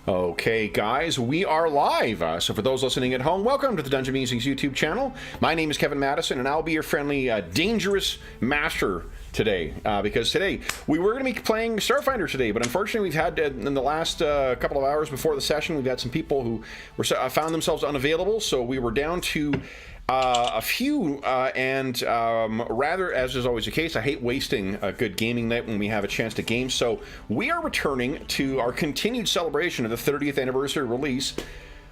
Okay, guys, we are live. So for those listening at home, welcome to the Dungeon Musings YouTube channel. My name is Kevin Madison, and I'll be your friendly, dangerous master today. Because today, we were going to be playing Starfinder today, but unfortunately we've had, in the last couple of hours before the session, we've had some people who found themselves unavailable, so we were down to a few, and rather, as is always the case, I hate wasting a good gaming night when we have a chance to game, so we are returning to our continued celebration of the 30th anniversary release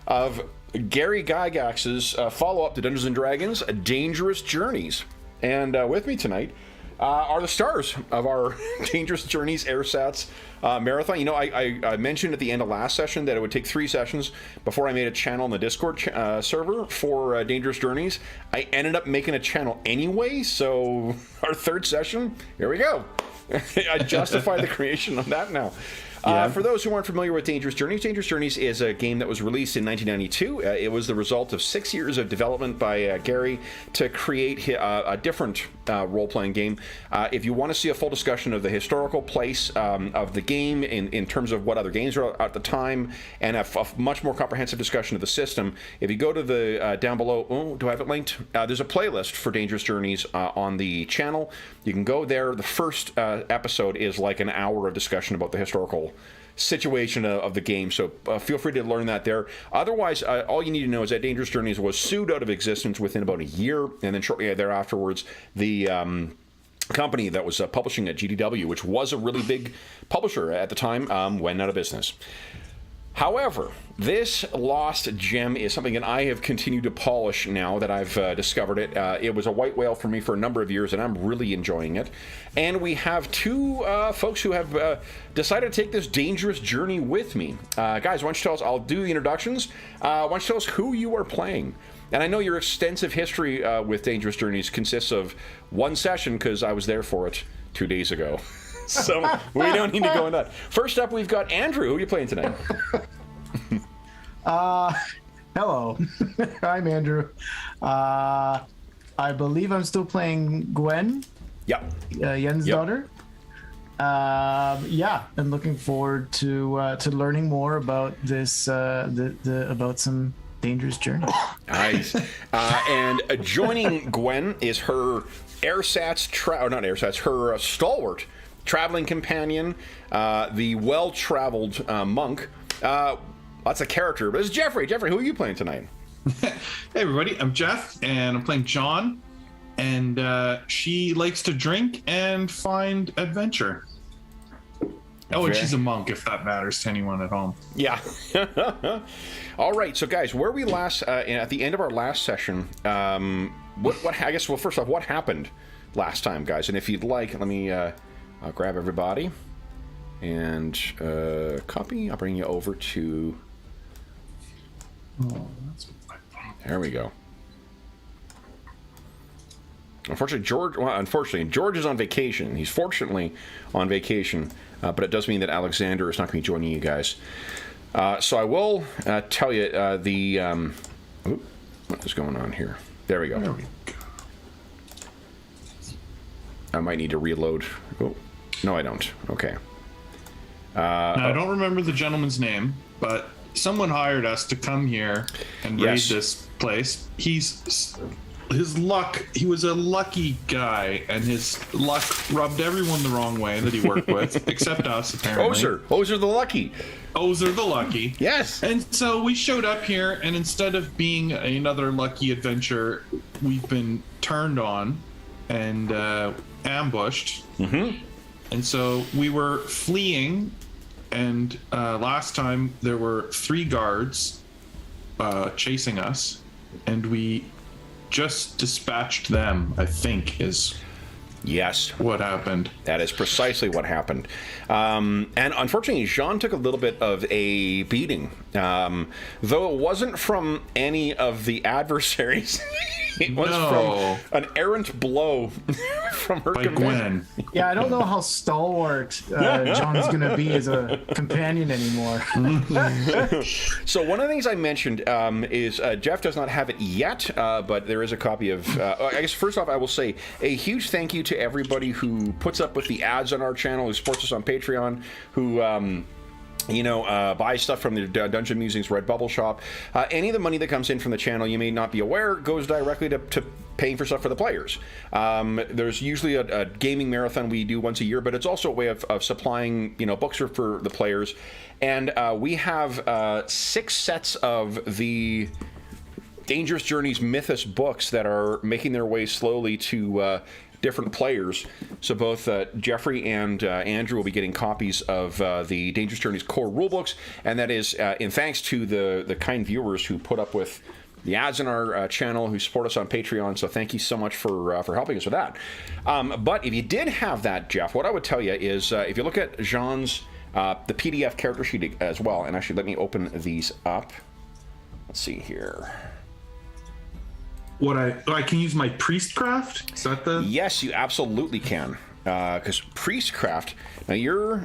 of Gary Gygax's follow-up to Dungeons & Dragons, Dangerous Journeys. And with me tonight are the stars of our Dangerous Journeys AirSats marathon. You know, I mentioned at the end of last session that it would take 3 sessions before I made a channel in the Discord server for Dangerous Journeys. I ended up making a channel anyway, so our 3rd session, here we go. I justify the creation of that now. For those who aren't familiar with Dangerous Journeys is a game that was released in 1992. It was the result of 6 years of development by Gary to create a different role-playing game. If you want to see a full discussion of the historical place of the game in terms of what other games were at the time, and a much more comprehensive discussion of the system, if you go to the down below, do I have it linked? There's a playlist for Dangerous Journeys on the channel. You can go there. The first episode is like an hour of discussion about the historical situation of the game, so feel free to learn that there. Otherwise, all you need to know is that Dangerous Journeys was sued out of existence within about a year, and then shortly thereafterwards, the company that was publishing at GDW, which was a really big publisher at the time, went out of business. However, this lost gem is something that I have continued to polish now that I've discovered it. It was a white whale for me for a number of years, and I'm really enjoying it. And we have 2 folks who have decided to take this dangerous journey with me. Guys, why don't you tell us, I'll do the introductions. Why don't you tell us who you are playing? And I know your extensive history with Dangerous Journeys consists of 1 session, because I was there for it 2 days ago. So we don't need to go into that. First up, we've got Andrew. Who are you playing tonight? Hello. I'm Andrew. I believe I'm still playing Gwen. Yep. Yen's daughter. Yeah, I'm looking forward to learning more about this about some dangerous journey. Nice. And joining Gwen is her her stalwart traveling companion, the well-traveled monk. That's a character, but it's Jeffrey. Jeffrey, who are you playing tonight? Hey everybody, I'm Jeff, and I'm playing John, and she likes to drink and find adventure. Oh, and she's a monk, if that matters to anyone at home. Yeah. All right, so guys, where we last, at the end of our last session, first off, what happened last time, guys? And if you'd like, let me, I'll grab everybody and copy. I'll bring you over to. Oh, that's there we go. Unfortunately, George is on vacation. He's fortunately on vacation, but it does mean that Alexander is not going to be joining you guys. So I will tell you what is going on here. There we go. There we go. I might need to reload. Oh, no, I don't. Okay. Now, I don't remember the gentleman's name, but someone hired us to come here and raid this place. He was a lucky guy, and his luck rubbed everyone the wrong way that he worked with, except us, apparently. Ozer the lucky. Ozer the lucky. Yes. And so we showed up here, and instead of being another lucky adventure, we've been turned on and ambushed. Mm-hmm. And so we were fleeing, and last time there were 3 guards chasing us, and we just dispatched them, I think, is what happened. That is precisely what happened. And unfortunately, Jean took a little bit of a beating. Though it wasn't from any of the adversaries. It was from an errant blow from her companion. Gwen. Yeah, I don't know how stalwart John's going to be as a companion anymore. So one of the things I mentioned is Jeff does not have it yet, but there is a copy of... I guess first off, I will say a huge thank you to everybody who puts up with the ads on our channel, who supports us on Patreon, who buy stuff from the Dungeon Musings Redbubble shop. Any of the money that comes in from the channel, you may not be aware, goes directly to paying for stuff for the players. There's usually a gaming marathon we do once a year, but it's also a way of supplying, books for the players. And we have 6 sets of the Dangerous Journeys Mythus books that are making their way slowly to different players. So both Jeffrey and Andrew will be getting copies of the Dangerous Journeys core rulebooks, and that is in thanks to the kind viewers who put up with the ads in our channel, who support us on Patreon. So thank you so much for helping us with that. But if you did have that, Jeff, what I would tell you is if you look at Jean's the PDF character sheet as well, and actually let me open these up. Let's see here. I can use my priestcraft? Is that the... Yes, you absolutely can. Because priestcraft. Now,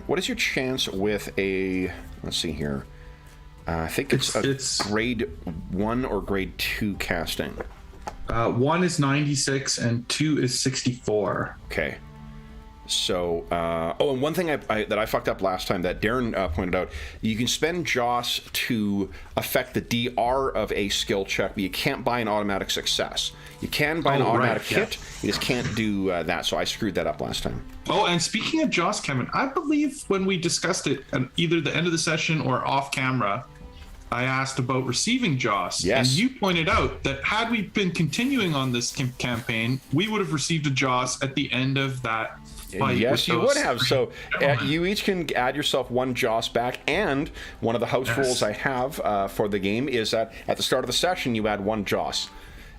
what is your chance with a? Let's see here. I think it's grade 1 or grade 2 casting. 1 is 96 and 2 is 64. Okay. So, and one thing that I fucked up last time that Darren pointed out, you can spend Joss to affect the DR of a skill check, but you can't buy an automatic success. You can buy an automatic hit, you just can't do that, so I screwed that up last time. Oh, and speaking of Joss, Kevin, I believe when we discussed it at either the end of the session or off camera, I asked about receiving Joss. Yes. And you pointed out that had we been continuing on this campaign, we would have received a Joss at the end of that. Yes, you would have. So you each can add yourself 1 Joss back, and one of the house rules I have for the game is that at the start of the session you add 1 Joss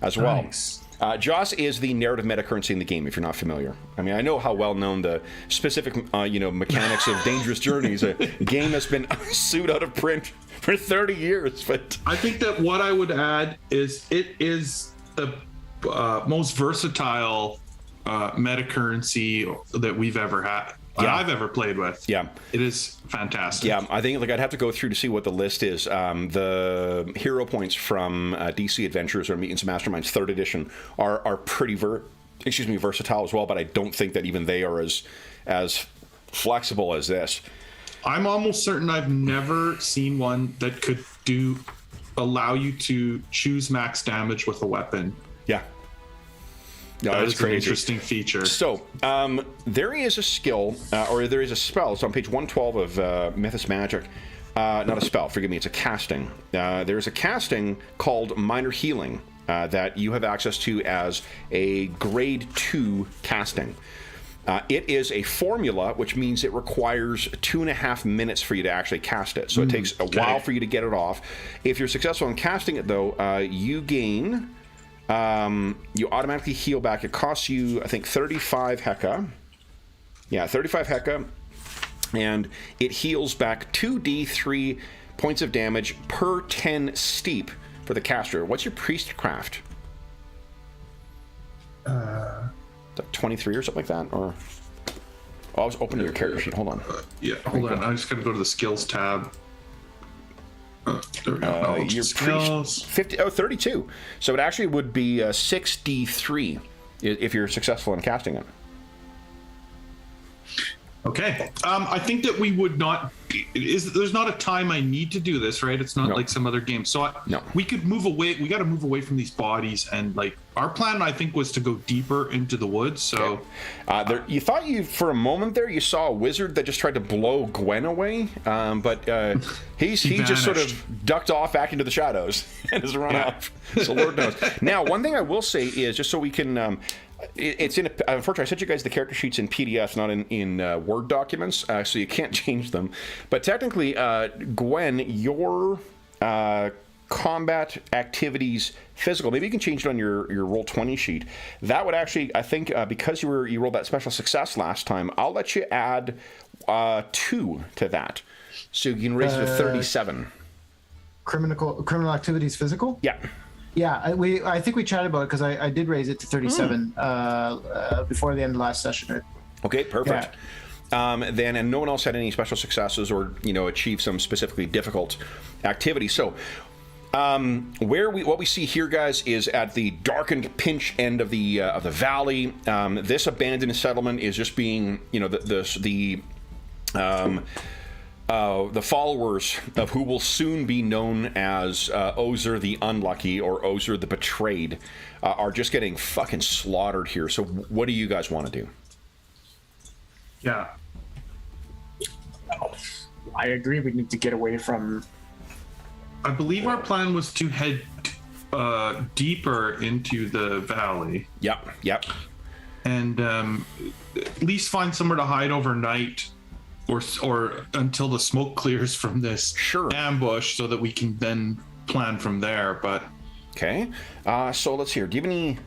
as well. Nice. Joss is the narrative meta currency in the game, if you're not familiar. I mean, I know how well known the specific mechanics of Dangerous Journeys, a game that's been sued out of print for 30 years. But I think that what I would add is it is the most versatile meta currency that we've ever had. I've ever played with. Yeah, it is fantastic. Yeah, I think I'd have to go through to see what the list is. The hero points from DC Adventures or Mutants and Masterminds 3rd edition are pretty versatile as well. But I don't think that even they are as flexible as this. I'm almost certain I've never seen one that could allow you to choose max damage with a weapon. Yeah. No, that is crazy. An interesting feature. So, there is a skill, or there is a spell. It's on page 112 of Mythos Magic. Not a spell, forgive me, it's a casting. There's a casting called Minor Healing that you have access to as a grade 2 casting. It is a formula, which means it requires 2.5 minutes for you to actually cast it. So it takes a while for you to get it off. If you're successful in casting it, though, you gain... you automatically heal back. It costs you, I think, 35 Heka. Yeah, 35 Heka. And it heals back 2d3 points of damage per 10 steep for the caster. What's your priestcraft? Like 23 or something like that? Or I was opening your character sheet. Hold on. Hold on. I just got to go to the skills tab. There we go. Your priest 32. So it actually would be 6d3 if you're successful in casting it. Okay. I think that we would not. There's not a time I need to do this, right? It's not like some other game. So we could move away. We got to move away from these bodies, and our plan, I think, was to go deeper into the woods. So you thought for a moment there you saw a wizard that just tried to blow Gwen away, but he just sort of ducked off back into the shadows and has run off. So Lord knows. Now, one thing I will say is just so we can. It's in. Unfortunately, I sent you guys the character sheets in PDF, not in Word documents, so you can't change them. But technically, Gwen, your combat activities physical, maybe you can change it on your Roll20 sheet. That would actually, I think, because you rolled that special success last time, I'll let you add 2 to that, so you can raise it to 37. Criminal activities physical? Yeah. Yeah, I think we chatted about it because I did raise it to 37 before the end of last session. Okay, perfect. Yeah. And no one else had any special successes or achieved some specifically difficult activity. So what we see here, guys, is at the darkened pinch end of the valley. This abandoned settlement is just being the followers of who will soon be known as Ozer the Unlucky or Ozer the Betrayed are just getting fucking slaughtered here. So what do you guys want to do? Yeah. I agree. We need to get away from. I believe our plan was to head deeper into the valley. Yep. And at least find somewhere to hide overnight, or until the smoke clears from this ambush, so that we can then plan from there. But okay, so let's hear. Do you have any?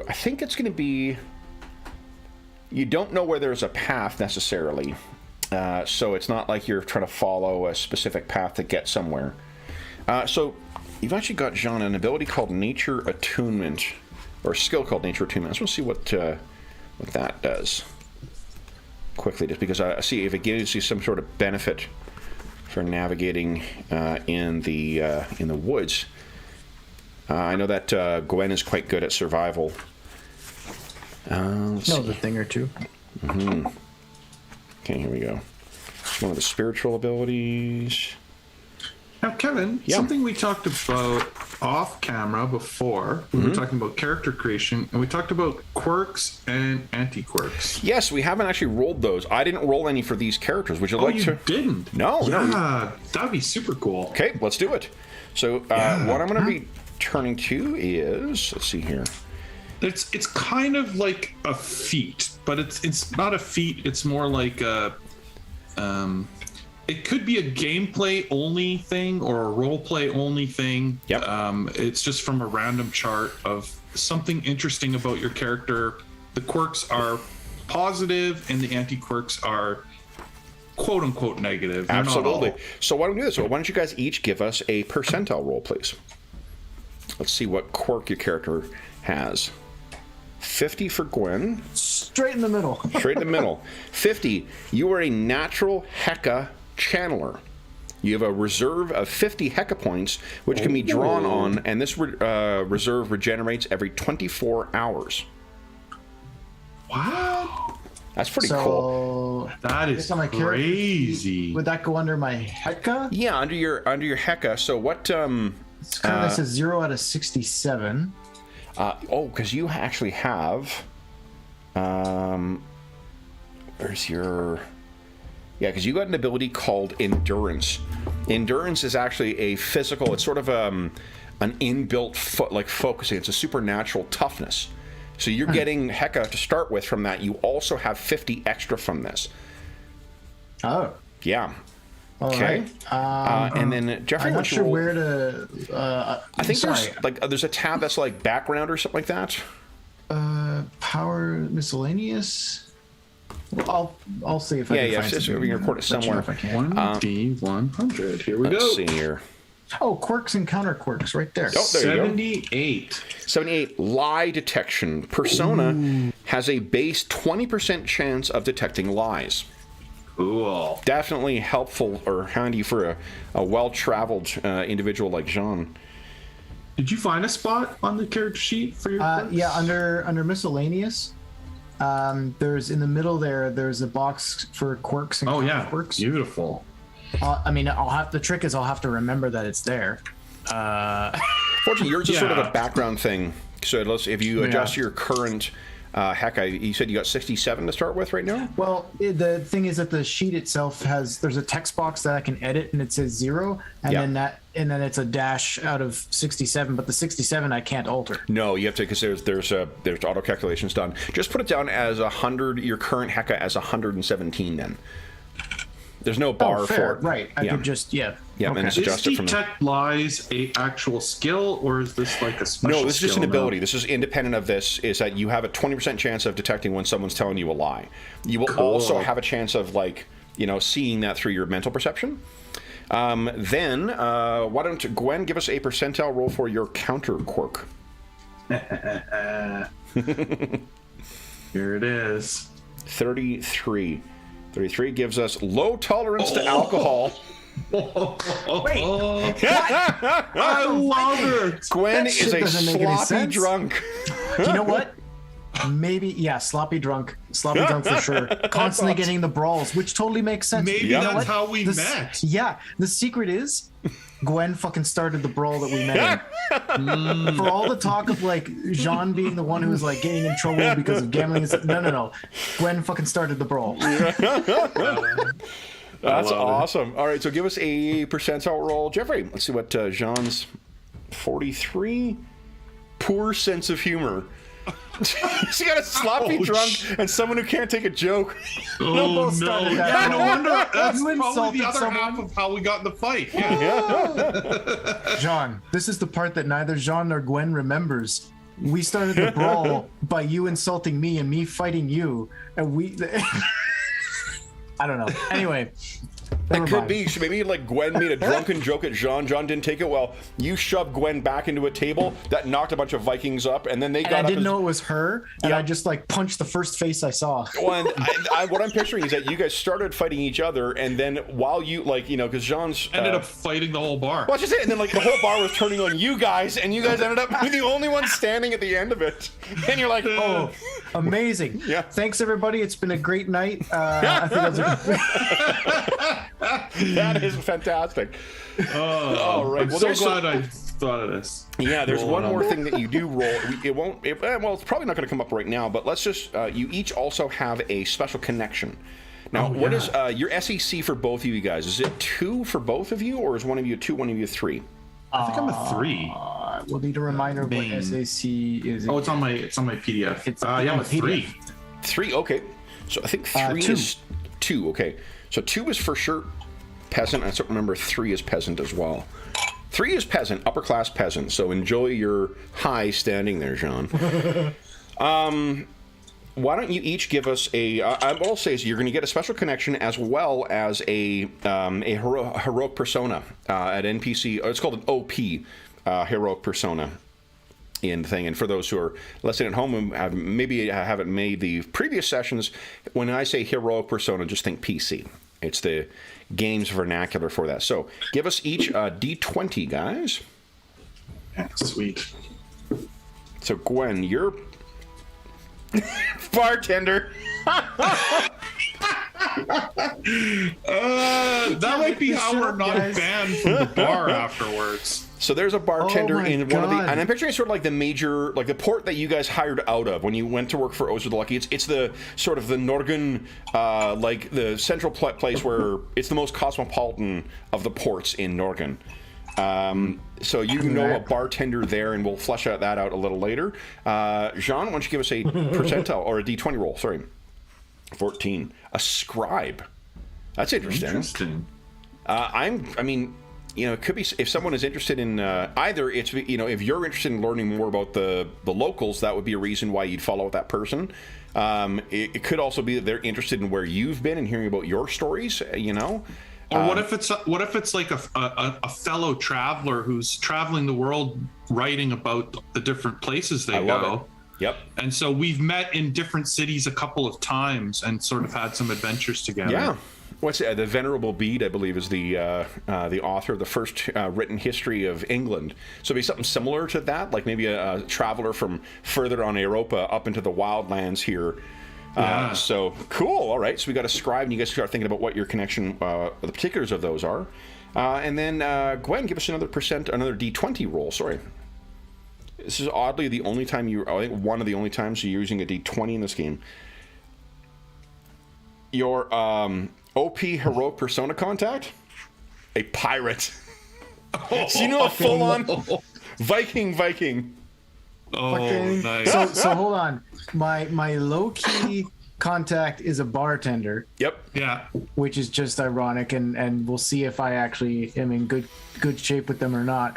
I think it's going to be. You don't know where there's a path necessarily, so it's not like you're trying to follow a specific path to get somewhere. So you've actually got, Jean, an ability called Nature Attunement, or a skill called Nature Attunement. Let's see what that does quickly, just because I see if it gives you some sort of benefit for navigating in the woods. I know that Gwen is quite good at survival. Knows a thing or two. Mm-hmm. Okay, here we go. One of the spiritual abilities. Now, Kevin, something we talked about off camera before, we were talking about character creation, and we talked about quirks and anti-quirks. Yes, we haven't actually rolled those. I didn't roll any for these characters. Would you like to? Oh, you didn't? No. Yeah, that'd be super cool. Okay, let's do it. So what I'm going to be turning to is, let's see here. It's kind of like a feat, but it's not a feat. It's more like a it could be a gameplay only thing or a role play only thing. Yep. It's just from a random chart of something interesting about your character. The quirks are positive and the anti-quirks are quote unquote negative. They're Absolutely. So why don't we do this? Well, why don't you guys each give us a percentile roll, please? Let's see what quirk your character has. 50 for Gwen. Straight in the middle. Straight in the middle. 50. You are a natural Heka channeler. You have a reserve of 50 Heka points, which can be drawn on, and this reserve regenerates every 24 hours. Wow. That's pretty cool. That is crazy. Would that go under my Heka? Yeah, under your Heka. So what? It's kind of says 0 out of 67. Because you actually have. Where's your? Yeah, because you got an ability called Endurance. Endurance is actually a physical. It's sort of an inbuilt focusing. It's a supernatural toughness. So you're getting Heka to start with from that. You also have 50 extra from this. Oh. Yeah. Okay. And then Jeffrey, I'm not sure where to. I think there's a tab that's like background or something like that. Power miscellaneous. Well, I'll see if I can find something. We can record it somewhere. 1D100. Here we go. Let's see here. Oh, quirks and counter quirks right there. Oh, there 78. 78. Lie detection. Persona has a base 20% chance of detecting lies. Cool. Definitely helpful or handy for a well-traveled individual like Jean. Did you find a spot on the character sheet for your quirks? Yeah, under miscellaneous. There's in the middle there's a box for quirks and quirks. Beautiful. The trick is I'll have to remember that it's there. Fortunately, yours is sort of a background thing. So if you adjust your current Heka, you said you got 67 to start with right now? Well, the thing is that the sheet itself there's a text box that I can edit and it says 0, and then it's a dash out of 67, but the 67 I can't alter. No, you have to, because there's auto calculations done. Just put it down as 100, your current Heka as 117 then. There's no bar for it. Right. I could just, and it's Is adjusted from detect lies a actual skill, or is this like a special skill? No, this is just an ability. Now? This is independent of this, is that you have a 20% chance of detecting when someone's telling you a lie. You will also have a chance of, seeing that through your mental perception. Then, why don't Gwen give us a percentile roll for your counter quirk? Here it is. 33. 33 gives us low tolerance to alcohol. Wait. I love it. Gwen is a sloppy drunk. You know what? Maybe, yeah, sloppy drunk for sure. Constantly getting the brawls, which totally makes sense. Maybe Yeah. that's how we met. Yeah, the secret is Gwen fucking started the brawl that we met in. For all the talk of like Jean being the one who was like getting in trouble because of gambling, no. Gwen fucking started the brawl. That's awesome. All right, so give us a percentile roll. Jeffrey, let's see what Jean's 43. Poor sense of humor. She got a sloppy drunk and someone who can't take a joke. Oh, no. Yeah, no wonder. That's You probably insulted the other someone. half of how we got in the fight. Yeah. Jean, this is the part that neither Jean nor Gwen remembers. We started the brawl by you insulting me and me fighting you, and we. I don't know. Anyway, It could be. Maybe like Gwen made a drunken joke at Jean. Jean didn't take it well. You shoved Gwen back into a table that knocked a bunch of Vikings up, and then they got I up. didn't know it was her, and Yeah. I just like punched the first face I saw. Well, and what I'm picturing is that you guys started fighting each other, and then while you because Jean's Ended up fighting the whole bar. Well, just it, and then like the whole bar was turning on you guys, and you guys ended up being the only one standing at the end of it, and you're like, Oh, amazing! Yeah. Thanks everybody. It's been a great night. I think that is fantastic. All right. I'm Well, so there's glad I thought of this. Yeah, there's Roll one it more up. thing that you do roll. It won't. Well, it's probably not going to come up right now. But let's just. You each also have a special connection. Now, what is your SEC for both of you guys? Is it 2 for both of you, or is one of you a 2, one of you a 3? I think I'm a 3. we'll need a reminder of what Bane. SAC is. Oh, it's on my PDF. It's Yeah, I'm a on the 3. 3. Okay. So I think 3 2. is 2. Okay. So 2 is for sure peasant. I don't remember 3 is peasant as well. 3 is peasant, upper class peasant. So enjoy your high standing there, Jean. Why don't you each give us a? I will say is you're going to get a special connection as well as a heroic persona at NPC. It's called an OP heroic persona in the thing. And for those who are listening at home who maybe haven't made the previous sessions, when I say heroic persona, just think PC. It's the game's vernacular for that. So give us each a D20, guys. Yeah, sweet. So Gwen, you're bartender. That might be how we're not guys. banned from the bar afterwards. So there's a bartender Oh my in one of the, God. and I'm picturing sort of like the major, like the port that you guys hired out of when you went to work for Ozer the Lucky. It's the sort of the Norgan, like the central place where it's the most cosmopolitan of the ports in Norgan. So you know a bartender there, and we'll flesh that out a little later. Jean, why don't you give us a percentile or a D20 roll? Sorry, 14. A scribe. That's interesting. Interesting. I mean, it could be if someone is interested in either it's if you're interested in learning more about the locals, that would be a reason why you'd follow that person. It could also be that they're interested in where you've been and hearing about your stories. Or what if it's like a fellow traveler who's traveling the world, writing about the different places they love go. it. Yep. And so we've met in different cities a couple of times and sort of had some adventures together. Yeah. What's the Venerable Bede, I believe, is the author of the first written history of England. So it'd be something similar to that, like maybe a traveler from further on Europa up into the wildlands here. Yeah. So cool. All right. So we got a scribe, and you guys start thinking about what your connection, the particulars of those are. And then Gwen, give us another D20 roll. Sorry. This is oddly the only time I think one of the only times you're using a D20 in this game. Your OP heroic persona contact, a pirate. So you know a full-on Viking. Oh, Fucking- nice. So hold on. My low key contact is a bartender, Yep. Yeah. which is just ironic, and we'll see if I actually am in good shape with them or not.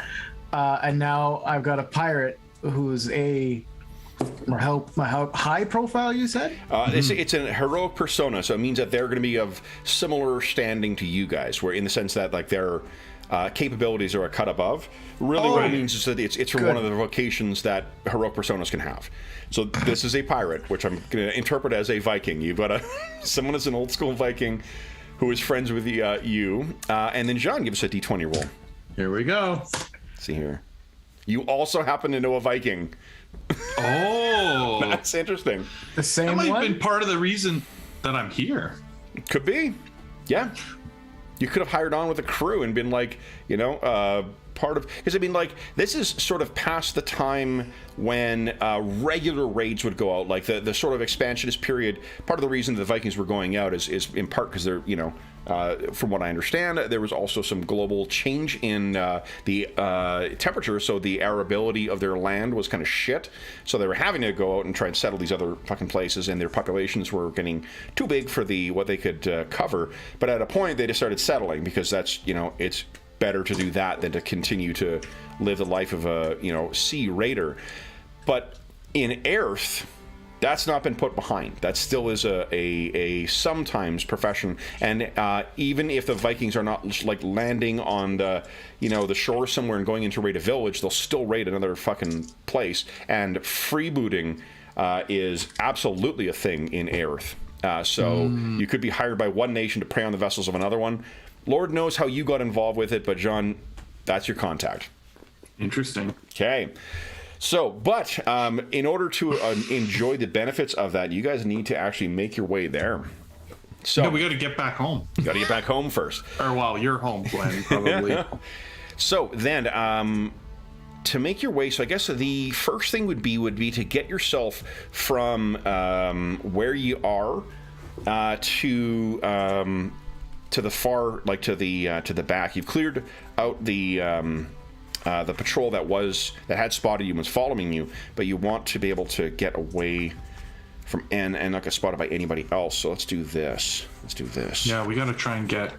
And now I've got a pirate who's a high profile. You said? It's a heroic persona, so it means that they're going to be of similar standing to you guys, where in the sense that like their capabilities are a cut above. Really, what it means is that it's from one of the vocations that heroic personas can have. So this is a pirate, which I'm going to interpret as a Viking. You've got someone that's an old school Viking who is friends with you, and then Jean, give us a D20 roll. Here we go. See here. You also happen to know a Viking. Oh, That's interesting. The same that might one? have been part of the reason that I'm here. Could be. Yeah. You could have hired on with a crew and been like, part of... Because, I mean, like, this is sort of past the time when regular raids would go out. Like, the sort of expansionist period, part of the reason the Vikings were going out is in part because they're, from what I understand, there was also some global change in the temperature, so the arability of their land was kind of shit. So they were having to go out and try and settle these other fucking places, and their populations were getting too big for what they could cover. But at a point, they just started settling because that's, it's better to do that than to continue to live the life of a, sea raider. But in Aerith, that's not been put behind. That still is a sometimes profession, and even if the Vikings are not like landing on the the shore somewhere and going into raid a village, they'll still raid another fucking place. And freebooting is absolutely a thing in Aerith. So you could be hired by one nation to prey on the vessels of another one. Lord knows how you got involved with it, but John, that's your contact. Interesting. Okay. So, but in order to enjoy the benefits of that, you guys need to actually make your way there. So we got to get back home. You got to get back home first. Or well, you're home, Glenn, probably. So then, to make your way, so I guess the first thing would be to get yourself from where you are to the far, like to the back. You've cleared out the patrol that had spotted you and was following you, but you want to be able to get away from and not get spotted by anybody else. So let's do this. Yeah, we got to try and get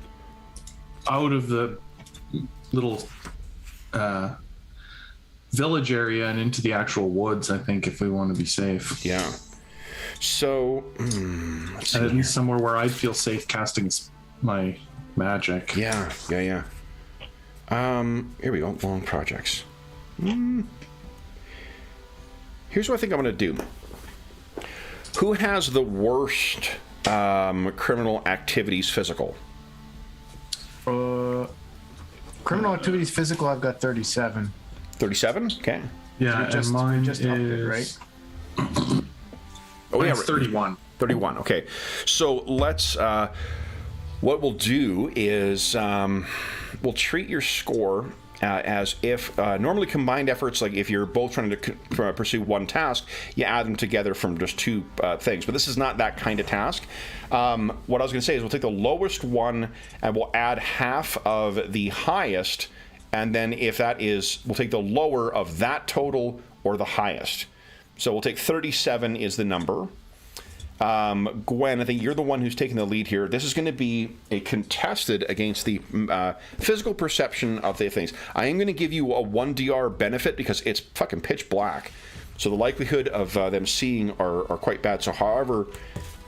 out of the little village area and into the actual woods, I think, if we want to be safe. Yeah. So, let's see. And at least somewhere where I'd feel safe casting my magic. Yeah. Here we go. Long projects. Here's what I think I'm going to do. Who has the worst criminal activities physical? Criminal activities physical, I've got 37. 37? Okay. Yeah, and mine just upped it, right? Oh, yeah, 31. 31. Okay. So let's. What we'll do is we'll treat your score as if normally combined efforts, like if you're both trying to pursue one task, you add them together from just two things. But this is not that kind of task. What I was going to say is we'll take the lowest one and we'll add half of the highest, and then if that is, we'll take the lower of that total or the highest. So we'll take 37 is the number. Gwen, I think you're the one who's taking the lead here. This is going to be a contested against the physical perception of the things. I am going to give you a 1dr benefit because it's fucking pitch black. So the likelihood of them seeing are quite bad. So however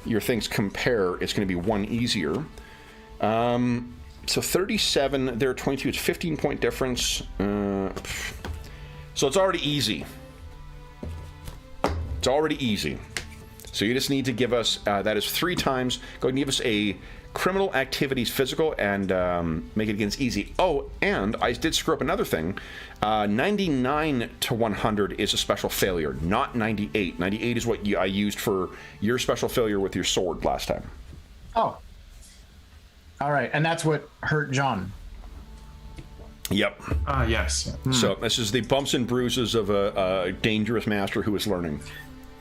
your things compare, it's going to be one easier. So 37, there are 22. It's 15-point difference. So it's already easy. It's already easy. So you just need to give us, that is 3 times. Go ahead and give us a criminal activities physical and make it against easy. Oh, and I did screw up another thing. 99 to 100 is a special failure, not 98. 98 is what I used for your special failure with your sword last time. Oh. All right, and that's what hurt John. Yep. Yes. So this is the bumps and bruises of a dangerous master who is learning.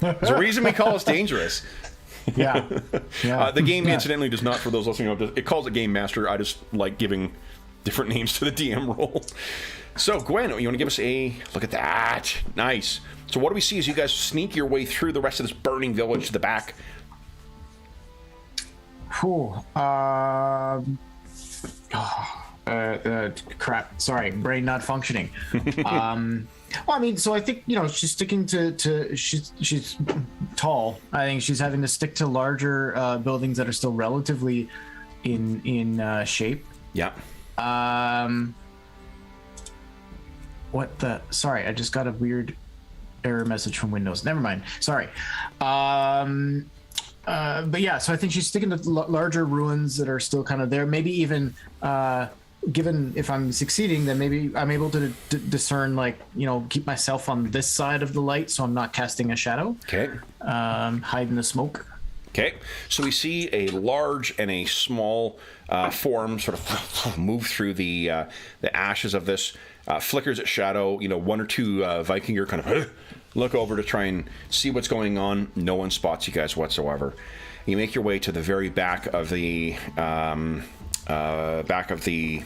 There's a reason we call us dangerous. Yeah. The game, incidentally, does not, for those listening, it calls it Game Master. I just like giving different names to the DM role. So, Gwen, you want to give us a look at that? Nice. So what do we see as you guys sneak your way through the rest of this burning village to the back? Crap. Sorry, brain not functioning. Well, I mean, so I think, she's sticking to she's tall. I think she's having to stick to larger buildings that are still relatively in shape. Yeah. What the? Sorry, I just got a weird error message from Windows. Never mind. Sorry. But yeah, so I think she's sticking to larger ruins that are still kind of there. Maybe even given if I'm succeeding, then maybe I'm able to discern, like, keep myself on this side of the light, so I'm not casting a shadow. Okay. Hide in the smoke. Okay, so we see a large and a small form sort of move through the ashes of this. Flickers at shadow. One or two Vikinger kind of look over to try and see what's going on. No one spots you guys whatsoever. You make your way to the very back of the valley,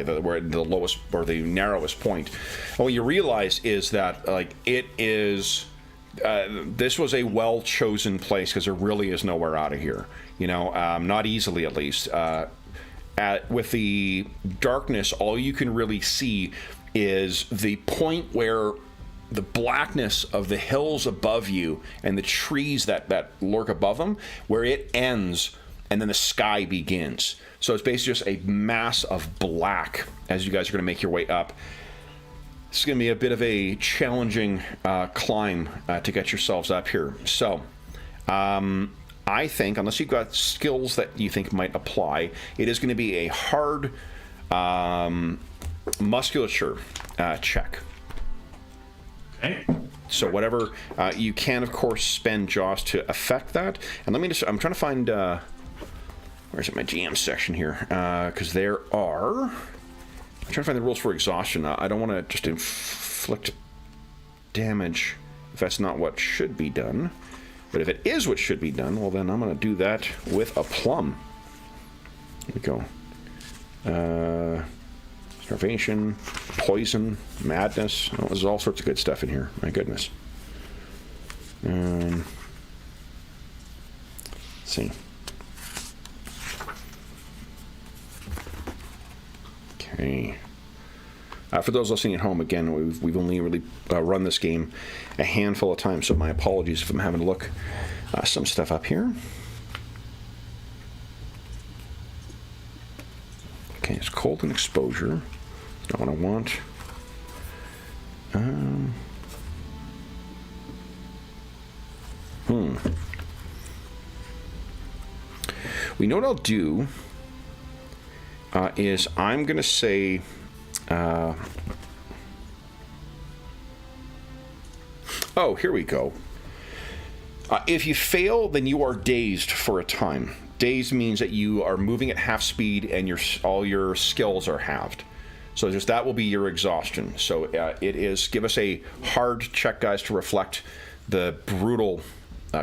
where the lowest or the narrowest point. And what you realize is that it is. This was a well-chosen place because there really is nowhere out of here. Not easily at least. With the darkness, all you can really see is the point where the blackness of the hills above you and the trees that lurk above them, where it ends and then the sky begins. So it's basically just a mass of black as you guys are going to make your way up. It's going to be a bit of a challenging climb to get yourselves up here. So, I think, unless you've got skills that you think might apply, it is going to be a hard musculature check. Okay. So whatever you can, of course, spend Joss to affect that. And let me I'm trying to find, where's it, my GM section here? Because there are... I'm trying to find the rules for exhaustion. I don't want to just inflict damage if that's not what should be done. But if it is what should be done, well, then I'm going to do that with a plum. Here we go. Starvation, poison, madness. Oh, there's all sorts of good stuff in here. My goodness. Let's see. Okay. For those listening at home, again, we've only really run this game a handful of times, so my apologies if I'm having to look some stuff up here. Okay, it's cold and exposure. Not what I want. We know what I'll do. Is I'm going to say, oh, here we go. If you fail, then you are dazed for a time. Dazed means that you are moving at half speed and all your skills are halved. So just that will be your exhaustion. So it is, give us a hard check, guys, to reflect the brutal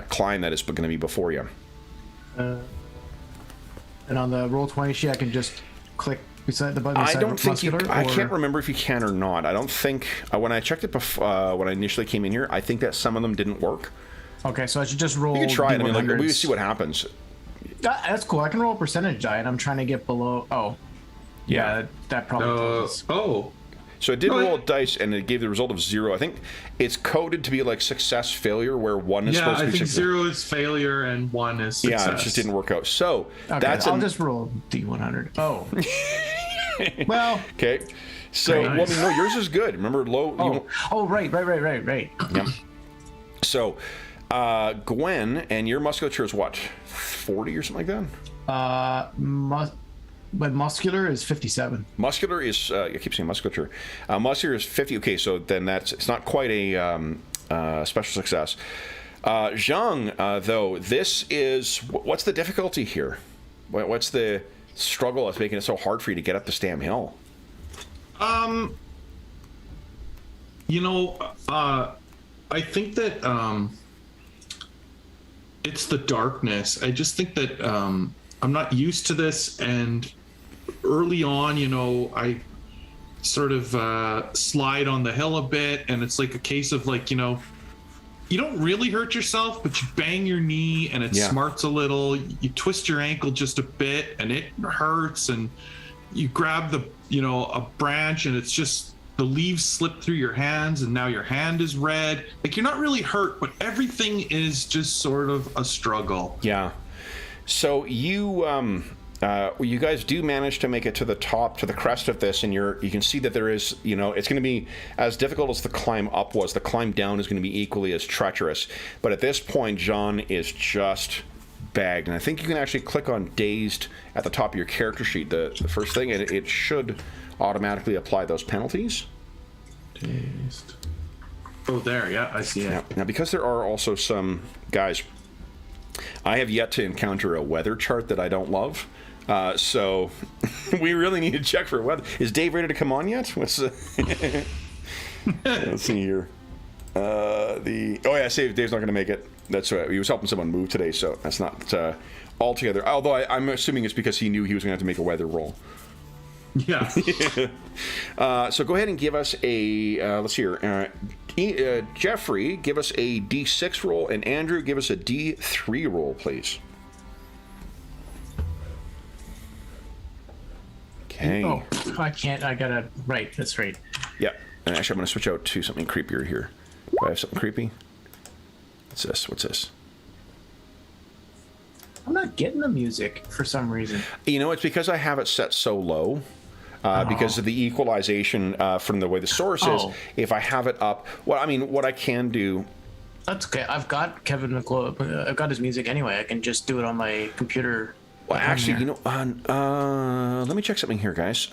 climb that is going to be before you. And on the Roll20 sheet, I can just click beside the button. I don't think you. Muscular, I can't remember if you can or not. I don't think when I checked it before, when I initially came in here, I think that some of them didn't work. Okay, so I should just roll. You can try it. I mean, we D100s. see what happens. That's cool. I can roll a percentage die, and I'm trying to get below. Oh, yeah, that probably. Oh. So it did roll a dice, and it gave the result of 0. I think it's coded to be like success failure, where 1 is supposed to be success. 0 is failure and 1 is success. Yeah, it just didn't work out. So okay, I'll just roll D100. Oh. Well. Okay. So nice. well, I mean, no, yours is good. Remember, low. Right. Yep. So, Gwen, and your musculature is what, 40 or something like that? But muscular is 57. Muscular is I keep saying musculature. Muscular is 50. Okay, so then it's not quite a special success. Zhang, though, this is what's the difficulty here? What's the struggle that's making it so hard for you to get up this damn hill? I think that it's the darkness. I just think that I'm not used to this, and early on, I sort of slide on the hill a bit, and it's like a case of like, you don't really hurt yourself, but you bang your knee and it smarts a little. You twist your ankle just a bit and it hurts, and you grab a branch and it's just the leaves slip through your hands, and now your hand is red. Like, you're not really hurt, but everything is just sort of a struggle. Yeah. So you guys do manage to make it to the top, to the crest of this, and you can see that there is, it's going to be as difficult as the climb up was. The climb down is going to be equally as treacherous. But at this point, John is just bagged. And I think you can actually click on dazed at the top of your character sheet, the first thing, and it should automatically apply those penalties. Dazed. Oh, there, yeah, I see it. Now, because there are also some guys, I have yet to encounter a weather chart that I don't love. So we really need to check for weather. Is Dave ready to come on yet? Let's see here. See, Dave's not going to make it. That's right. He was helping someone move today, so that's not altogether. Although I'm assuming it's because he knew he was going to have to make a weather roll. Yeah. So go ahead and give us a. Let's see here. Jeffrey, give us a D6 roll, and Andrew, give us a D3 roll, please. Okay. Oh, I can't. I gotta. Right. That's right. Yeah. And actually, I'm going to switch out to something creepier here. Do I have something creepy? What's this? What's this? I'm not getting the music for some reason. You know, it's because I have it set so low. Because of the equalization from the way the source is. If I have it up, well, I mean, what I can do. That's okay. I've got Kevin MacLeod. I've got his music anyway. I can just do it on my computer. Well, actually, you know, let me check something here, guys.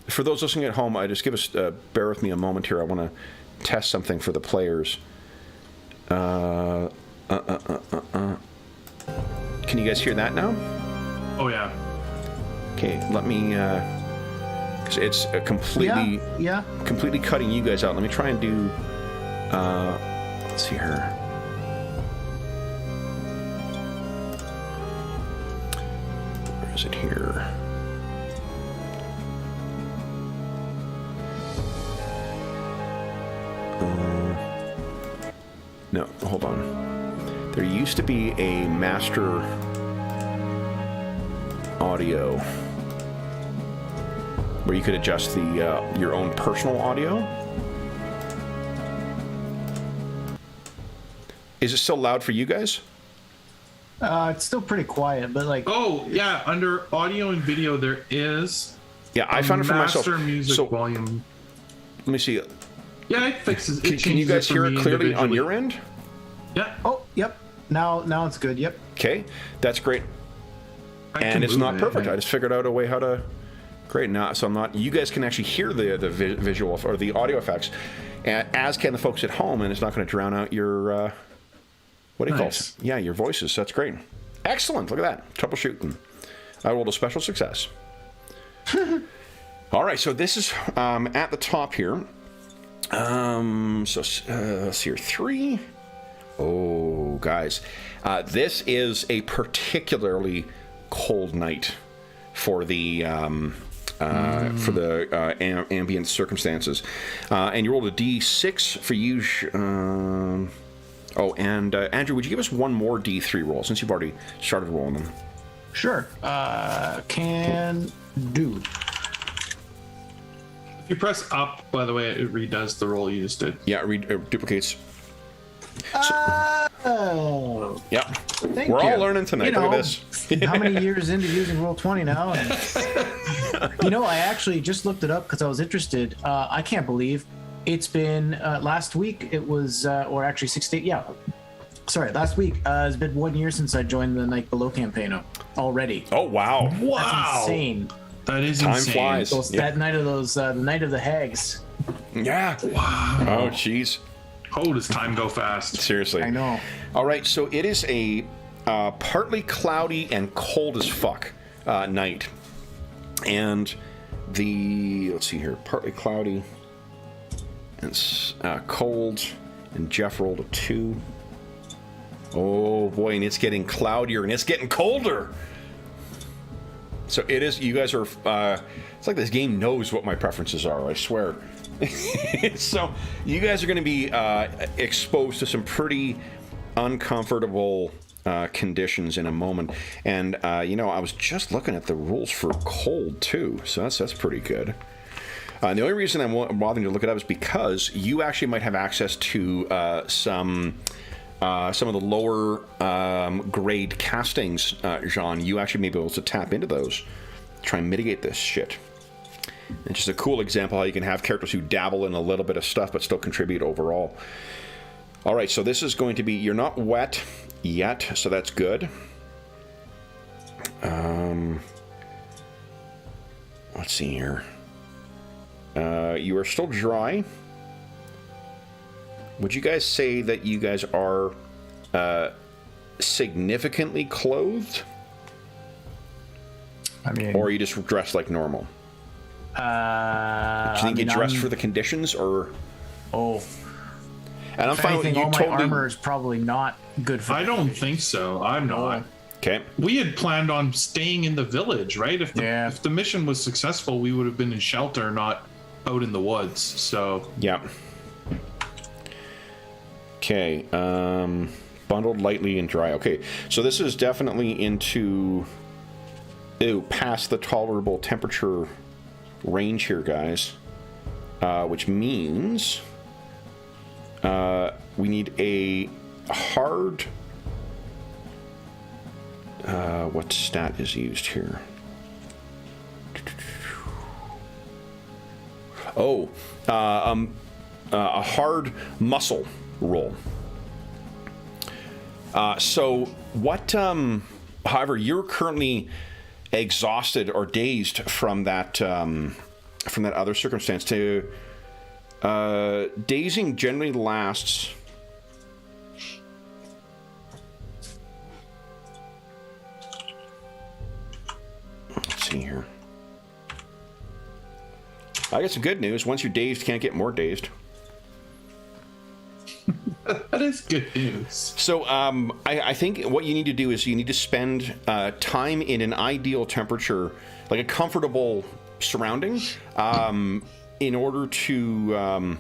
For those listening at home, just give us, bear with me a moment here. I want to test something for the players. Can you guys hear that now? Oh, yeah. Okay, let me, because it's completely, completely cutting you guys out. Let me try and do, let's see here. Where is it here? No, hold on. There used to be a master audio where you could adjust the your own personal audio. Is it still loud for you guys? It's still pretty quiet, but like. Oh yeah, under audio and video there is. Yeah, I found it for myself. Master music volume. Let me see. Yeah, it fixes. Can you guys hear it clearly on your end? Yeah. Oh, yep. Now it's good. Yep. Okay, that's great. And it's not perfect. I just figured out a way how to. Great. Now, so I'm not. You guys can actually hear the visual or the audio effects, as can the folks at home, and it's not going to drown out your. What do you call it? Yeah, your voices. That's great. Excellent. Look at that. Troubleshooting. I rolled a special success. All right. So this is at the top here. Let's see here. 3. Oh, guys. This is a particularly cold night for the ambient circumstances. And you rolled a D6 for you. And Andrew, would you give us one more D3 roll since you've already started rolling them? Sure. Can do. If you press up, by the way, it redoes the roll you just did. Yeah, it duplicates. Oh. Yep. Thank We're you. all learning tonight. Look at this. How many years into using Roll20 now? And, I actually just looked it up because I was interested. I can't believe it's been last week. It was, or actually 6 days. Yeah. Sorry, last week. It's been 1 year since I joined the Night Below campaign already. Oh, wow. That's insane. That is Time insane. flies. That night of the night of the hags. Yeah. Wow. Oh, jeez. Oh, does time go fast? Seriously. I know. All right, so it is a partly cloudy and cold as fuck night. And let's see here, partly cloudy and cold, and Jeff rolled a 2. Oh boy, and it's getting cloudier and it's getting colder. So it is, you guys are, it's like this game knows what my preferences are, I swear. So you guys are going to be exposed to some pretty uncomfortable conditions in a moment. And, I was just looking at the rules for cold, too. So that's pretty good. The only reason I'm bothering to look it up is because you actually might have access to some of the lower grade castings, Jean. You actually may be able to tap into those, try and mitigate this shit. It's just a cool example how you can have characters who dabble in a little bit of stuff but still contribute overall. All right, so this is going to be, you're not wet, yet, so that's good. Let's see here. You are still dry. Would you guys say that you guys are significantly clothed? I mean, or are you just dressed like normal? Do you think you dressed for the conditions, or? Oh. And I'm fine with you. All my totally... armor is probably not good for. I don't think so. I'm not. Okay. We had planned on staying in the village, right? If the mission was successful, we would have been in shelter, not out in the woods. So yeah. Okay. Bundled lightly and dry. Okay. So this is definitely into past the tolerable temperature range here, guys. Which means we need a hard. What stat is used here? Oh, a hard muscle roll. So what? However, you're currently exhausted or dazed from that other circumstance. Dazing generally lasts. Let's see here. I got some good news. Once you're dazed, you can't get more dazed. That is good news. So I think what you need to do is you need to spend time in an ideal temperature, like a comfortable surrounding, in order to,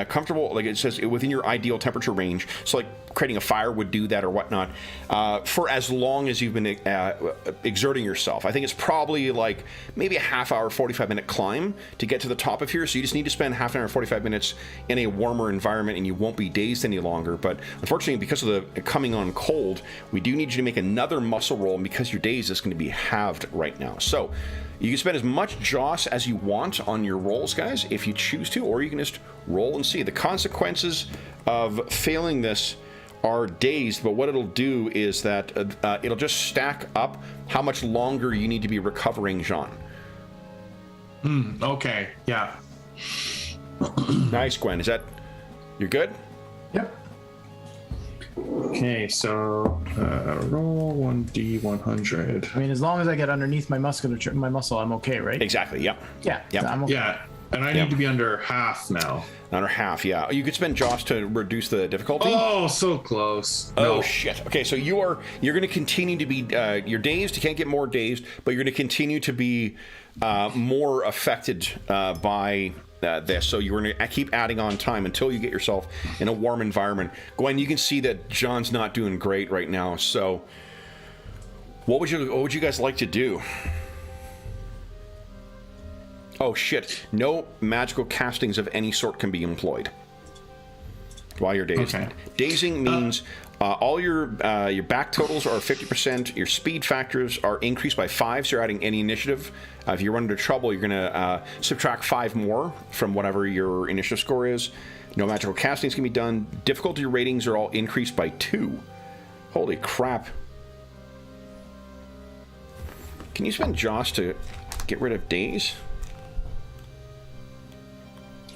comfortable, like it says, within your ideal temperature range. So like creating a fire would do that or whatnot, for as long as you've been exerting yourself. I think it's probably like maybe a half hour, 45-minute climb to get to the top of here. So you just need to spend half an hour, 45 minutes in a warmer environment, and you won't be dazed any longer. But unfortunately, because of the coming on cold, we do need you to make another muscle roll, and because you're dazed, it's going to be halved right now. So you can spend as much Joss as you want on your rolls, guys, if you choose to, or you can just roll and see. The consequences of failing this are dazed, but what it'll do is that it'll just stack up how much longer you need to be recovering, Jean. Okay, yeah. Nice, Gwen. Is that... You're good? Yep. Okay, so roll 1d100. I mean, as long as I get underneath my musculature, my muscle, I'm okay, right? Exactly, yep. Yeah. Yep. I'm okay. Yeah, and I need to be under half now. Under half, yeah. You could spend Joss to reduce the difficulty. Oh, so close. Oh No. shit. Okay, so you're going to continue to be you're dazed. You can't get more dazed, but you're going to continue to be more affected by this. So you're going to keep adding on time until you get yourself in a warm environment. Gwen, you can see that John's not doing great right now. So what would you guys like to do? Oh shit! No magical castings of any sort can be employed while you're dazed. Okay. Dazing means all your back totals are 50%. Your speed factors are increased by 5, so you're adding any initiative. If you run into trouble, you're going to subtract 5 more from whatever your initiative score is. No magical castings can be done. Difficulty ratings are all increased by 2. Holy crap! Can you spend Joss to get rid of daze?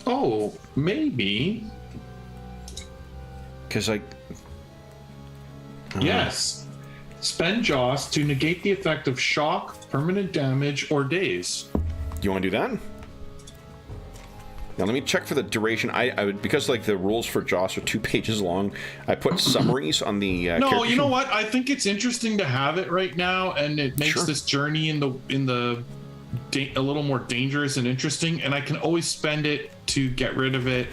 Oh, maybe. Because like... Yes. Spend Joss to negate the effect of shock, permanent damage, or daze. Do you want to do that? Now let me check for the duration. I would, because like the rules for Joss are 2 pages long, I put summaries on the No, you know what? I think it's interesting to have it right now, and it makes this journey in the a little more dangerous and interesting, and I can always spend it to get rid of it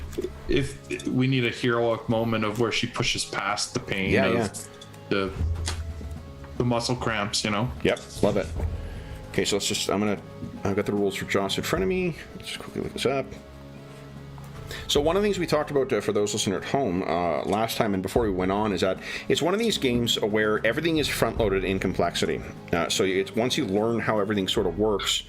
if we need a heroic moment of where she pushes past the pain of the muscle cramps, you know? Yep, love it. Okay, so let's just, I've got the rules for Joss in front of me. Let's just quickly look this up. So one of the things we talked about for those listening at home last time and before we went on is that it's one of these games where everything is front-loaded in complexity. So it's once you learn how everything sort of works,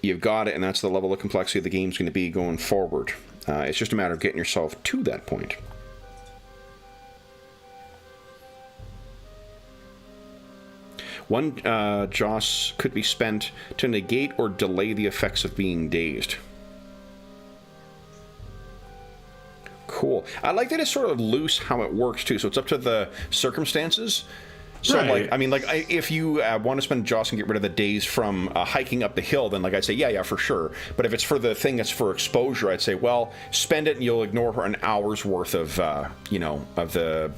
you've got it, and that's the level of complexity the game's going to be going forward. It's just a matter of getting yourself to that point. One Joss could be spent to negate or delay the effects of being dazed. Cool. I like that it's sort of loose how it works too. So it's up to the circumstances. So Right. if you want to spend Joss and get rid of the daze from hiking up the hill, then I'd say yeah, for sure. But if it's for the thing that's for exposure, I'd say, well, spend it and you'll ignore an hour's worth of of the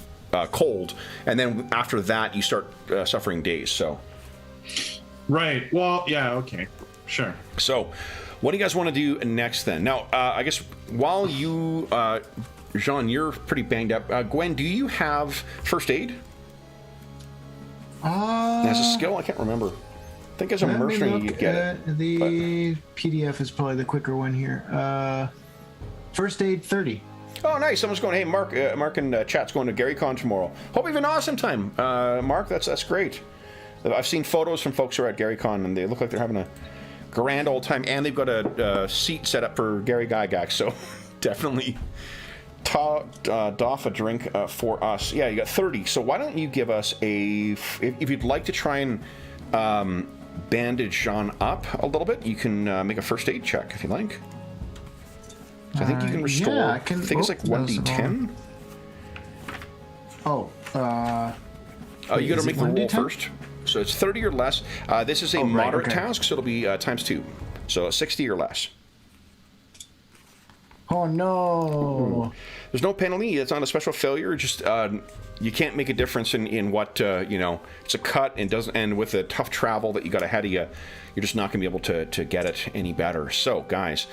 cold, and then after that you start suffering daze. So. Right. Well, yeah. Okay. Sure. So, what do you guys want to do next then? Now, I guess while you, Jean, you're pretty banged up. Gwen, do you have first aid? As a skill, I can't remember. I think as a mercenary you get it. The PDF is probably the quicker one here. First aid 30. Oh, nice. Someone's going, hey, Mark in chat's going to GaryCon tomorrow. Hope you have an awesome time. Mark, that's great. I've seen photos from folks who are at GaryCon, and they look like they're having a grand old time, and they've got a seat set up for Gary Gygax, so definitely doff a drink for us. Yeah, you got 30, so why don't you give us if you'd like to try and bandage Jean up a little bit, you can make a first aid check if you like. So I think you can restore, yeah, I think it's like 1d10. Oh, you gotta make the roll 1d10? first. So it's 30 or less. This is a moderate task, so it'll be times 2. So 60 or less. Oh no! There's no penalty. It's not a special failure. Just you can't make a difference in what It's a cut and doesn't. And with the tough travel that you got ahead of you, you're just not going to be able to get it any better. So guys,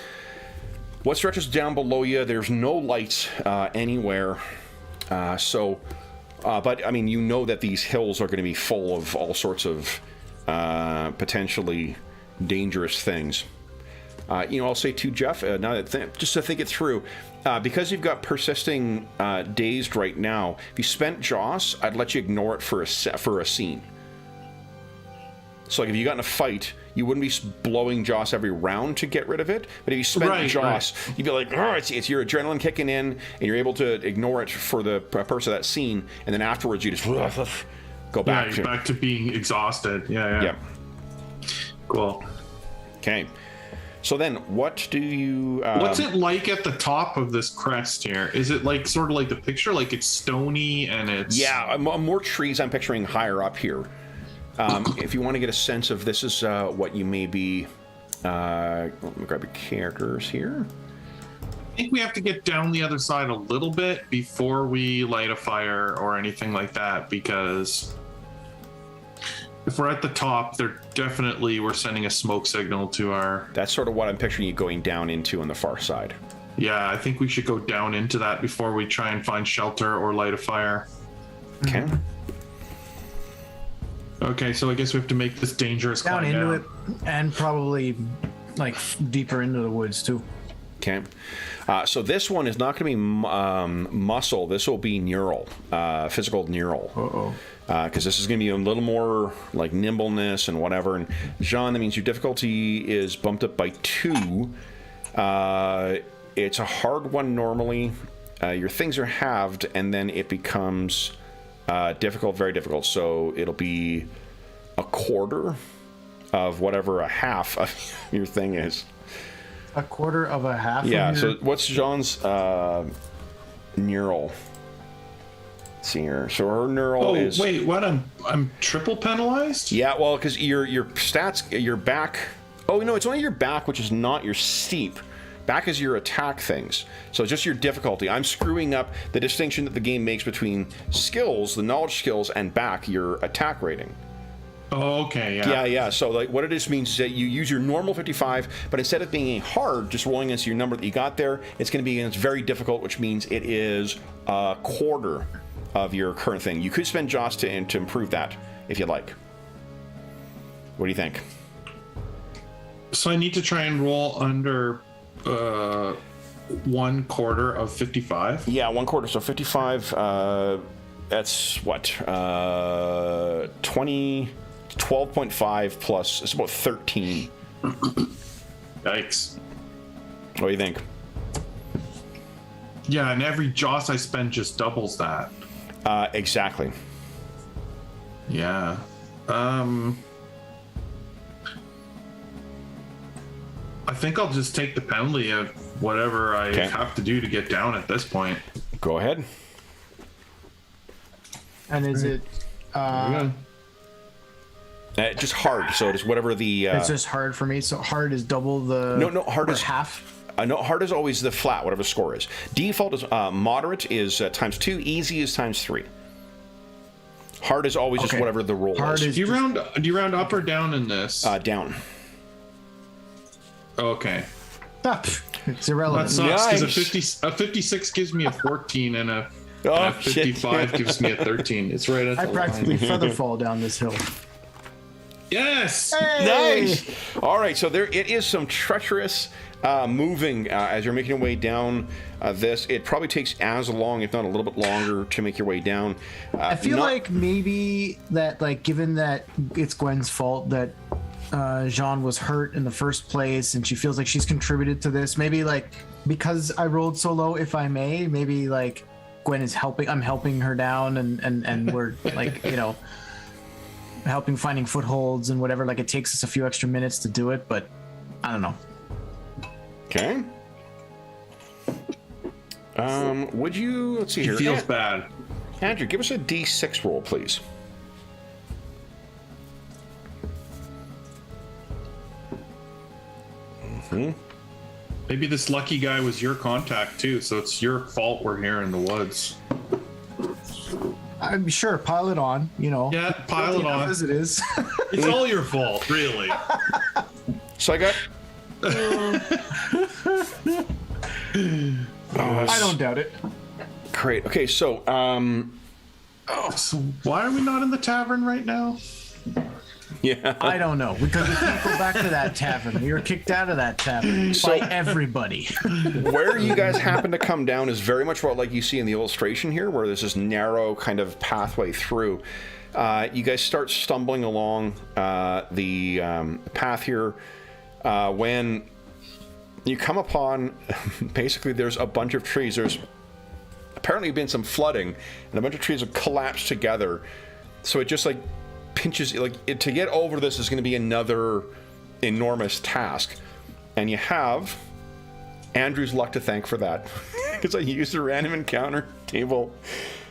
what stretches down below you? There's no lights anywhere. But I mean, you know that these hills are going to be full of all sorts of potentially dangerous things. I'll say to Jeff, now that just to think it through, because you've got persisting dazed right now, if you spent Joss, I'd let you ignore it for a scene. So like if you got in a fight, you wouldn't be blowing Joss every round to get rid of it. But if you spent Joss, you'd be like, oh, it's your adrenaline kicking in, and you're able to ignore it for the purpose of that scene, and then afterwards you just go back to being exhausted. Yeah. Cool. Okay. So then, what do you... What's it like at the top of this crest here? Is it like sort of like the picture, like it's stony and it's... Yeah, more trees I'm picturing higher up here. If you want to get a sense of this is what you may be... let me grab your characters here. I think we have to get down the other side a little bit before we light a fire or anything like that, because if we're at the top, we're sending a smoke signal to our... That's sort of what I'm picturing you going down into on the far side. Yeah, I think we should go down into that before we try and find shelter or light a fire. Okay. Okay, so I guess we have to make this dangerous Down climb into down. it, and probably like deeper into the woods too. Okay. So this one is not going to be muscle. This will be neural, physical neural. Uh-oh. Because this is going to be a little more like nimbleness and whatever. And Jean, that means your difficulty is bumped up by 2. It's a hard one normally. Your things are halved, and then it becomes difficult, very difficult. So it'll be a quarter of whatever a half of your thing is. A quarter of a half. Yeah. So what's Jean's neural? Let's see here. So her neural is. Oh wait, what? I'm triple penalized? Yeah, well, because your stats, your back. Oh no, it's only your back, which is not your steep. Back is your attack things. So just your difficulty. I'm screwing up the distinction that the game makes between skills, the knowledge skills, and back, your attack rating. Oh, okay, yeah. Yeah. So like what it is means is that you use your normal 55, but instead of being a hard, just rolling against your number that you got there, it's going to be against very difficult, which means it is a quarter of your current thing. You could spend Joss to improve that if you'd like. What do you think? So I need to try and roll under 1 quarter of 55. Yeah, 1 quarter. So 55. That's what 12.5 plus. It's about 13. Yikes. What do you think? Yeah, and every Joss I spend just doubles that. Exactly. Yeah. I think I'll just take the penalty of whatever I have to do to get down at this point. Go ahead. And is it Just hard, so it's whatever the... it's just hard for me, so hard is double the... No, hard is... half? No, hard is always the flat, whatever the score is. Default is moderate is times 2, easy is times 3. Hard is always just whatever the roll is. Do you round up or down in this? Down. Okay. It's irrelevant. That sucks, because a 56 gives me a 14 and a 55 gives me a 13. It's right at the I practically feather fall down this hill. Yes! Hey! Nice! All right, so it is some treacherous moving as you're making your way down this. It probably takes as long, if not a little bit longer, to make your way down. I feel like maybe that, like, given that it's Gwen's fault that Jean was hurt in the first place and she feels like she's contributed to this, maybe, like, because I rolled so low, if I may, maybe, like, Gwen is helping, I'm helping her down and we're, like, you know, helping finding footholds and whatever. Like, it takes us a few extra minutes to do it, but I don't know. Okay. Would you... Let's see here. It feels bad. Andrew, give us a D6 roll, please. Maybe this lucky guy was your contact, too, so it's your fault we're here in the woods. I'm sure, pile it on, you know. Yeah, pile it on. As it is. It's all your fault, really. So I got... I don't doubt it. Great. Okay, so... So why are we not in the tavern right now? Yeah. I don't know, because we can't go back to that tavern. We were kicked out of that tavern by everybody. Where you guys happen to come down is very much what, like you see in the illustration here, where there's this narrow kind of pathway through. You guys start stumbling along the path here when you come upon, basically there's a bunch of trees. There's apparently been some flooding, and a bunch of trees have collapsed together. So it just, like, pinches, like, to get over this is going to be another enormous task. And you have Andrew's luck to thank for that, because I used a random encounter table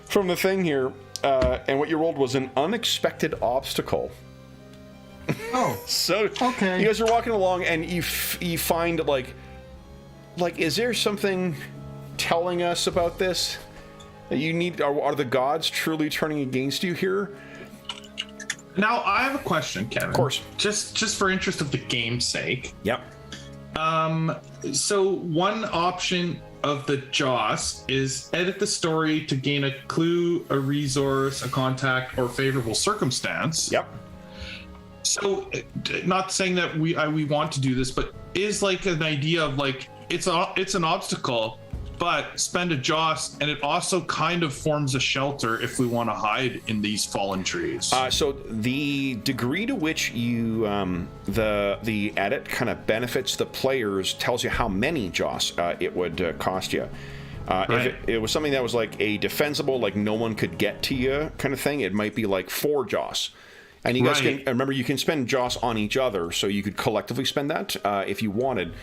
from the thing here, and what you rolled was an unexpected obstacle. Oh, So okay. you guys are walking along, and you find, like, is there something telling us about this that you need? Are the gods truly turning against you here? Now, I have a question, Kevin. Of course. Just for interest of the game's sake. Yep. So one option of the Joss is edit the story to gain a clue, a resource, a contact, or favorable circumstance. Yep. So, not saying that we want to do this, but is like an idea of, like, it's an obstacle, but spend a Joss, and it also kind of forms a shelter if we want to hide in these fallen trees. So the degree to which you the edit kind of benefits the players tells you how many Joss it would cost you. Right. If it was something that was like a defensible, like no one could get to you kind of thing, it might be like 4 Joss. And you guys can remember, you can spend Joss on each other, so you could collectively spend that if you wanted.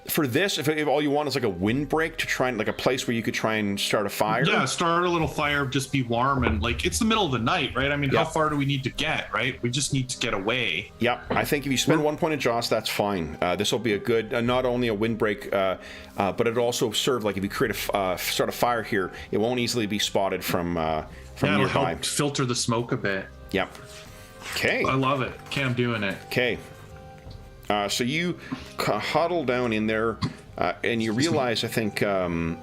For this, if all you want is like a windbreak to try and, like, a place where you could try and start a fire. Yeah, start a little fire, just be warm, and, like, it's the middle of the night, right? I mean, how far do we need to get, right? We just need to get away. Yep, I think if you spend 1 point of Joss, that's fine. This will be a good, not only a windbreak, but it'll also serve, like, if you create start a fire here, it won't easily be spotted from It'll nearby. help filter the smoke a bit. Yep. Okay. I love it. Okay, I'm doing it. Okay. So you huddle down in there, and you realize, I think, Gwen,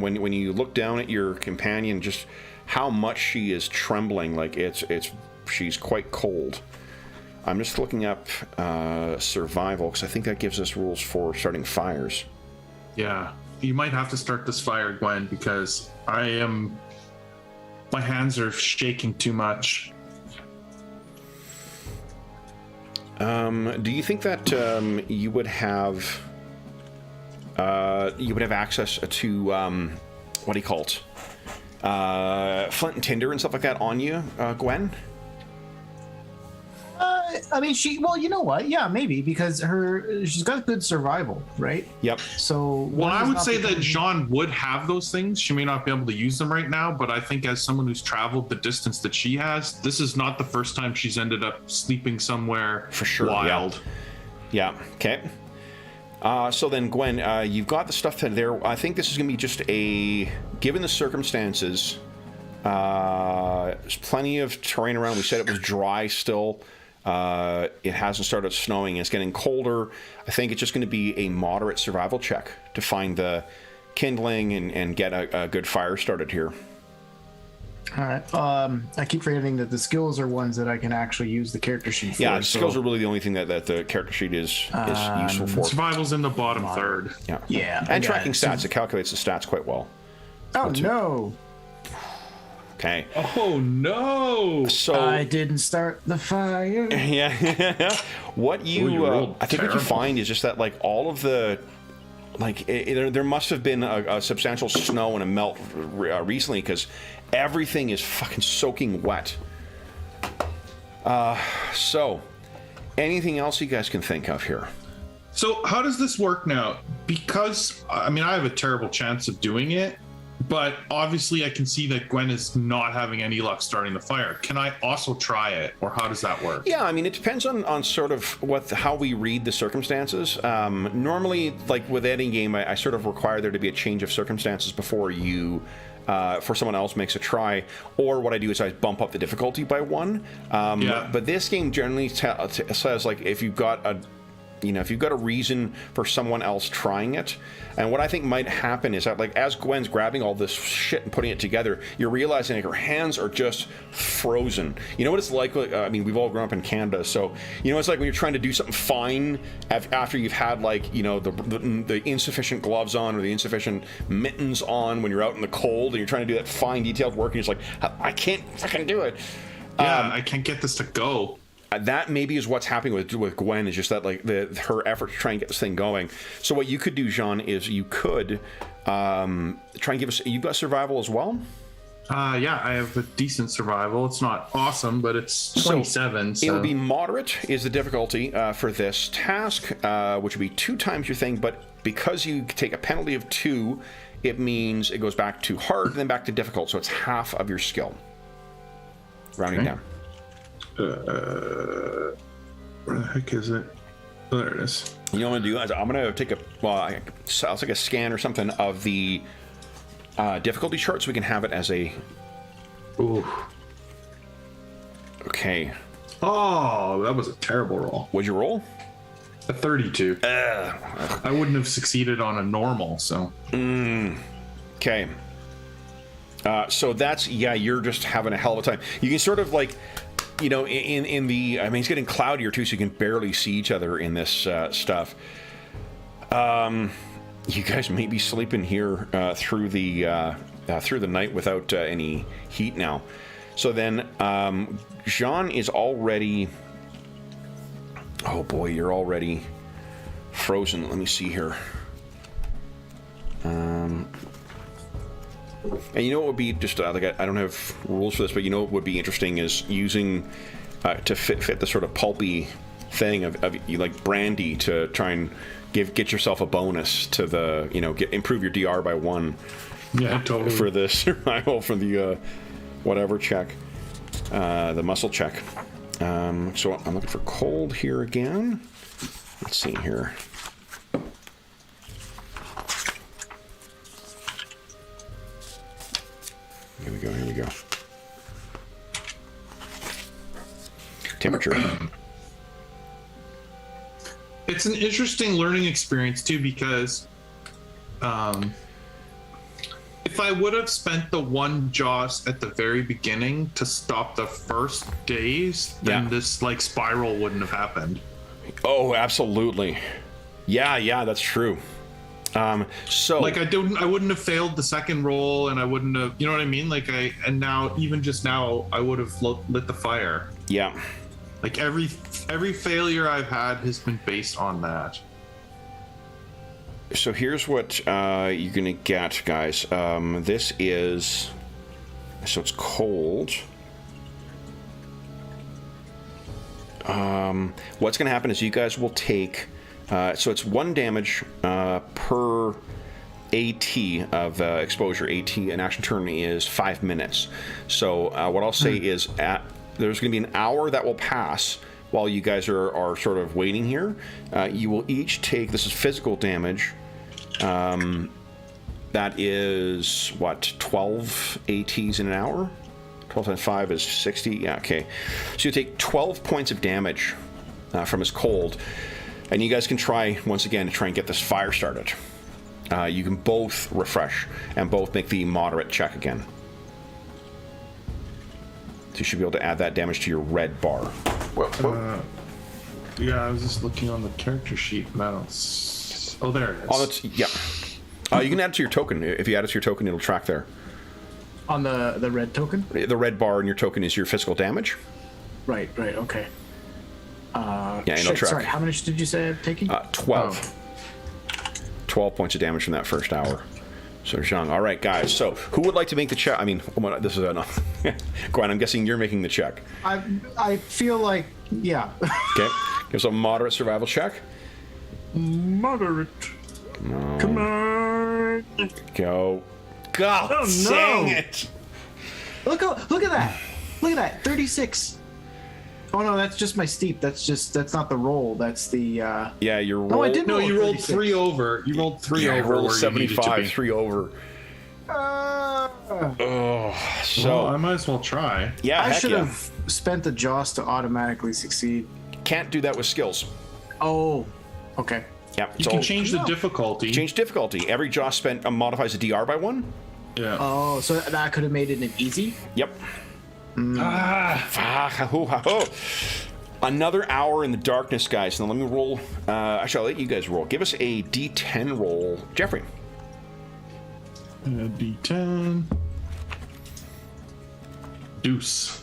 when you look down at your companion, just how much she is trembling. Like, she's quite cold. I'm just looking up survival, because I think that gives us rules for starting fires. Yeah, you might have to start this fire, Gwen, because my hands are shaking too much. Do you think that you would have access to what do you call it? flint and tinder and stuff like that on you, Gwen? I mean, well, you know what? Yeah, maybe, because she's got good survival, right? Yep. So, well, I would say that Jean would have those things. She may not be able to use them right now, but I think as someone who's traveled the distance that she has, this is not the first time she's ended up sleeping somewhere for sure wild. Yeah. Okay. So then, Gwen, you've got the stuff there. I think this is going to be just given the circumstances, there's plenty of terrain around. We said it was dry still. It hasn't started snowing. It's getting colder. I think it's just going to be a moderate survival check to find the kindling and get a good fire started here. All right. I keep forgetting that the skills are ones that I can actually use the character sheet for. Yeah, skills are really the only thing that the character sheet is useful for. Survival's in the bottom third. Yeah. Yeah. And tracking stats. It calculates the stats quite well. Oh, no. Okay. Oh, no. So I didn't start the fire. Yeah. What you, I think what you find is just that, like, all of the, like, there must have been a substantial snow and a melt recently, because everything is fucking soaking wet. So, anything else you guys can think of here? So, how does this work now? Because, I mean, I have a terrible chance of doing it, but obviously I can see that Gwen is not having any luck starting the fire. Can I also try it, or how does that work? Yeah, I mean, it depends on sort of how we read the circumstances. Normally, like with any game, I sort of require there to be a change of circumstances before you, for someone else makes a try. Or what I do is I bump up the difficulty by 1. But this game generally says, like, if you've got a reason for someone else trying it. And what I think might happen is that, like, as Gwen's grabbing all this shit and putting it together, you're realizing like her hands are just frozen. You know what it's like? I mean, we've all grown up in Canada, so you know it's like when you're trying to do something fine after you've had, like, you know, the insufficient gloves on or the insufficient mittens on when you're out in the cold and you're trying to do that fine detailed work and you're just like, I can't fucking do it. Yeah, I can't get this to go. That maybe is what's happening with Gwen, is just that, like, her effort to try and get this thing going. So what you could do, Jean, is you could try and give us. You've got survival as well. Yeah, I have a decent survival. It's not awesome, but it's 27. So it would be moderate is the difficulty for this task, which would be 2 times your thing. But because you take a penalty of 2, it means it goes back to hard and then back to difficult. So it's half of your skill. Rounding down. Where the heck is it? Oh, there it is. You know what I'm going to do? I'm going to take I'll take a scan or something of the difficulty chart so we can have it as a... Ooh. Okay. Oh, that was a terrible roll. What'd you roll? A 32. I wouldn't have succeeded on a normal, so... Okay. So that's... Yeah, you're just having a hell of a time. You can sort of, like... You know, in the... I mean, it's getting cloudier, too, so you can barely see each other in this stuff. You guys may be sleeping here through the night without any heat now. So then, Jean is already... Oh, boy, you're already frozen. Let me see here. And you know what would be just like, I don't have rules for this, but you know what would be interesting is using to fit the sort of pulpy thing of you, like brandy, to try and get yourself a bonus to the, you know, improve your DR by 1. Yeah, totally. For the survival, for the whatever check, the muscle check. So I'm looking for cold here again. Let's see here. Here we go. Temperature. It's an interesting learning experience, too, because if I would have spent the 1 Joss at the very beginning to stop the first days, then this, like, spiral wouldn't have happened. Oh, absolutely. Yeah, that's true. So like I wouldn't have failed the second roll, and I wouldn't have, you know what I mean? Like and now, even just now, I would have lit the fire. Yeah. Like every failure I've had has been based on that. So here's what you're gonna get, guys. This is So it's cold. What's going to happen is you guys will take... so it's 1 damage per AT of exposure. AT, an action turn, is 5 minutes. So what I'll say is there's going to be an hour that will pass while you guys are sort of waiting here. You will each take... This is physical damage. That is, what, 12 ATs in an hour? 12 times 5 is 60. Yeah, okay. So you take 12 points of damage from his cold. And you guys can try, once again, to try and get this fire started. You can both refresh and both make the moderate check again. So you should be able to add that damage to your red bar. Whoa. Yeah, I was just looking on the character sheet, but I don't... Oh, there it is. Oh, that's... Yeah. You can add it to your token. If you add it to your token, it'll track there. On the red token? The red bar in your token is your physical damage. Right, okay. Yeah, and it'll track. Sorry, how much did you say I'm taking? 12. 12 points of damage from that first hour. So, Zhang. All right, guys. So, who would like to make the check? I mean, this is enough. Gwen, I'm guessing you're making the check. I feel like, yeah. Okay. Give us a moderate survival check. Moderate. No. Come on. Go. God, Oh, no. dang it. Look at that. Look at that. 36. Oh no, that's just my steep. That's not the roll. That's the Yeah, your roll. No, I did No, roll you rolled 36. 3 over. You rolled 3 Yeah, over. roll where you needed to 75, be. 3 over. So Well, I might as well try. yeah, I heck should yeah. have spent the Joss to automatically succeed. Can't do that with skills. Oh, okay. Yep. You can change the difficulty. Change difficulty. Every Joss spent modifies the DR by 1. Yeah. Oh, so that could have made it an easy. Yep. Another hour in the darkness, guys. Now let me roll. Actually, I'll let you guys roll. Give us a D10 roll, Jeffrey. D10. Deuce.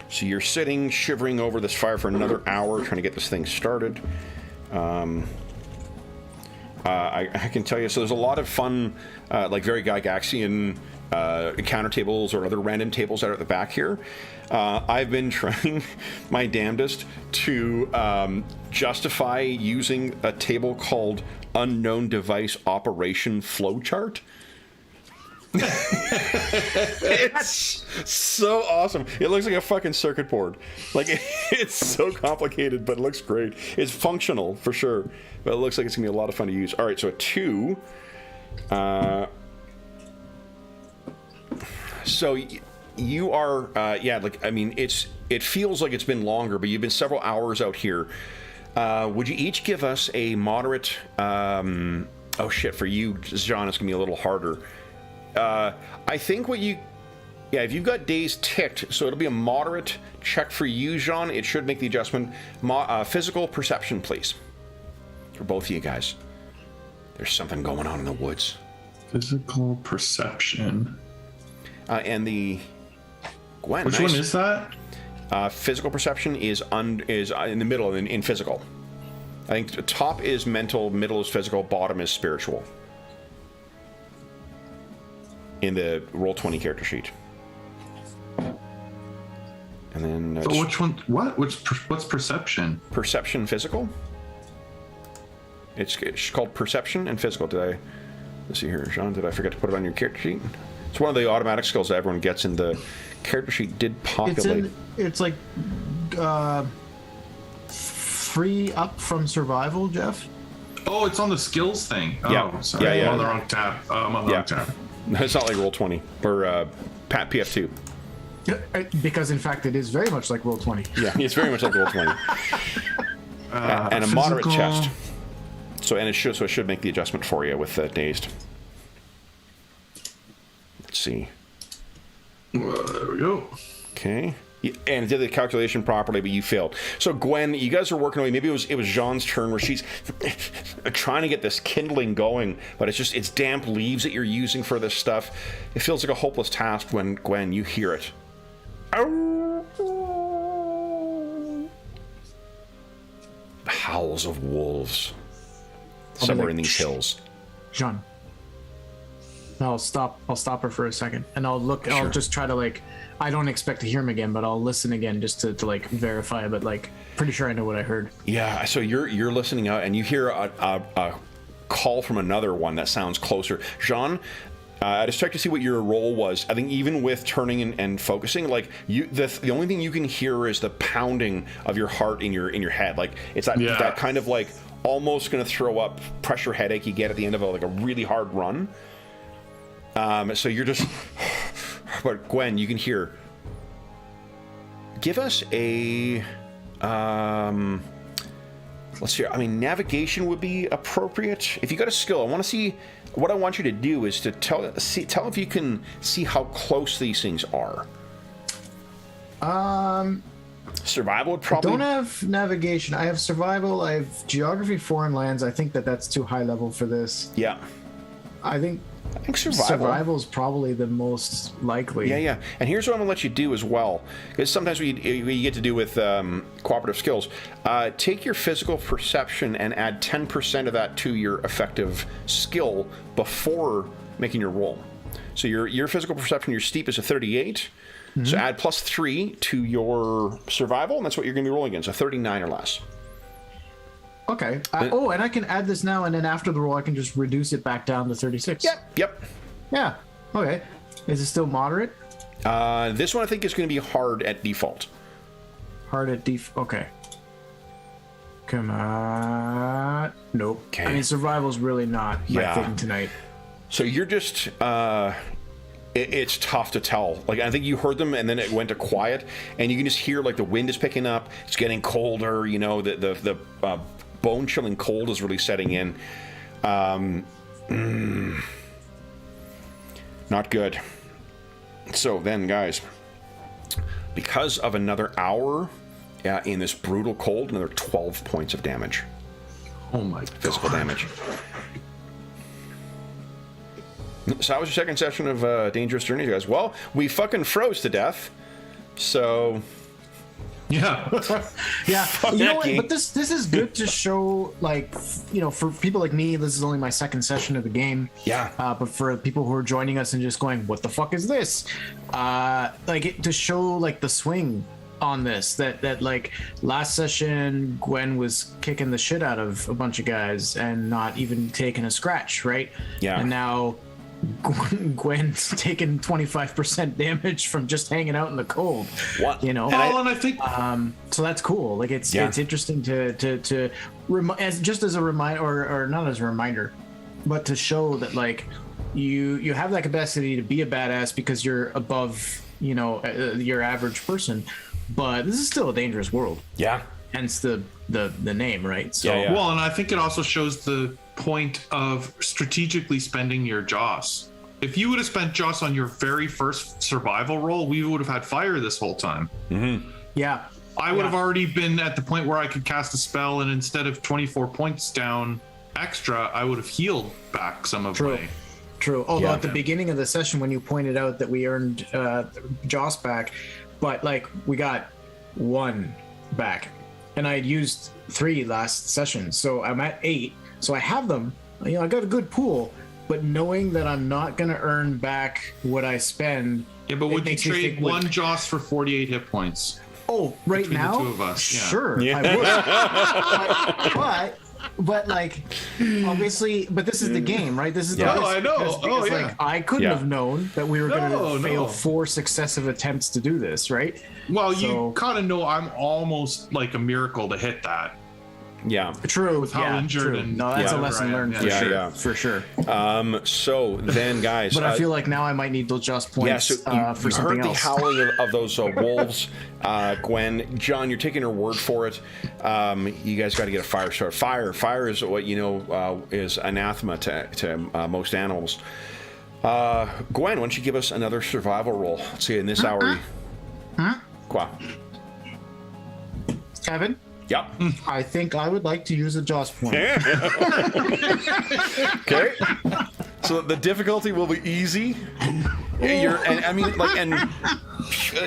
So you're sitting, shivering over this fire for another hour, trying to get this thing started. I can tell you, so there's a lot of fun, like very Gygaxian counter tables or other random tables that are at the back here. I've been trying my damnedest to justify using a table called Unknown Device Operation Flowchart. It's so awesome. It looks like a fucking circuit board. Like, it's so complicated, but it looks great. It's functional for sure, but it looks like it's gonna be a lot of fun to use. All right, so a 2. So you are, yeah, like, I mean, it feels like it's been longer, but you've been several hours out here. Would you each give us a moderate, oh shit, for you, John, it's gonna be a little harder. I think what you, yeah, if you've got days ticked, so it'll be a moderate check for you, Jean. It should make the adjustment. Physical perception, please, for both of you guys. There's something going on in the woods. Physical perception. And the Gwen. Which nice. one is that? Physical perception is in the middle in physical. I think the top is mental, middle is physical, bottom is spiritual. In the Roll20 character sheet. And then So which one? What? What's perception? Perception physical. It's called perception and physical. Let's see here, Jean, did I forget to put it on your character sheet? It's one of the automatic skills that everyone gets in the character sheet. Did populate. It's like 3 up from survival, Jeff. Oh, it's on the skills thing. Yeah. Oh, sorry. Yeah. I'm on the wrong tab. I'm on the wrong tab. No, it's not like Roll20 or PF2. Because in fact, it is very much like Roll20. Yeah, it's very much like Roll20. And a moderate chest. So it should make the adjustment for you with dazed. Let's see. There we go. Okay. And it did the calculation properly, but you failed. So Gwen, you guys are working away. Maybe it was Jean's turn where she's trying to get this kindling going, but it's damp leaves that you're using for this stuff. It feels like a hopeless task when Gwen, you hear it. The howls of wolves somewhere in these hills. Jean, I'll stop her for a second, and I'll look. I'll just try to like. I don't expect to hear him again, but I'll listen again just to like verify. But like, pretty sure I know what I heard. Yeah. So you're listening out, and you hear a call from another one that sounds closer. Jean, I just checked to see what your role was. I think even with turning and focusing, like the only thing you can hear is the pounding of your heart in your head. Like it's that kind of like almost going to throw up pressure headache you get at the end of a really hard run. So you're just, but Gwen, you can hear. Give us a, let's see. I mean, navigation would be appropriate. If you got a skill, I want to see. What I want you to do is to tell if you can see how close these things are. Survival would probably. I don't have navigation. I have survival. I have geography, foreign lands. I think that's too high level for this. Yeah. I think survival is probably the most likely. Yeah. And here's what I'm gonna let you do as well, because sometimes we get to do with cooperative skills. Take your physical perception and add 10% of that to your effective skill before making your roll. So your physical perception, your steep is a 38. Mm-hmm. So add +3 to your survival, and that's what you're gonna be rolling against, a 39 or less. Okay. And I can add this now, and then after the roll, I can just reduce it back down to 36. Yep. Yeah. Okay. Is it still moderate? This one I think is going to be hard at default. Hard at default. Okay. Come on. Nope. Okay. I mean, survival's really not my thing tonight. So you're just. It's tough to tell. Like, I think you heard them, and then it went to quiet, and you can just hear like the wind is picking up. It's getting colder. You know, the bone-chilling cold is really setting in. Not good. So then, guys, because of another hour in this brutal cold, another 12 points of damage. Oh my physical damage. So how was your second session of Dangerous Journey, guys? Well, we fucking froze to death. So yeah. Yeah. You know what? But this is good to show, like, you know, for people like me, this is only my second session of the game. Yeah. But for people who are joining us and just going, what the fuck is this? To show like the swing on this, that like last session Gwen was kicking the shit out of a bunch of guys and not even taking a scratch, right? Yeah. And now Gwen's taking 25% damage from just hanging out in the cold. What? You know? And I think so that's cool. Like it's interesting to as a reminder, or not as a reminder, but to show that like you have that capacity to be a badass because you're above, you know, your average person. But this is still a dangerous world. Yeah. Hence the name, right? So well, and I think it also shows the point of strategically spending your Joss. If you would have spent Joss on your very first survival roll, we would have had fire this whole time. Mm-hmm. Yeah. I would have already been at the point where I could cast a spell, and instead of 24 points down extra, I would have healed back some of my... True. Although at the beginning of the session, when you pointed out that we earned Joss back, but like we got 1 back, and I had used 3 last session, so I'm at 8. So I have them. You know, I got a good pool, but knowing that I'm not going to earn back what I spend. Yeah, but would you trade 1 Joss for 48 hit points? Oh, right now? The 2 of us. Yeah. Sure, I would. But like, obviously, but this is the game, right? This is the I know. Because, like, I couldn't have known that we were going to fail 4 successive attempts to do this, right? Well, you kind of know I'm almost like a miracle to hit that. Yeah. True. With how injured and no, that's a lesson learned for sure. So then, guys, but I feel like now I might need those just points for something else. You heard the howling of those wolves, Gwen. John, you're taking her word for it. You guys got to get a fire start. Fire is what you know is anathema to most animals. Gwen, why don't you give us another survival roll? Let's see, in this hour. Qua. Kevin? Yep. I think I would like to use a Joss point. Okay. So the difficulty will be easy. And I mean, like, and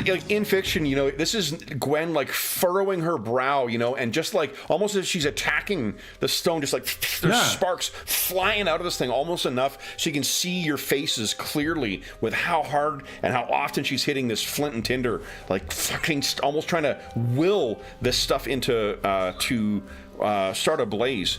like in fiction, you know, this is Gwen like furrowing her brow, you know, and just like almost as she's attacking the stone, just like there's sparks flying out of this thing, almost enough so you can see your faces clearly with how hard and how often she's hitting this flint and tinder, like fucking almost trying to will this stuff into to start a blaze.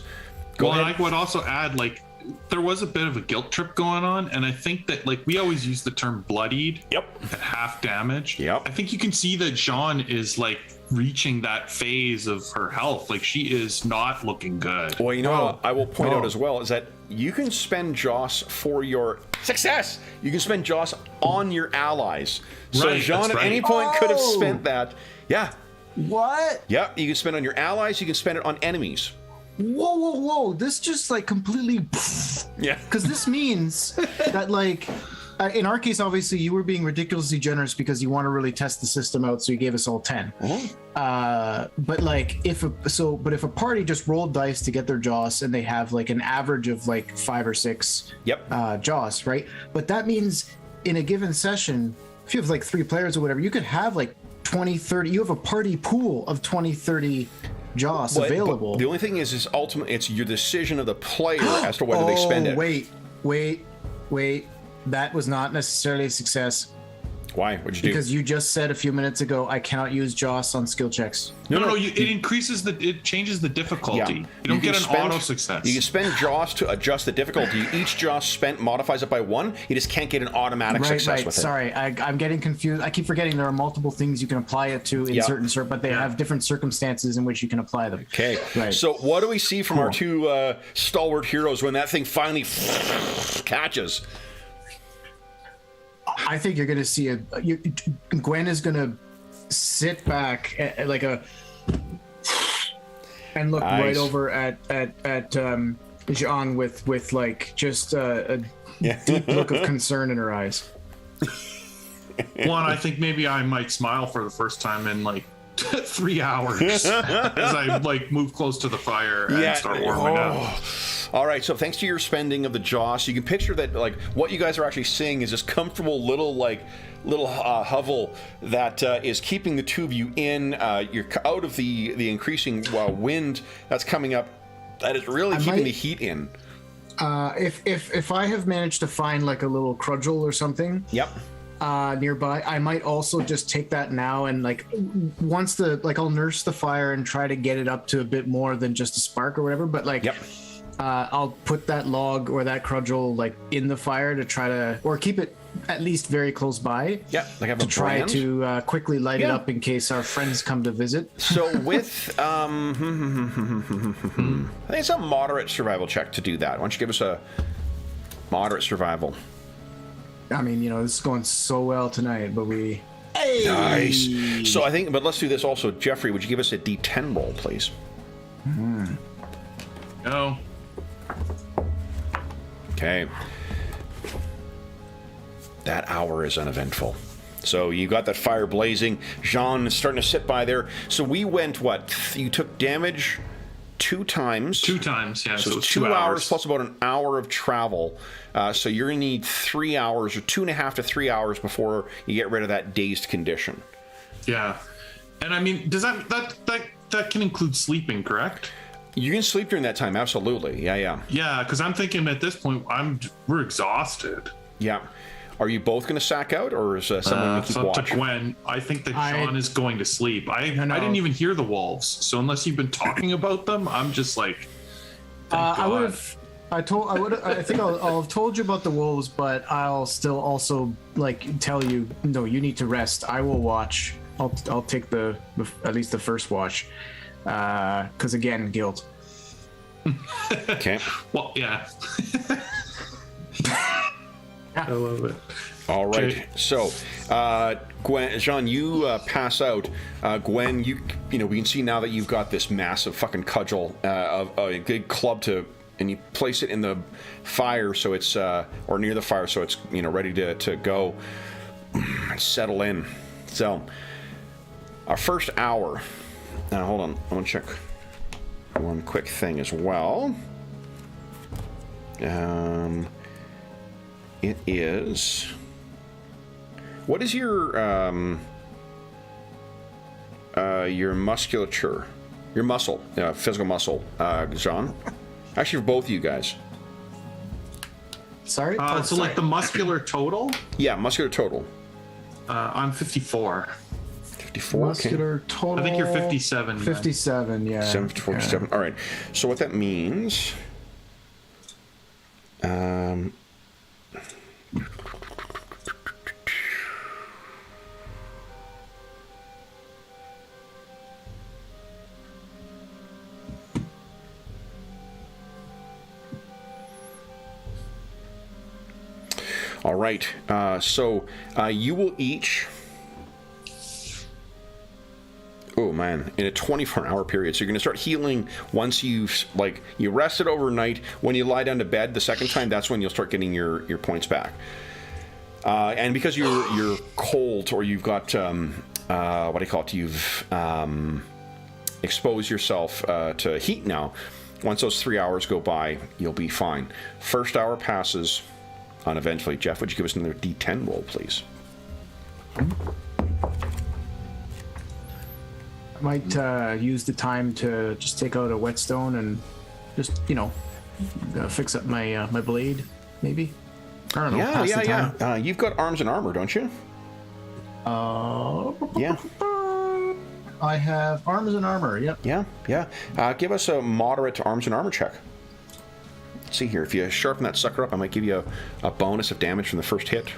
Well, I would also add, like, there was a bit of a guilt trip going on, and I think that, like, we always use the term bloodied at half damage. Yep. I think you can see that Jean is, like, reaching that phase of her health. Like, she is not looking good. Well, you know, I will point out as well is that you can spend Joss for your success. You can spend Joss on your allies. So Jean at any point could have spent that. Yeah. What? Yeah, you can spend it on your allies. You can spend it on enemies. Whoa. This just like completely. Yeah. Because this means that, like, in our case, obviously, you were being ridiculously generous because you want to really test the system out, so you gave us all 10. But like, if a party just rolled dice to get their Joss and they have like an average of like 5 or 6 Joss, right? But that means in a given session, if you have like 3 players or whatever, you could have like 20, 30. You have a party pool of 20, 30 Joss available. But the only thing is ultimately it's your decision of the player as to whether they spend it. Wait. That was not necessarily a success. Why? What'd you do? Because you just said a few minutes ago, I cannot use Joss on skill checks. No. It changes the difficulty. You don't get an auto success. You can spend Joss to adjust the difficulty. Each Joss spent modifies it by 1. You just can't get an automatic success with it. Sorry, I'm getting confused. I keep forgetting there are multiple things you can apply it to in certain, but they have different circumstances in which you can apply them. Okay. Right. So what do we see from our 2 stalwart heroes when that thing finally catches? I think you're going to see Gwen is going to sit back and look right over at Jean with like just a deep look of concern in her eyes. Well, and I think maybe I might smile for the first time in like 3 hours as I like move close to the fire and start warming up. All right, so thanks to your spending of the Joss, you can picture that like what you guys are actually seeing is this comfortable little hovel that is keeping the 2 of you in. You're out of the increasing wind that's coming up. That is really keeping the heat in. If I have managed to find like a little crudgel or something. Nearby, I might also just take that now and like once I'll nurse the fire and try to get it up to a bit more than just a spark or whatever. But like, I'll put that log or that crudgel like in the fire to try to, or keep it at least very close by. Like to try to quickly light it up in case our friends come to visit. So with I think it's a moderate survival check to do that. Why don't you give us a moderate survival? I mean, you know, this is going so well tonight, but we... Hey! Nice. So I think, but let's do this also. Jeffrey, would you give us a D10 roll, please? No. Okay. That hour is uneventful. So you got that fire blazing. Jean is starting to sit by there. So we went, what? You took damage 2 times. 2 times, yeah. So it's 2 hours plus about an hour of travel. So you're going to need 3 hours or 2.5 to 3 hours before you get rid of that dazed condition. Yeah. And I mean, does that can include sleeping, correct? You can sleep during that time, absolutely. Yeah. Yeah, because I'm thinking at this point, we're exhausted. Yeah. Are you both going to sack out, or is someone going to keep watch? To Gwen, I think that Sean is going to sleep. I didn't even hear the wolves, so unless you've been talking about them, I'm just like. I would have. I think I'll have told you about the wolves, but I'll still also like tell you. No, you need to rest. I will watch. I'll take at least the first watch, because again, guilt. Okay. Well, yeah. I love it. All right. Okay. So, Gwen, Jean, you pass out. Gwen, you know, we can see now that you've got this massive fucking cudgel of a good club and you place it in the fire, so it's or near the fire, so it's, you know, ready to go. Settle in. So, our first hour. Now, hold on. I want to check one quick thing as well. it is. What is your musculature, your muscle, physical muscle, John? Actually, for both of you guys. Sorry. So like the muscular total? Yeah, muscular total. I'm 54. 54. Muscular Okay. total. I think you're 57. 57. Yeah. 747. All right. So what that means. All right. So you will each. Oh man, in a 24-hour period. So you're going to start healing once you've you rested overnight. When you lie down to bed the second time, that's when you'll start getting your points back. And because you're cold, or you've got what do you call it? You've exposed yourself to heat now. Once those 3 hours go by, you'll be fine. First hour passes uneventfully. Jeff, would you give us another D10 roll, please? I might use the time to just take out a whetstone and just, fix up my my blade, maybe. I don't know. Yeah. You've got arms and armor, don't you? Yeah. I have arms and armor. Yep. Yeah. Give us a moderate arms and armor check. Let's see here. If you sharpen that sucker up, I might give you a bonus of damage from the first hit.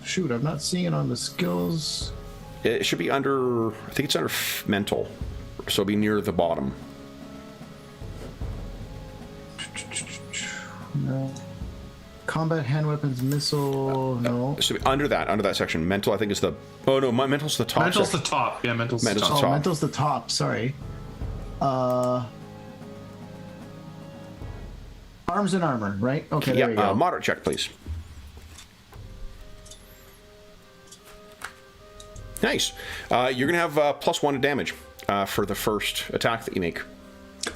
Shoot, I'm not seeing it on the skills. It should be under, I think it's under mental, so it'll be near the bottom. No. Combat, hand weapons, missile, no. So under that section. Mental, I think, is the, oh no, my mental's the top. Mental's section. the top. Yeah, mental's the Mental's top. top. Mental's the top, sorry. Arms and armor, right? Okay, there we go. Moderate check, please. Nice. You're going to have +1 to damage for the first attack that you make.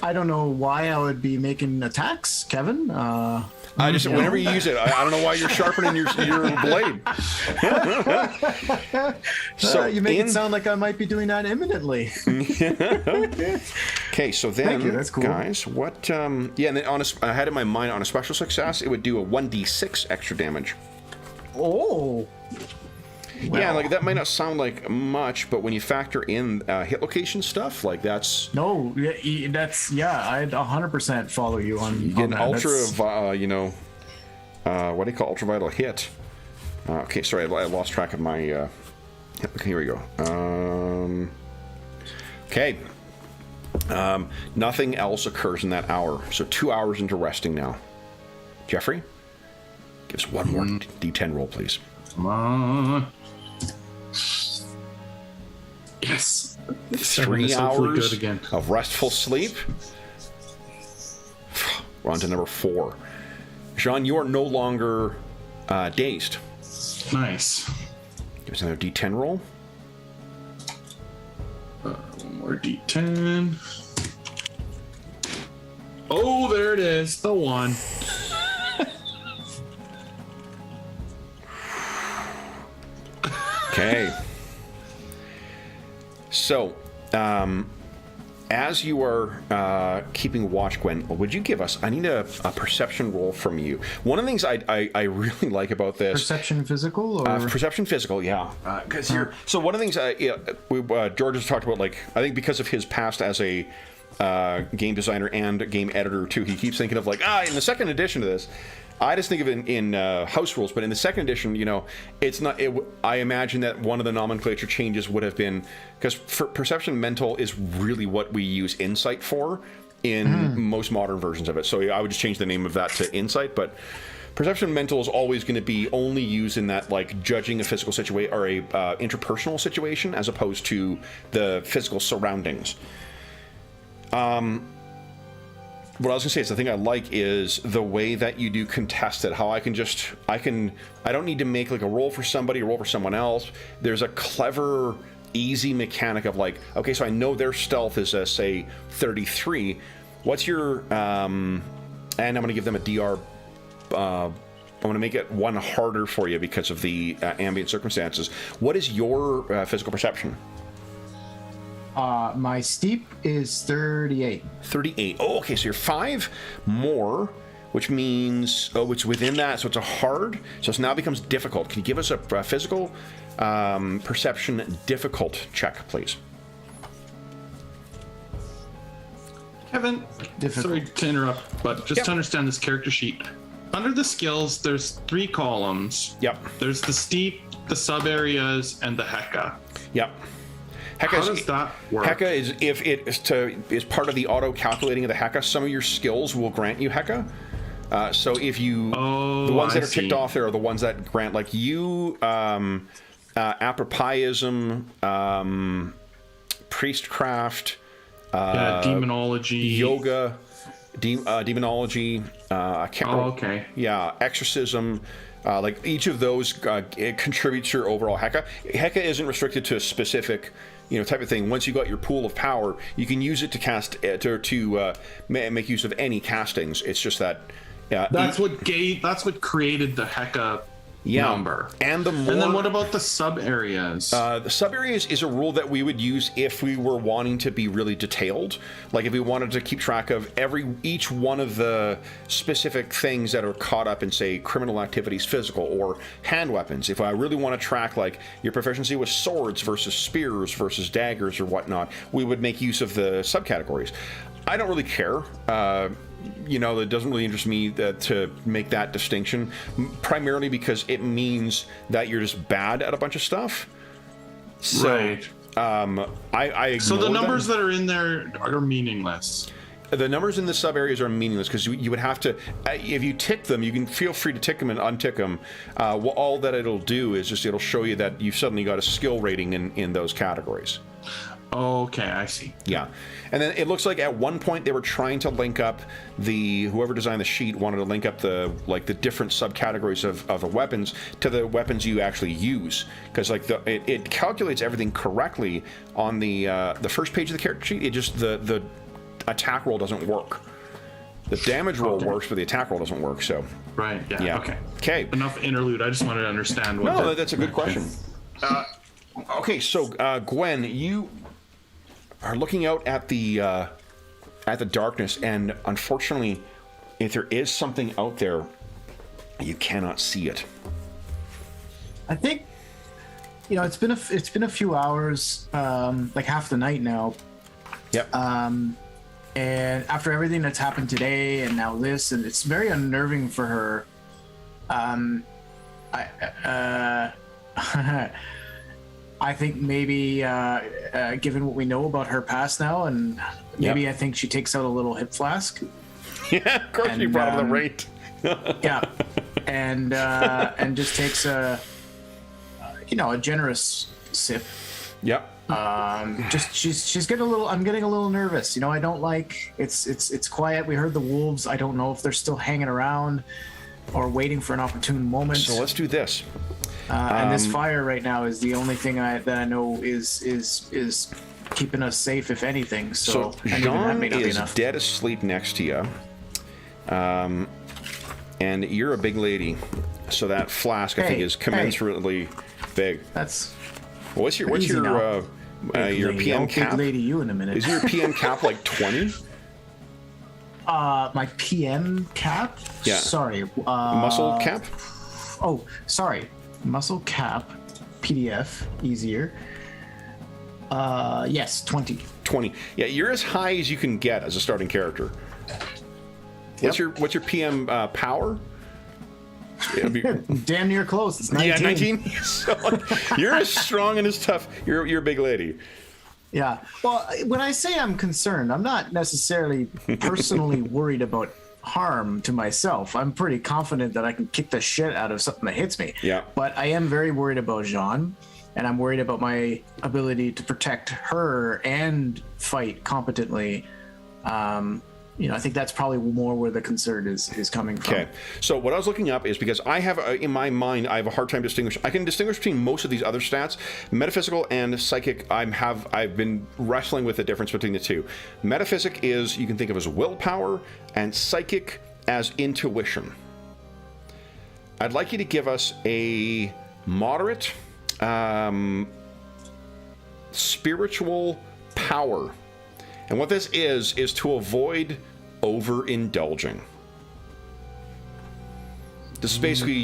I don't know why I would be making attacks, Kevin. I just, whenever you use it, I don't know why you're sharpening your blade. So you make it sound like I might be doing that imminently. Okay, so then, Thank you, that's cool. guys, what? And then I had in my mind on a special success, it would do a 1d6 extra damage. Oh. Yeah, like that might not sound like much, but when you factor in hit location stuff, like that's No, that's, I'd 100% follow you on you get an that. ultra, That's- what do you call ultra vital hit? Okay, sorry, I lost track of my. Okay, here we go. Okay. Nothing else occurs in that hour, so 2 hours into resting now. Jeffrey, give us one more D10 roll, please. Come on. Yes. 3 hopefully hours good again. of restful sleep. We're on to number 4. Jean, you are no longer dazed. Nice. Give us another D10 roll. One more D10. Oh, there it is. The 1. Okay. So, as you are keeping watch, Gwen, would you give us, I need a perception roll from you. One of the things I really like about this... Perception physical? Or? Perception physical, yeah. Because so one of the things George has talked about, like, I think because of his past as a game designer and game editor too, he keeps thinking of like, in the second edition of this, I just think of it in house rules, but in the second edition, it's not. I imagine that one of the nomenclature changes would have been because perception mental is really what we use insight for in most modern versions of it. So I would just change the name of that to insight, but perception mental is always going to be only used in that like judging a physical situation or a interpersonal situation as opposed to the physical surroundings. What I was gonna say is the thing I like is the way that you do contested, how I don't need to make like a roll for somebody, a roll for someone else. There's a clever, easy mechanic of like, okay, so I know their stealth is say 33. What's your, and I'm gonna give them a DR I'm going to make it one harder for you because of the ambient circumstances. What is your physical perception? My steep is 38. 38. Oh, okay, so you're 5 more, which means, it's within that, so it's a hard, so it now becomes difficult. Can you give us a physical perception difficult check, please? Kevin, Difficult. sorry to interrupt, but just to understand this character sheet, under the skills, there's 3 columns. Yep. There's the steep, the sub areas, and the Heka. Yep. How does that work? Heka is if it is part of the auto calculating of the Heka. Some of your skills will grant you Heka. So if you the ones that are ticked off there are the ones that grant, like you, apropiism, priestcraft, demonology, yoga, demonology. I can't remember. Okay. Yeah, exorcism. Like each of those it contributes to your overall Heka. Heka isn't restricted to a specific, type of thing. Once you got your pool of power, you can use it to cast to make use of any castings. It's just that. That's what created the Heka number. And then what about the sub areas? The sub areas is a rule that we would use if we were wanting to be really detailed. Like if we wanted to keep track of each one of the specific things that are caught up in, say, criminal activities, physical or hand weapons. If I really want to track like your proficiency with swords versus spears versus daggers or whatnot, we would make use of the subcategories. I don't really care. It doesn't really interest me to make that distinction, primarily because it means that you're just bad at a bunch of stuff. So, right. I ignore so the numbers them. that are in there are meaningless. The numbers in the sub areas are meaningless because you would have to, if you tick them, you can feel free to tick them and untick them. All that it'll do is just it'll show you that you've suddenly got a skill rating in those categories. Okay, I see. Yeah. And then it looks like at one point they were trying to link up whoever designed the sheet wanted to link up the different subcategories of the weapons to the weapons you actually use, because it calculates everything correctly on the first page of the character sheet. It just the attack roll doesn't work. The damage roll works, but the attack roll doesn't work. So right. Yeah. Okay. Enough interlude. I just wanted to understand what. No, that's a good question. Okay, so Gwen, you are looking out at the darkness, and unfortunately, if there is something out there, you cannot see it. I think it's been a few hours, like half the night now. Yep. And after everything that's happened today, and now this, and it's very unnerving for her. I think maybe, given what we know about her past now, and maybe I think she takes out a little hip flask. Yeah, of course, you brought up the rate. Yeah, and just takes a generous sip. Yep. Just she's getting a little. I'm getting a little nervous. I don't like it's quiet. We heard the wolves. I don't know if they're still hanging around or waiting for an opportune moment. So let's do this. And this fire right now is the only thing that I know is keeping us safe, if anything. So Jean is dead asleep next to you, and you're a big lady, so that flask I think is commensurately big. That's what's your PM cap? Big lady, you in a minute. Is your PM cap like 20? My PM cap? Yeah. Sorry. Muscle cap? Oh, sorry. Muscle cap, PDF, easier. Yes, 20. 20. Yeah, you're as high as you can get as a starting character. What's your PM power? Damn near close. It's 19. Yeah, 19. So, you're as strong and as tough. You're a big lady. Yeah. Well, when I say I'm concerned, I'm not necessarily personally worried about harm to myself. I'm pretty confident that I can kick the shit out of something that hits me. Yeah. But I am very worried about Jean, and I'm worried about my ability to protect her and fight competently. I think that's probably more where the concern is coming from. Okay. So what I was looking up is because I have, in my mind, I have a hard time I can distinguish between most of these other stats. Metaphysical and psychic, I've been wrestling with the difference between the two. Metaphysic is, you can think of as willpower, and psychic as intuition. I'd like you to give us a moderate spiritual power. And what this is to avoid overindulging. This is basically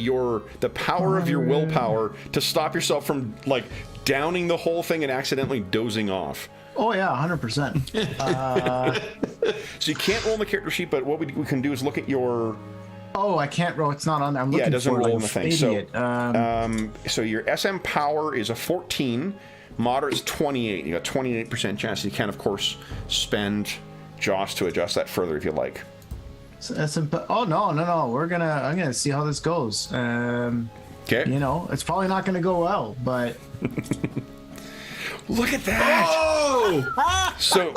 the power of your willpower to stop yourself from like downing the whole thing and accidentally dozing off. Oh yeah, 100%. So you can't roll on the character sheet, but what we can do is look at your. Oh, I can't roll. It's not on there. I'm looking it doesn't for roll like in the thing. idiot. So your SM power is a 14, moderate is 28. You got 28% chance. You can of course spend Joss to adjust that further if you like. Oh no. I'm gonna see how this goes. Okay. You know, it's probably not gonna go well, but. Look at that! Oh! So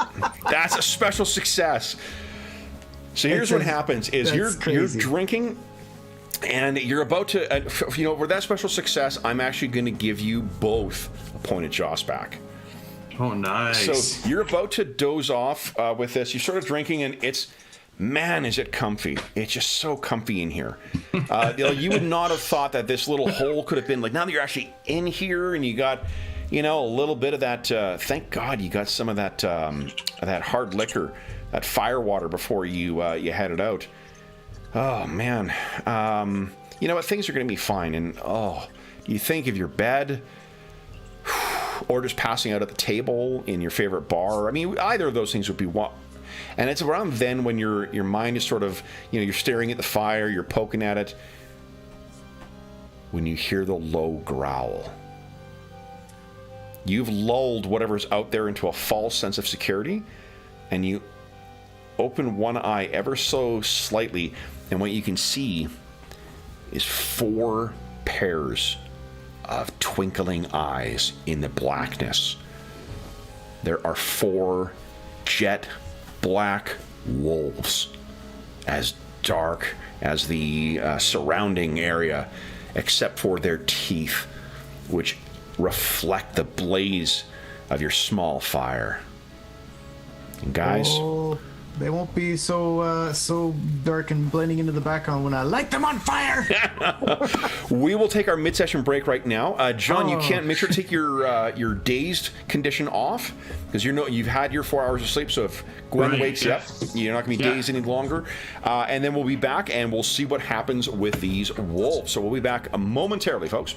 that's a special success. So here's what happens: is you're drinking, and you're about to, with that special success, I'm actually going to give you both a point of Joss back. Oh, nice. So you're about to doze off with this. You're sort of drinking, and man, is it comfy. It's just so comfy in here. You would not have thought that this little hole could have been, like, now that you're actually in here and you got, a little bit of that, thank God you got some of that hard liquor, that fire water before you headed out. Oh, man. You know what? Things are going to be fine. And, you think of your bed or just passing out at the table in your favorite bar. I mean, either of those things would be what. And it's around then when your mind is sort of, you're staring at the fire, you're poking at it, when you hear the low growl. You've lulled whatever's out there into a false sense of security, and you open one eye ever so slightly, and what you can see is 4 pairs of twinkling eyes in the blackness. There are 4 jet black wolves, as dark as the surrounding area, except for their teeth, which reflect the blaze of your small fire. And guys, they won't be so dark and blending into the background when I light them on fire. we will take our mid-session break right now. John, you can't make sure to take your dazed condition off, because you've had your 4 hours of sleep. So if Gwen wakes you up, you're not going to be dazed any longer. And then we'll be back and we'll see what happens with these wolves. So we'll be back momentarily, folks.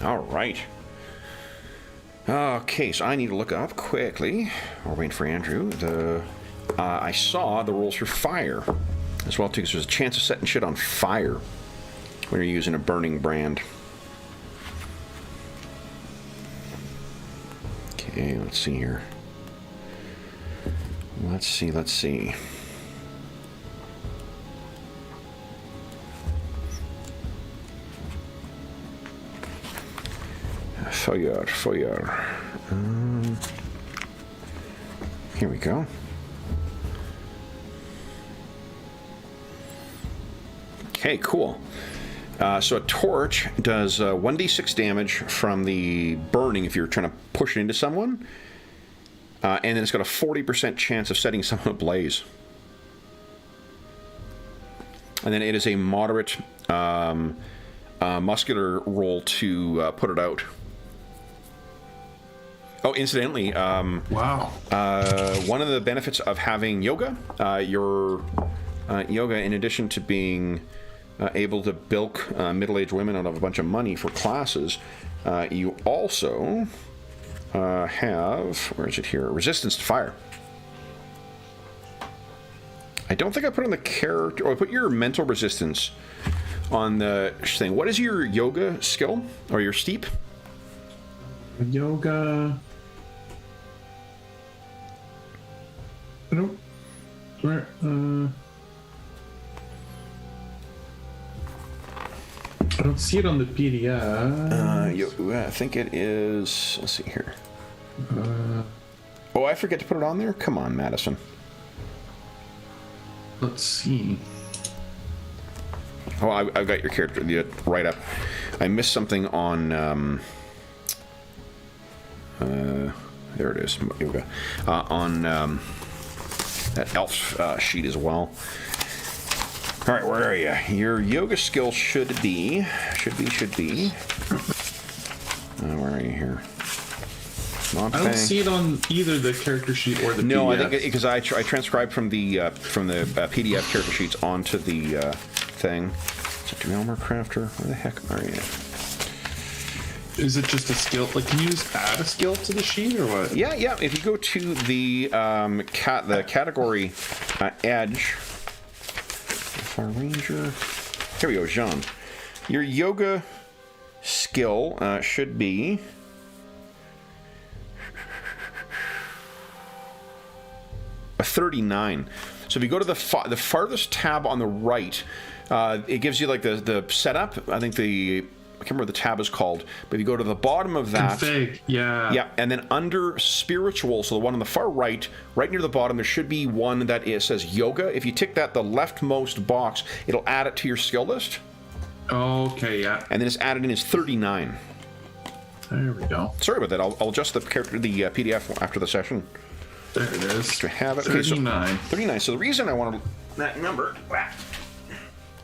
All right. Okay, so I need to look up quickly. We're waiting for Andrew. I saw the rules for fire as well too, because there's a chance of setting shit on fire when you're using a burning brand. Okay, let's see here. Let's see. Fire. Here we go. Okay, cool. So a torch does 1d6 damage from the burning if you're trying to push it into someone. And then it's got a 40% chance of setting someone ablaze. And then it is a moderate muscular roll to put it out. Oh, incidentally, Wow. one of the benefits of having yoga, your yoga, in addition to being able to bilk middle-aged women out of a bunch of money for classes, you also have, where is it here, resistance to fire. I don't think I put on the character, or I put your mental resistance on the thing. What is your yoga skill, or your steep? Yoga. I don't. Where? I don't see it on the PDF. I think it is. Let's see here. Oh, I forget to put it on there. Come on, Madison. Let's see. Oh, I've got your character right up. I missed something on. There it is. Yoga. On that elf sheet as well. All right, where are you? Your yoga skill should be. Where are you here? I don't see it on either the character sheet or the PDF. No, I think because I transcribed from the PDF character sheets onto the thing. Is it Armor Crafter? Where the heck are you? Is it just a skill? Like, can you just add a skill to the sheet or what? Yeah. If you go to the category Edge, Fire Ranger. Here we go, Jean. Your yoga skill should be. A 39. So if you go to the farthest tab on the right, it gives you like the setup. I think I can't remember what the tab is called, but if you go to the bottom of that, config, yeah, and then under spiritual, so the one on the far right near the bottom, there should be one that says yoga. If you tick that, the leftmost box, it'll add it to your skill list. Okay, yeah. And then it's added in as 39. There we go. Sorry about that. I'll adjust the PDF after the session. There it is. To have it. 39. Okay, so 39. So the reason I wanted that number,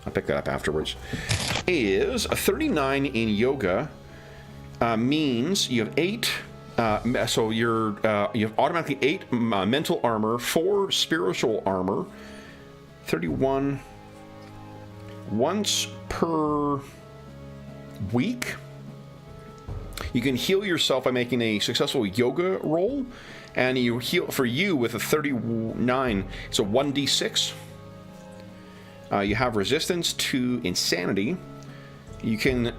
I'll pick that up afterwards, is a 39 in yoga means you have 8. So you have automatically 8 mental armor, 4 spiritual armor, 31 once per week. You can heal yourself by making a successful yoga roll. And you heal for you with a 39. It's a 1d6. You have resistance to insanity. You can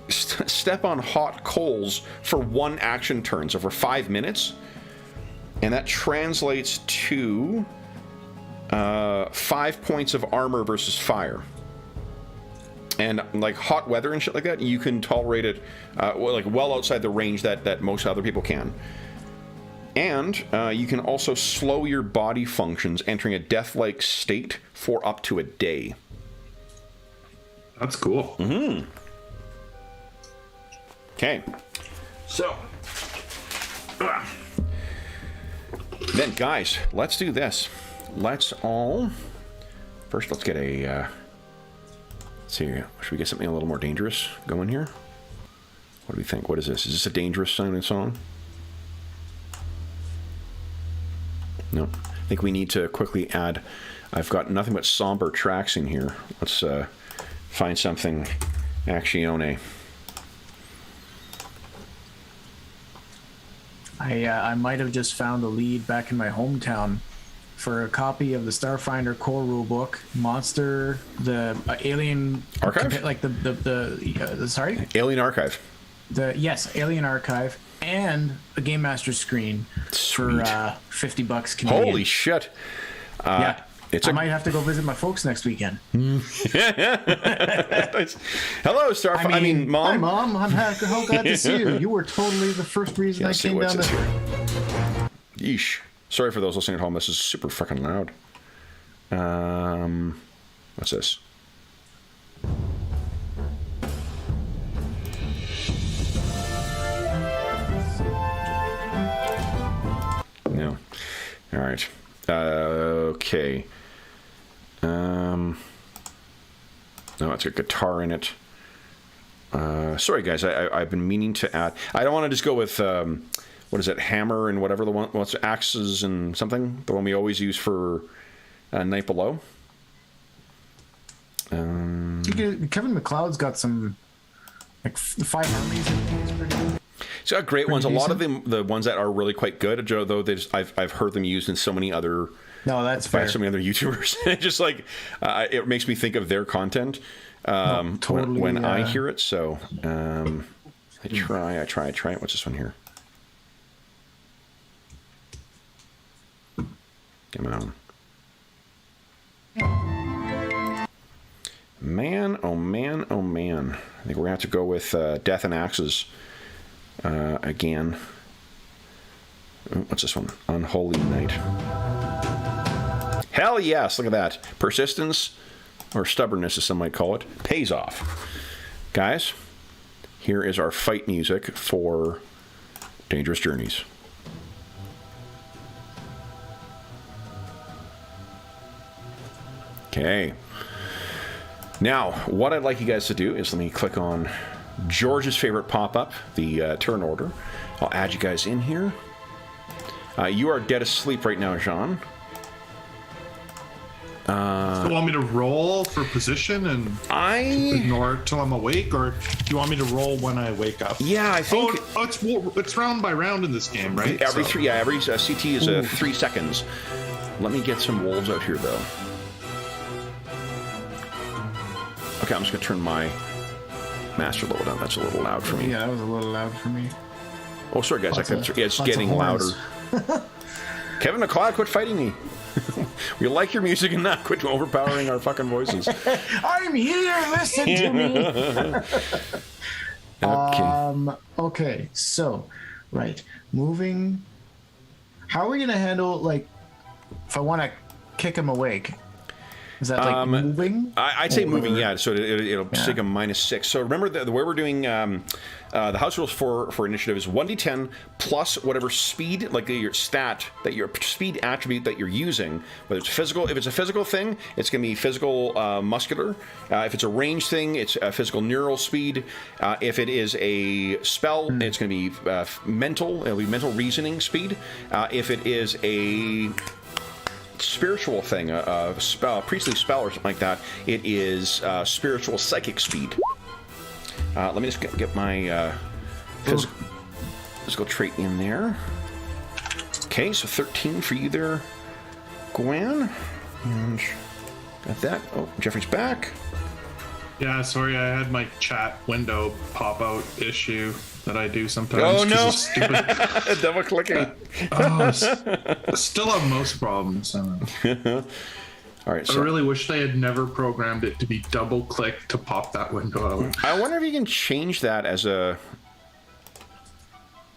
step on hot coals for 1 action turn, so for 5 minutes. And that translates to 5 points of armor versus fire. And like hot weather and shit like that, you can tolerate it well outside the range that most other people can. And you can also slow your body functions, entering a death-like state for up to a day. That's cool. Mm-hmm. Okay. So. Then, guys, let's do this. Let's get a... let's see here. Should we get something a little more dangerous going here? What do we think? What is this? Is this a dangerous sounding song? No. I think we need to quickly add... I've got nothing but somber tracks in here. Let's find something actione. I might have just found a lead back in my hometown for a copy of the Starfinder core rulebook, Monster, the Alien Archive, like the sorry, Alien Archive. Alien Archive, and a Game Master screen Sweet. for $50 Canadian. Holy shit! Yeah. I might have to go visit my folks next weekend. Hello, Starfinder. I mean, Mom. Hi, Mom. I'm how glad to see you. You were totally the first reason I came down here. there. Yeesh. Sorry for those listening at home. This is super fucking loud. What's this? No. All right. Okay. No, it's a guitar in it. Sorry, guys. I've been meaning to add. I don't want to just go with what is it, hammer and whatever the one. What's axes and something? The one we always use for Night Below. Kevin MacLeod's got some like 5 harmonies. He's pretty good. He's got great ones. Decent. A lot of them, the ones that are really quite good, Joe. Though I've heard them used in so many other. No, that's by fair. so many other YouTubers. It just like it makes me think of their content totally, when I hear it. So I try it. What's this one here? Come on. Man, oh man, oh man. I think we're going to have to go with Death and Axes again. What's this one? Unholy Night. Hell yes, look at that. Persistence, or stubbornness as some might call it, pays off. Guys, here is our fight music for Dangerous Journeys. Okay. Now, what I'd like you guys to do is let me click on George's favorite pop-up, the turn order. I'll add you guys in here. You are dead asleep right now, Jean. Do you want me to roll for position and ignore it till I'm awake, or do you want me to roll when I wake up? Yeah, I think it's round by round in this game, right? Every CT is 3 seconds. Let me get some wolves out here, though. Okay, I'm just gonna turn my master level down. That's a little loud for me. Yeah, that was a little loud for me. Oh, sorry, guys. It's getting louder. Kevin MacLeod, quit fighting me. We like your music and not quit overpowering our fucking voices. I'm here, listen to me. Okay. Okay, so, right. Moving. How are we going to handle, like, if I want to kick him awake? Is that, like, moving? I'd say moving, yeah. So it'll take a -6. So remember, the way we're doing the house rules for initiative is 1d10 plus whatever speed, like your stat, that your speed attribute that you're using, whether it's physical. If it's a physical thing, it's going to be physical muscular. If it's a range thing, it's physical neural speed. If it is a spell, it's going to be mental. It'll be mental reasoning speed. If it is a spiritual thing, a spell, a priestly spell or something like that, it is spiritual psychic speed. Let me just get my physical trait in there. Okay, so 13 for you there, Gwen. And got that. Oh, Jeffrey's back. Yeah, sorry, I had my chat window pop out issue that I do sometimes. Oh no! Stupid... Double clicking. Still have most problems. All right. I really wish they had never programmed it to be double click to pop that window out. I wonder if you can change that as a.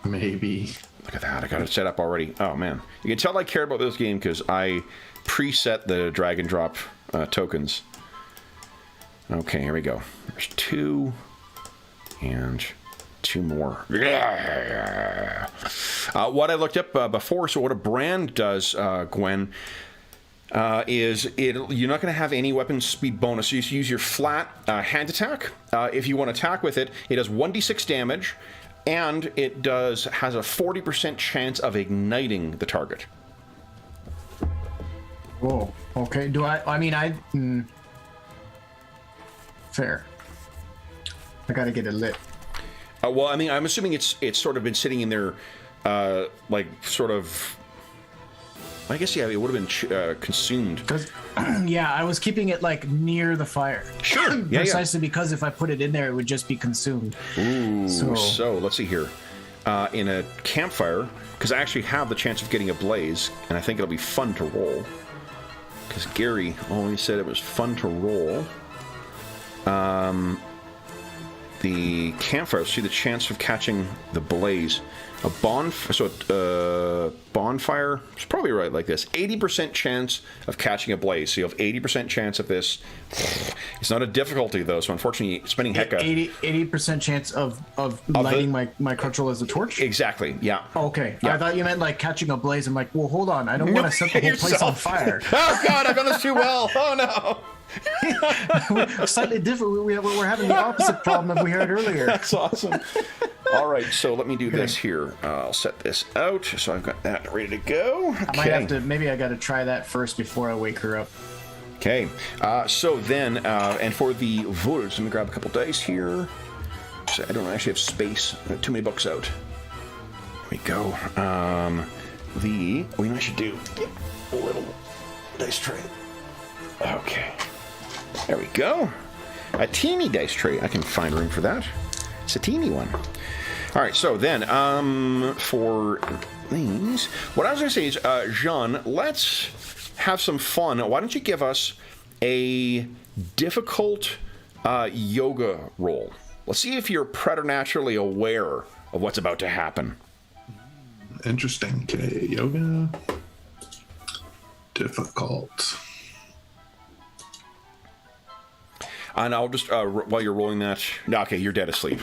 Maybe. Look at that! I got it set up already. Oh man, you can tell I care about this game because I preset the drag and drop tokens. Okay, here we go. There's 2 and 2 more. Yeah. What I looked up before, so what a brand does, Gwen, is you're not going to have any weapon speed bonus. You just use your flat hand attack. If you want to attack with it, it does 1d6 damage, and it has a 40% chance of igniting the target. Whoa. Okay. Do I mean, fair. I gotta get it lit. Well, I mean, I'm assuming it's sort of been sitting in there like sort of. I guess yeah, it would have been consumed. Because yeah, I was keeping it like near the fire. Sure. Yeah, precisely because if I put it in there, it would just be consumed. Ooh. So let's see here. In a campfire, because I actually have the chance of getting a blaze, and I think it'll be fun to roll. Because Gary always said it was fun to roll. The campfire, see the chance of catching the blaze. A bonfire, it's probably right like this. 80% chance of catching a blaze. So you have 80% chance of this. It's not a difficulty though, so unfortunately spending hecka. 80% chance of lighting my control as a torch? Exactly, yeah. Okay. Yeah. I thought you meant like catching a blaze. I'm like, well, hold on. I don't want to set the whole place on fire. Oh God, I've done this too well. Oh no. Slightly different. We're having the opposite problem that we had earlier. That's awesome. All right, so let me do this here. I'll set this out, so I've got that ready to go. Okay. I might have to. Maybe I got to try that first before I wake her up. Okay. So then, and for the wolves, let me grab a couple dice here. So I don't actually have space. I've got too many books out. There we go. What I should do? A little dice tray. Okay. There we go. A teeny dice tray. I can find room for that. It's a teeny one. All right, so then for these, what I was going to say is, Jean, let's have some fun. Why don't you give us a difficult yoga roll? Let's see if you're preternaturally aware of what's about to happen. Interesting. Okay, yoga. Difficult. And I'll just, while you're rolling that, no, okay, you're dead asleep.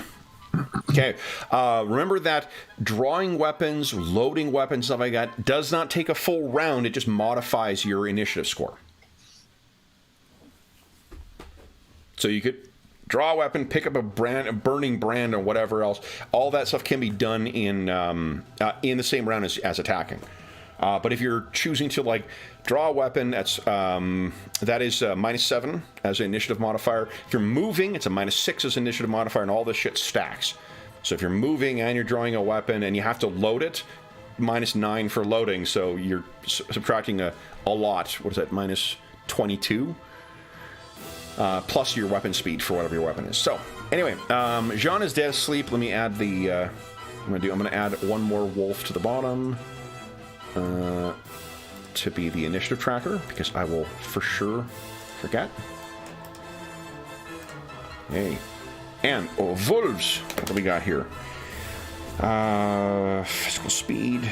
Okay, remember that drawing weapons, loading weapons, stuff like that, does not take a full round. It just modifies your initiative score. So you could draw a weapon, pick up a burning brand, or whatever else. All that stuff can be done in the same round as attacking. But if you're choosing to like draw a weapon, that is -7 as an initiative modifier. If you're moving, it's a -6 as an initiative modifier, and all this shit stacks. So if you're moving and you're drawing a weapon and you have to load it, -9 for loading. So you're subtracting a lot. What is that? -22 plus your weapon speed for whatever your weapon is. So anyway, Jean is dead asleep. Let me add the. I'm gonna add one more wolf to the bottom. To be the initiative tracker, because I will for sure forget. Hey. And wolves. What do we got here? Physical speed.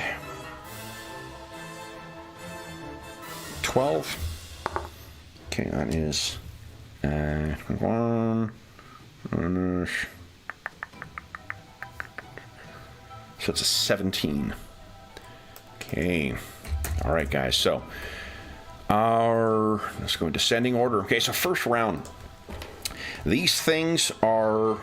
12. Okay, that is 1. So it's a 17. Okay. All right, guys. So, let's go in descending order. Okay, so first round. These things are,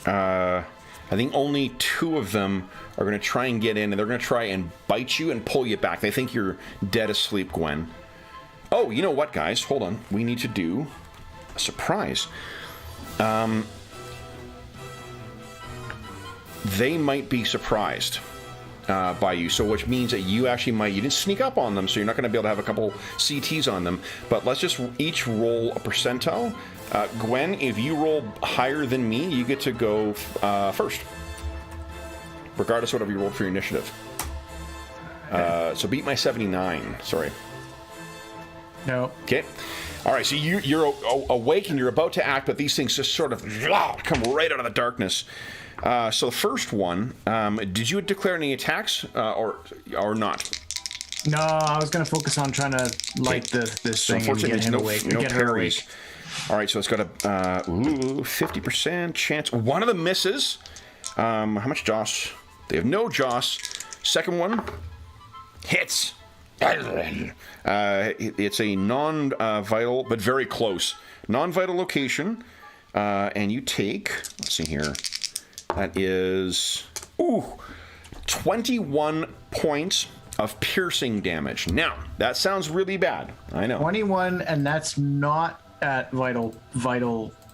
I think only 2 of them are going to try and get in, and they're going to try and bite you and pull you back. They think you're dead asleep, Gwen. Oh, you know what, guys? Hold on. We need to do a surprise. They might be surprised by you, so which means that you actually you didn't sneak up on them, so you're not going to be able to have a couple CTs on them, but let's just each roll a percentile. Gwen, if you roll higher than me, you get to go first, regardless of whatever you rolled for your initiative. So beat my 79. Sorry. No. Okay. All right, so you're awake and you're about to act, but these things just sort of come right out of the darkness. So the first one, did you declare any attacks or not? No, I was going to focus on trying to light this thing and get him awake. No get her parries. awake. All right, so it's got a 50% chance. One of them misses. How much Joss? They have no Joss. Second one hits. It's a non-vital, but very close. Non-vital location. And you take, let's see here. That is 21 points of piercing damage. Now, that sounds really bad. I know. 21, and that's not at vital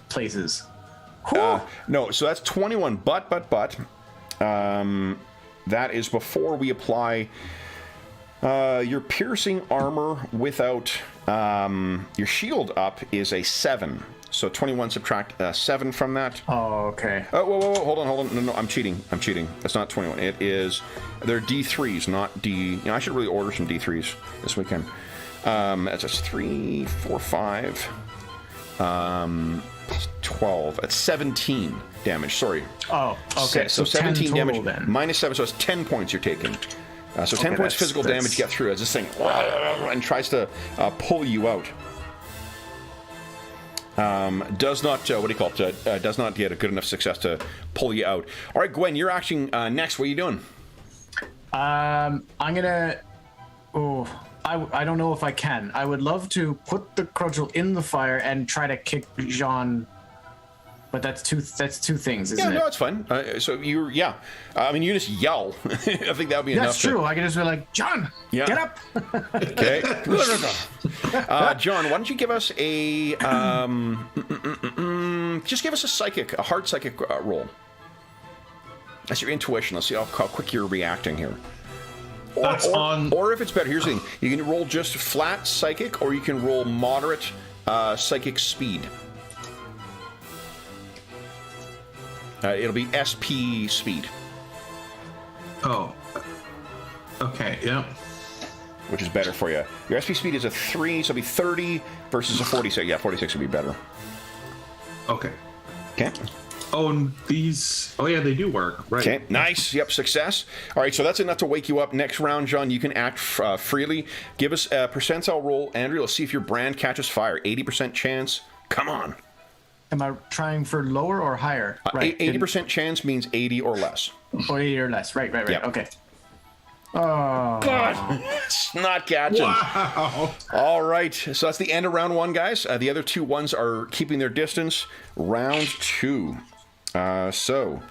places. No, so that's 21, but that is before we apply your piercing armor without your shield up is a 7. So 21 subtract 7 from that. Oh, okay. Oh, whoa, hold on. No, I'm cheating. That's not 21. It is, they're D3s, not D. You know, I should really order some D3s this weekend. That's just 3, 4, 5, 12. That's 17 damage. Sorry. Oh, okay. So 17 damage then. minus 7, so it's 10 points you're taking. So 10 points physical damage get through as this thing and tries to pull you out. Does not, does not get a good enough success to pull you out. All right, Gwen, you're acting next. What are you doing? I'm gonna. Oh, I don't know if I can. I would love to put the cudgel in the fire and try to kick Jean, but that's two things, isn't it? Yeah, no, it's fine. So I mean, you just yell. I think that would be enough. That's true. I can just be like, John, get up. Okay. John, why don't you give us a just give us a hard psychic roll. That's your intuition. Let's see how quick you're reacting here. Or if it's better, here's the thing: you can roll just flat psychic, or you can roll moderate psychic speed. It'll be SP speed. Oh. Okay, yeah. Which is better for you. Your SP speed is a 3, so it'll be 30 versus a 46. Yeah, 46 would be better. Okay. Okay. Oh, and these... Oh, yeah, they do work. Right. Okay, nice. Yep, success. All right, so that's enough to wake you up. Next round, John, you can act freely. Give us a percentile roll, Andrew. Let's see if your brand catches fire. 80% chance. Come on. Am I trying for lower or higher? Right. 80% chance means 80 or less. Or 80 or less. Right. Yep. Okay. Oh. God. It's not catching. Wow. All right, so that's the end of round 1, guys. The other 2 ones are keeping their distance. Round 2. So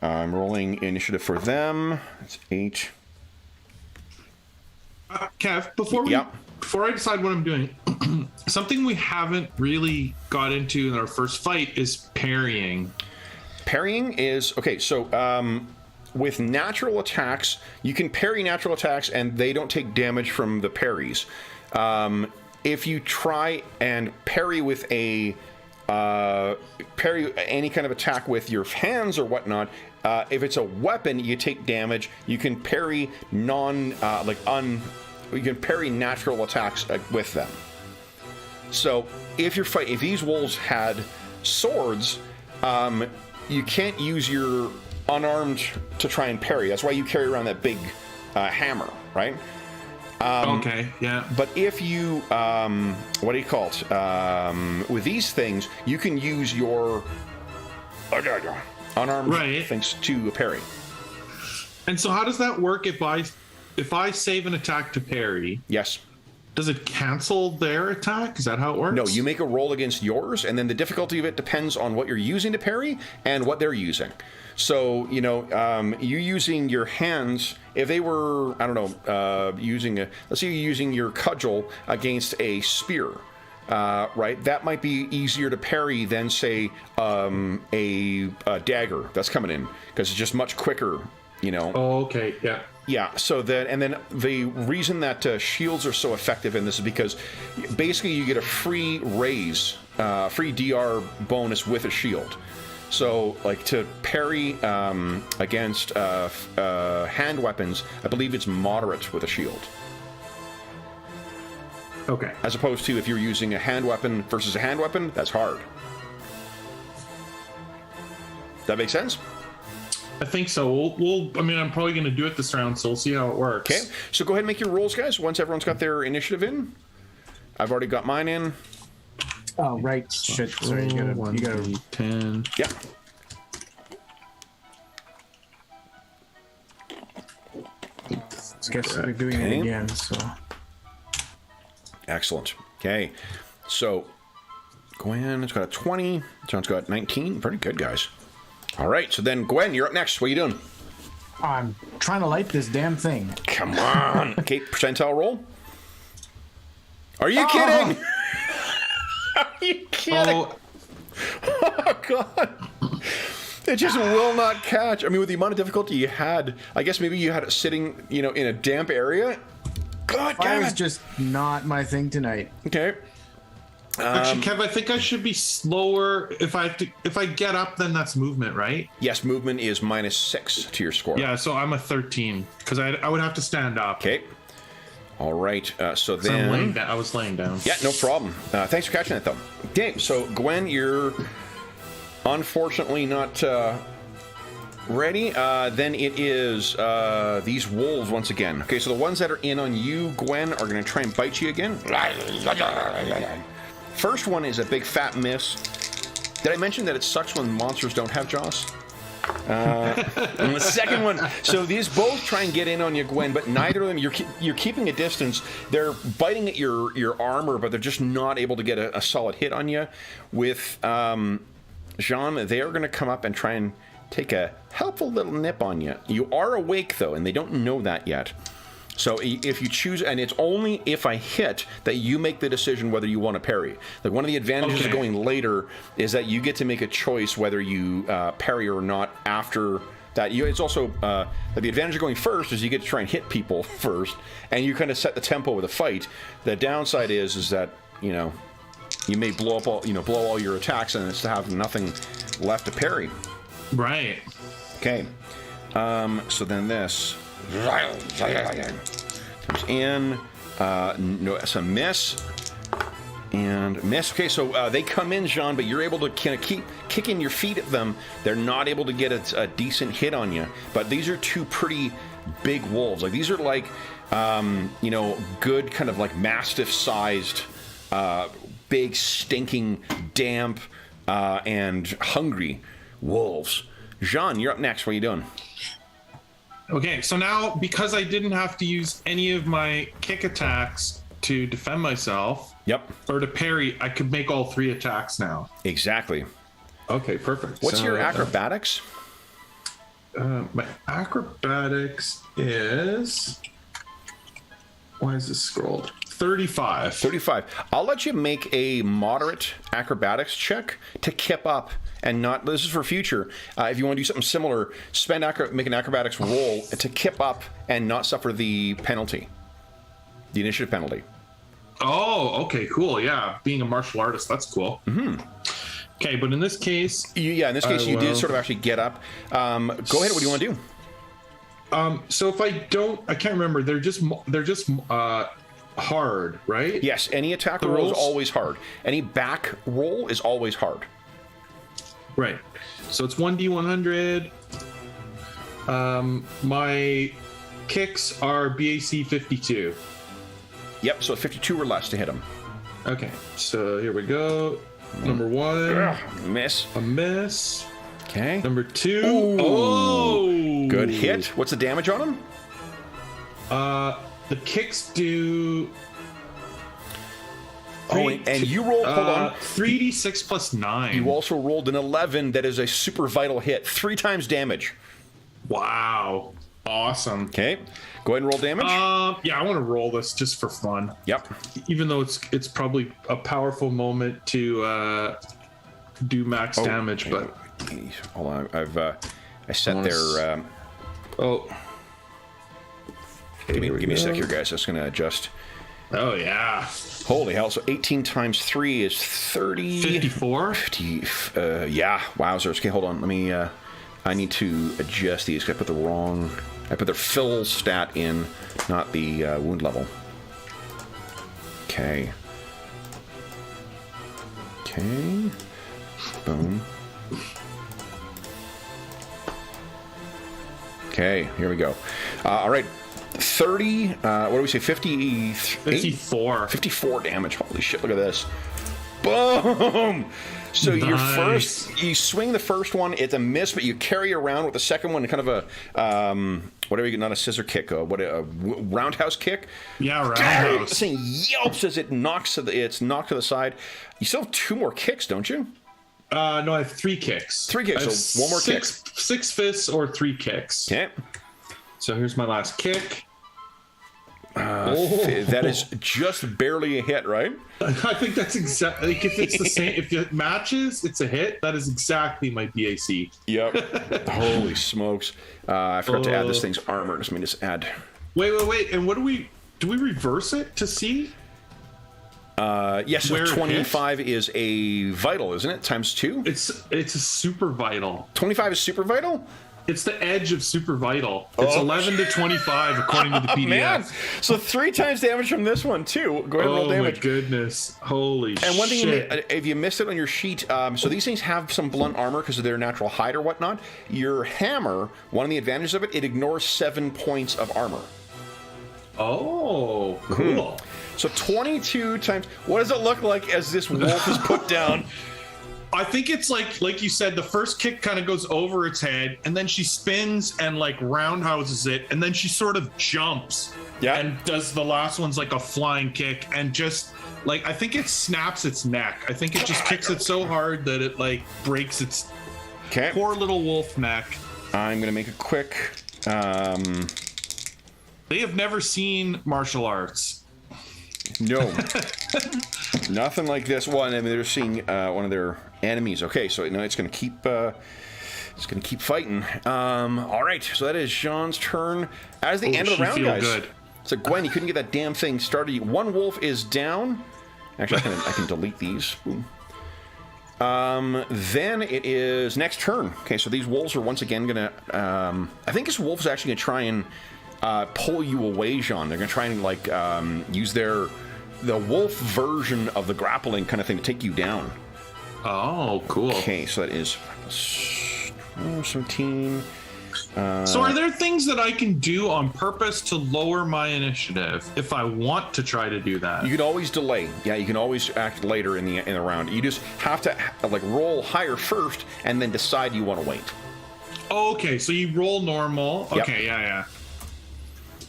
I'm rolling initiative for them. It's 8. Kev, before I decide what I'm doing, something we haven't really got into in our first fight is parrying. Parrying is okay. So with natural attacks, you can parry natural attacks, and they don't take damage from the parries. If you try and parry with parry any kind of attack with your hands or whatnot, if it's a weapon, you take damage. You can parry you can parry natural attacks with them. So if these wolves had swords, you can't use your unarmed to try and parry. That's why you carry around that big hammer, right? Okay, yeah. But if you, with these things, you can use your unarmed things to parry. And so how does that work if I save an attack to parry? Yes. Does it cancel their attack? Is that how it works? No, you make a roll against yours, and then the difficulty of it depends on what you're using to parry and what they're using. So, you using your hands, if they were, let's say you're using your cudgel against a spear, right? That might be easier to parry than, say, a dagger that's coming in, because it's just much quicker, Oh, okay, yeah. Yeah, so then the reason that shields are so effective in this is because basically you get a free raise, free DR bonus with a shield. So, like, to parry against hand weapons, I believe it's moderate with a shield. Okay. As opposed to if you're using a hand weapon versus a hand weapon, that's hard. That make sense? I think so. I'm probably going to do it this round, so we'll see how it works. Okay, so go ahead and make your rolls, guys, once everyone's got their initiative in. I've already got mine in. Oh, right. Shit. Sorry, you gotta 10. Yeah. I guess we're doing it again, so. Excellent. Okay, so Gwen's got a 20. John's got 19. Pretty good, guys. All right, so then Gwen, you're up next. What are you doing? I'm trying to light this damn thing. Come on. Okay, percentile roll. Are you kidding? Are you kidding? Oh, Oh, God. It just will not catch. I mean, with the amount of difficulty you had, I guess maybe you had it sitting, in a damp area. God damn Fire's it. just not my thing tonight. Okay. Actually, Kev, I think I should be slower. If I get up, then that's movement, right? Yes, movement is -6 to your score. Yeah, so I'm a 13 because I would have to stand up. Okay. All right. So So then. I was laying down. Yeah, no problem. Thanks for catching that, though. Okay, so Gwen, you're unfortunately not ready. Then it is these wolves once again. Okay, so the ones that are in on you, Gwen, are going to try and bite you again. First one is a big fat miss. Did I mention that it sucks when monsters don't have jaws? And the second one, so these both try and get in on you, Gwen, but neither of them, you're keeping a distance. They're biting at your armor, but they're just not able to get a solid hit on you. With Jean, they are going to come up and try and take a helpful little nip on you. You are awake, though, and they don't know that yet. So if you choose, and it's only if I hit that you make the decision whether you want to parry. Like, one of the advantages of going later is that you get to make a choice whether you parry or not after that. It's also the advantage of going first is you get to try and hit people first, and you kind of set the tempo of the fight. The downside is that you may blow up all your attacks, and it's to have nothing left to parry. Right. Okay. So then this comes in. No, it's a miss and miss. Okay, so they come in, Jean, but you're able to kind of keep kicking your feet at them. They're not able to get a decent hit on you. But these are two pretty big wolves. Like, these are like good kind of like mastiff-sized, big, stinking, damp, and hungry wolves. Jean, you're up next. What are you doing? Okay, so now because I didn't have to use any of my kick attacks to defend myself, or to parry, I could make all 3 attacks now. Exactly. Okay, perfect. What's your acrobatics? My acrobatics is... Why is this scrolled? 35. 35. I'll let you make a moderate acrobatics check to kip up and not. This is for future. If you want to do something similar, make an acrobatics roll to kip up and not suffer the penalty, the initiative penalty. Oh, okay, cool. Yeah, being a martial artist, that's cool. Mm-hmm. Okay, but in this case, you did sort of actually get up. Go ahead. What do you want to do? So if I don't, I can't remember. They're just hard, right? Yes. Any attack roll is always hard. Any back roll is always hard. Right. So it's 1d100. My kicks are BAC 52. Yep. So 52 or less to hit them. Okay. So here we go. Number 1. Miss. A miss. Okay. Number 2. Ooh. Oh. Good hit. What's the damage on them? The kicks do. And you rolled, hold on. 3d6 plus 9. You also rolled an 11 that is a super vital hit. 3 times damage. Wow. Awesome. Okay. Go ahead and roll damage. Yeah, I want to roll this just for fun. Yep. Even though it's probably a powerful moment to do max damage, but... Hold on. I set their... Give me a sec here, guys. Just going to adjust. Oh, yeah. Holy hell. So 18 times 3 is 30... 54? 50... yeah. Wowzers. Okay, hold on. Let me... I need to adjust these. I put their fill stat in, not the wound level. Okay. Okay. Boom. Okay, here we go. All right. 30, what do we say, 54. 54 damage. Holy shit, look at this. Boom! So Nice. you swing the first one, it's a miss, but you carry around with the second one, kind of a, whatever you get, not a scissor kick, a roundhouse kick. Yeah, roundhouse. This thing yelps as it's knocked to the side. You still have 2 more kicks, don't you? No, I have 3 kicks. 3 kicks, so 1 more kick. 6 fists or 3 kicks. Okay. So here's my last kick. That is just barely a hit, right? I think that's exactly, like, if it's the same, if it matches, it's a hit. That is exactly my BAC. Yep. Holy smokes. I forgot to add this thing's armor. Let me just add. Wait. And what do we reverse it to see? Yes, so Where it 25 is a vital, isn't it? Times 2? It's a super vital. 25 is super vital? It's the edge of super vital. It's 11 to 25 according to the PDF. Man, so 3 times damage from this one too. Go ahead and roll damage. Oh my goodness! Holy shit! And one thing, if you missed it on your sheet, so these things have some blunt armor because of their natural height or whatnot. Your hammer, one of the advantages of it ignores 7 points of armor. Oh, cool. So 22 times. What does it look like as this wolf is put down? I think it's like you said, the first kick kind of goes over its head, and then she spins and like roundhouses it, and then she sort of jumps. Yeah. And does the last one's like a flying kick, and just like I think it snaps its neck. I think it just kicks it so hard that it like breaks its poor little wolf neck. I'm gonna make a quick. They have never seen martial arts. No. Nothing like this one. I mean, they're seeing one of their enemies. Okay, so no, it's going to keep. It's going to keep fighting. All right, so that is Jean's turn. As the end of the round, guys. Good. So Gwen, you couldn't get that damn thing started. One wolf is down. Actually, I can delete these. Boom. Then it is next turn. Okay, so these wolves are once again going to. I think this wolf is actually going to try and pull you away, Jean. They're going to try and like use the wolf version of the grappling kind of thing to take you down. Oh, cool. Okay, so that is 17. So are there things that I can do on purpose to lower my initiative if I want to try to do that? You can always delay. Yeah, you can always act later in the round. You just have to like roll higher first and then decide you want to wait. Oh, okay, so you roll normal. Okay, yep. Yeah.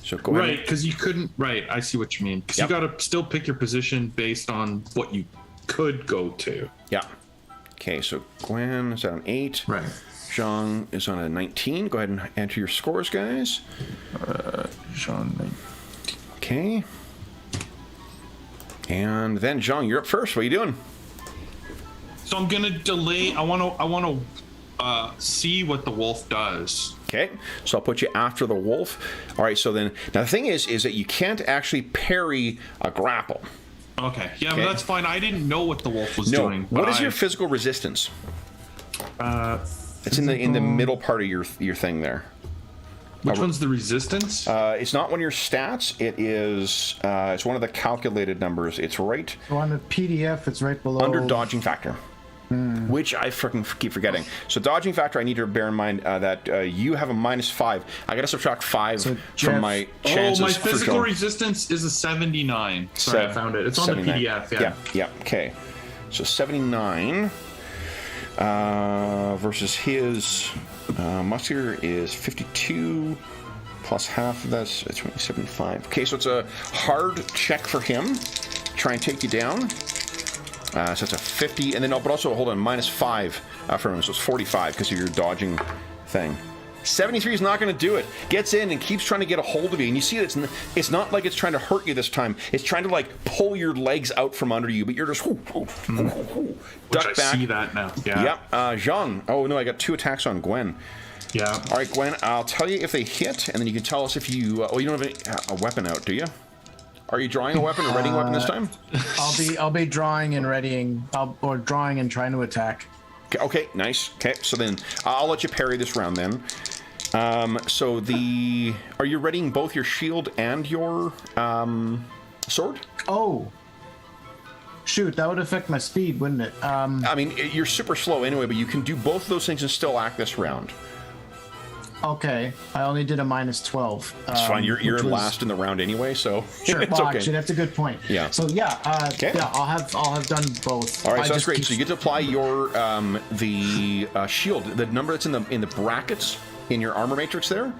So go ahead. Right, because you couldn't. Right, I see what you mean. Because you got to still pick your position based on what you could go to. Yeah. Okay, so Gwen is at an 8. Right. Jean is on a 19. Go ahead and enter your scores, guys. Jean 19. Okay. And then Jean, you're up first. What are you doing? So I'm gonna delay. I want to see what the wolf does. Okay, so I'll put you after the wolf. All right, so then, now the thing is that you can't actually parry a grapple. Okay, yeah, but that's fine. I didn't know what the wolf was doing. What is your physical resistance? It's in the middle part of your thing there. Which one's the resistance? It's not one of your stats. It is. It's one of the calculated numbers. It's right. So on the PDF, it's right below. Under dodging factor. Which I freaking keep forgetting. So dodging factor, I need to bear in mind that you have a -5. I got to subtract 5 from my chances. Oh, my physical resistance is a 79. Sorry, I found it. It's on 79. The PDF. Yeah. Okay. So 79 versus his muscular is 52 plus half of that's 75. Okay, so it's a hard check for him. Try and take you down. So it's a 50, and then but also hold on, -5 from him, so it's 45 because of your dodging thing. 73 is not going to do it. Gets in and keeps trying to get a hold of you, and you see that it's not like it's trying to hurt you this time. It's trying to like pull your legs out from under you, but you're just duck back. I see that now. Yeah. Yep. Jean. Oh no, I got 2 attacks on Gwen. Yeah. All right, Gwen. I'll tell you if they hit, and then you can tell us if you. You don't have a weapon out, do you? Are you drawing a weapon or readying a weapon this time? I'll be drawing and readying, or drawing and trying to attack. Okay, nice. Okay, so then I'll let you parry this round then. So are you readying both your shield and your sword? Oh, shoot, that would affect my speed, wouldn't it? I mean, you're super slow anyway, but you can do both of those things and still act this round. Okay, I only did a -12. It's fine. You're last in the round anyway, so sure. It's Well, okay. actually, that's a good point. Yeah. So yeah, I'll have done both. All right, so that's great. So you get to apply your the shield, the number that's in the brackets in your armor matrix there.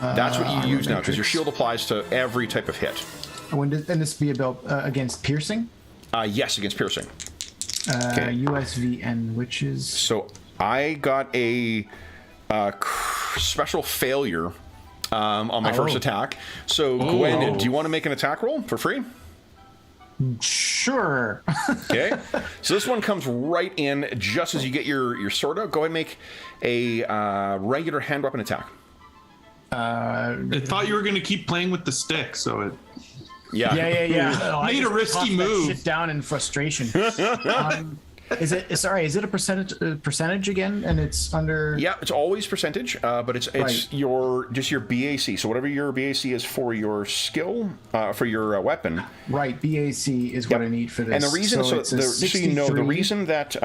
That's what you use now, because your shield applies to every type of hit. And this be about against piercing? Yes, against piercing. USVN, which is. So I got a special failure on my first attack. So, Gwen, do you want to make an attack roll for free? Sure. Okay. So this one comes right in just as you get your sword out. Go ahead and make a regular hand weapon attack. I thought you were going to keep playing with the stick, so it... Yeah. Oh, Made a risky move. Shit down in frustration. Is it a percentage again? And it's under. Yeah, it's always percentage, but it's Right. your BAC. So whatever your BAC is for your skill, for your weapon. Right, BAC is what I need for this. And the reason, it's a so you know, the 63. reason that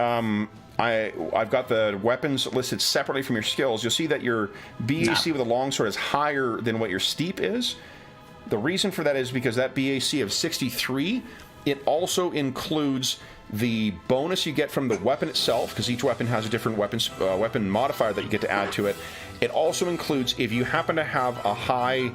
I've got the weapons listed separately from your skills. You'll see that your BAC with a longsword is higher than what your steep is. The reason for that is because that BAC of 63, it also includes the bonus you get from the weapon itself, because each weapon has a different weapon modifier that you get to add to it. It also includes if you happen to have a high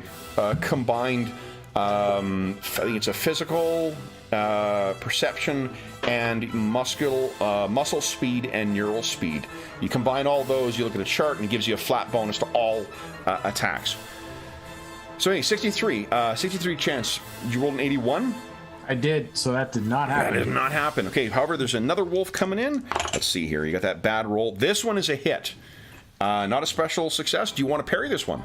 combined, I think it's a physical, perception, and muscle speed and neural speed. You combine all those, you look at the chart, and it gives you a flat bonus to all attacks. So anyway, 63 chance. You rolled an 81? I did, so that did not happen. That did not happen. Okay, however, there's another wolf coming in. Let's see here. You got that bad roll. This one is a hit. Not a special success. Do you want to parry this one?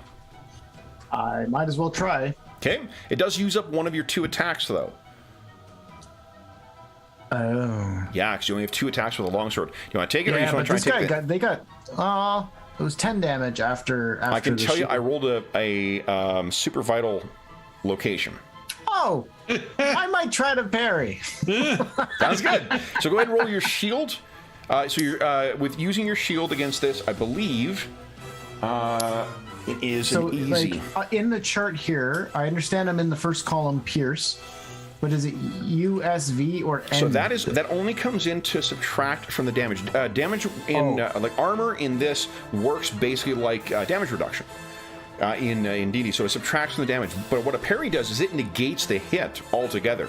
I might as well try. Okay. It does use up one of your 2 attacks, though. Oh. Yeah, because you only have 2 attacks with a longsword. You want to take it, or you just Yeah, want but to try this and take guy it? it was 10 damage after I can the tell you, shield. I rolled a super vital location. Oh, I might try to parry. Sounds good. So go ahead and roll your shield. So you're with using your shield against this, I believe it is So, an easy. in the chart here, I understand I'm in the first column, Pierce. But is it USV or N? So that only comes in to subtract from the damage. Damage in like armor in this works basically like damage reduction in DD. So it subtracts from the damage. But what a parry does is it negates the hit altogether.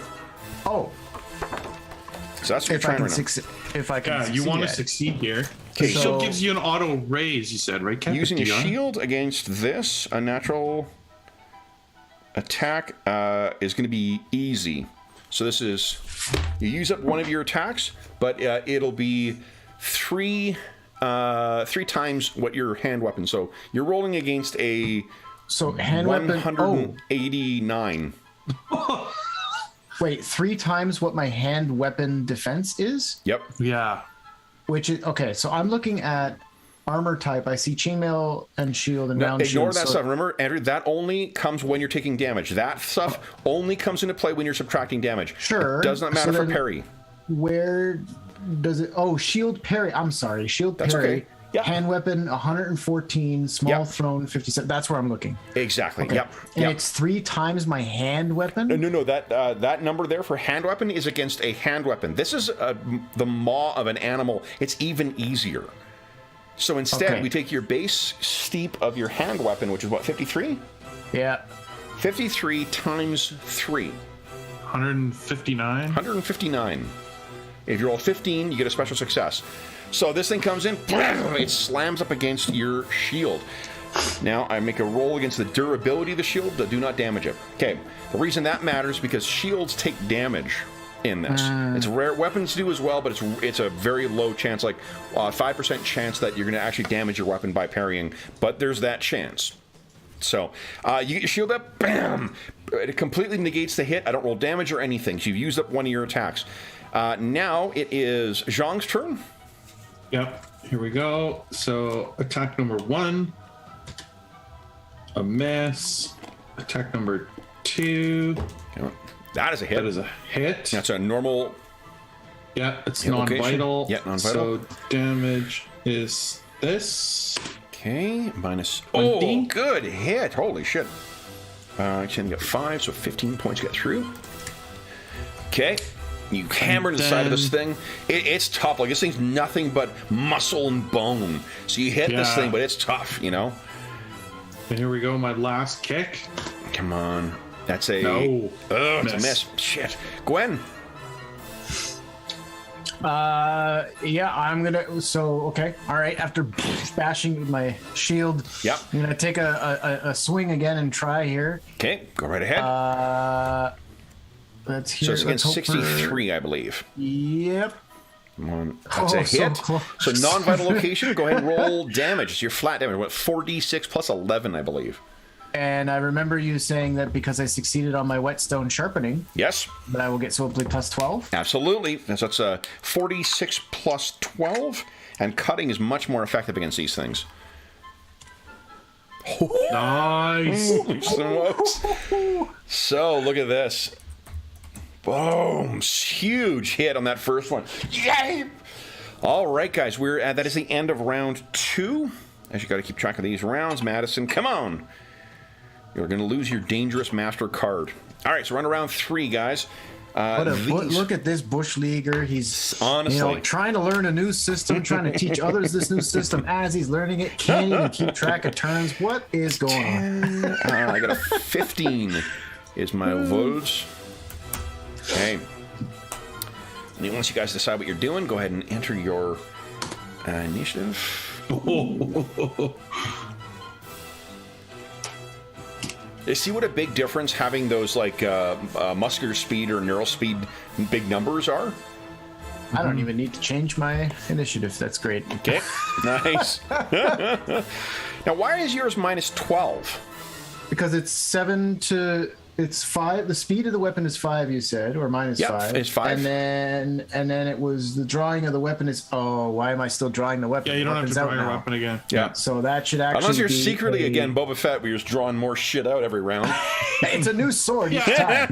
Oh. So that's what you're trying right now. If I can you want to at it. succeed here. Okay, So so- it gives you an auto raise, you said, right, Kevin? Using a DR? shield against this, a natural attack is going to be easy. So this is, you use up one of your attacks, but it'll be three times what your hand weapon. So you're rolling against a So hand weapon. Oh, 189. wait, 3 times what my hand weapon defense is? Yep. Yeah. Which is okay. So I'm looking at armor type. I see chainmail and shield and Now, round ignore shield. that so- stuff. Remember, Andrew, that only comes when you're taking damage. That stuff only comes into play when you're subtracting damage. Sure. It does not matter So for then- parry. Where does it? Oh, shield parry. I'm sorry, shield That's parry. okay. Yeah. Hand weapon 114. Small Yep. thrown 57. That's where I'm looking. Exactly. Okay. Yep. And Yep. it's 3 times my hand weapon. No. That number there for hand weapon is against a hand weapon. This is the maw of an animal. It's even easier. So instead, Okay. we take your base steep of your hand weapon, which is what, 53? Yeah. 53 times 3. 159. 159. If you roll 15, you get a special success. So this thing comes in, it slams up against your shield. Now I make a roll against the durability of the shield, but do not damage it. Okay, the reason that matters is because shields take damage in this. It's rare. Weapons do as well, but it's a very low chance, like 5% chance that you're going to actually damage your weapon by parrying, but there's that chance. So you get your shield up, bam! It completely negates the hit. I don't roll damage or anything, so you've used up one of your attacks. Now it is Zhang's turn. Yep. Here we go. So attack number 1. A miss. Attack number 2. That is a hit. That is a hit. That's a normal. Yeah, it's Hit location. non-vital. Yeah, non-vital. So damage is this. Okay, minus. 20. Oh, good hit. Holy shit. Actually, got 5, so 15 points get through. Okay. You hammer the side of this thing. It's tough. Like, this thing's nothing but muscle and bone. So you hit this Yeah. thing, but it's tough, you know? And here we go. My last kick. Come on. That's a. No. Oh, it's a miss. Shit. Gwen. Yeah, I'm gonna. So okay, all right. After bashing with my shield, Yep. I'm gonna take a swing again and try here. Okay, go right ahead. Let's So hear. it's against 63, I believe. Yep. Come on. That's a so hit. close. So non-vital location, go ahead and roll damage. It's your flat damage. What, 4d6 plus 11, I believe. And I remember you saying that because I succeeded on my whetstone sharpening, Yes. that I will get swiftly plus 12. Absolutely. So that's a 46 plus 12, and cutting is much more effective against these things. Nice. Holy smokes. So look at this. Boom. Huge hit on that first one. Yay! All right, guys. That is the end of round 2. As you got to keep track of these rounds, Madison. Come on. You're going to lose your Dangerous Master card. All right, so we're on round 3, guys. Look at this bush leaguer. He's honestly trying to learn a new system, trying to teach others this new system as he's learning it. Can't even keep track of turns. What is going on? I got a 15 is my votes. Okay. And once you guys decide what you're doing, go ahead and enter your initiative. You see what a big difference having those like muscular speed or neural speed big numbers are? I don't even need to change my initiative. That's great. Okay, nice. Now, why is yours minus 12? Because it's 7 to... It's 5. The speed of the weapon is 5, you said, or minus 5. It's 5. And then it was the drawing of the weapon is... Oh, why am I still drawing the weapon? Yeah, you don't have to draw your weapon again. Yeah. So that should actually Unless you're be secretly, again, Boba Fett, where you're just drawing more shit out every round. It's a new sword each time.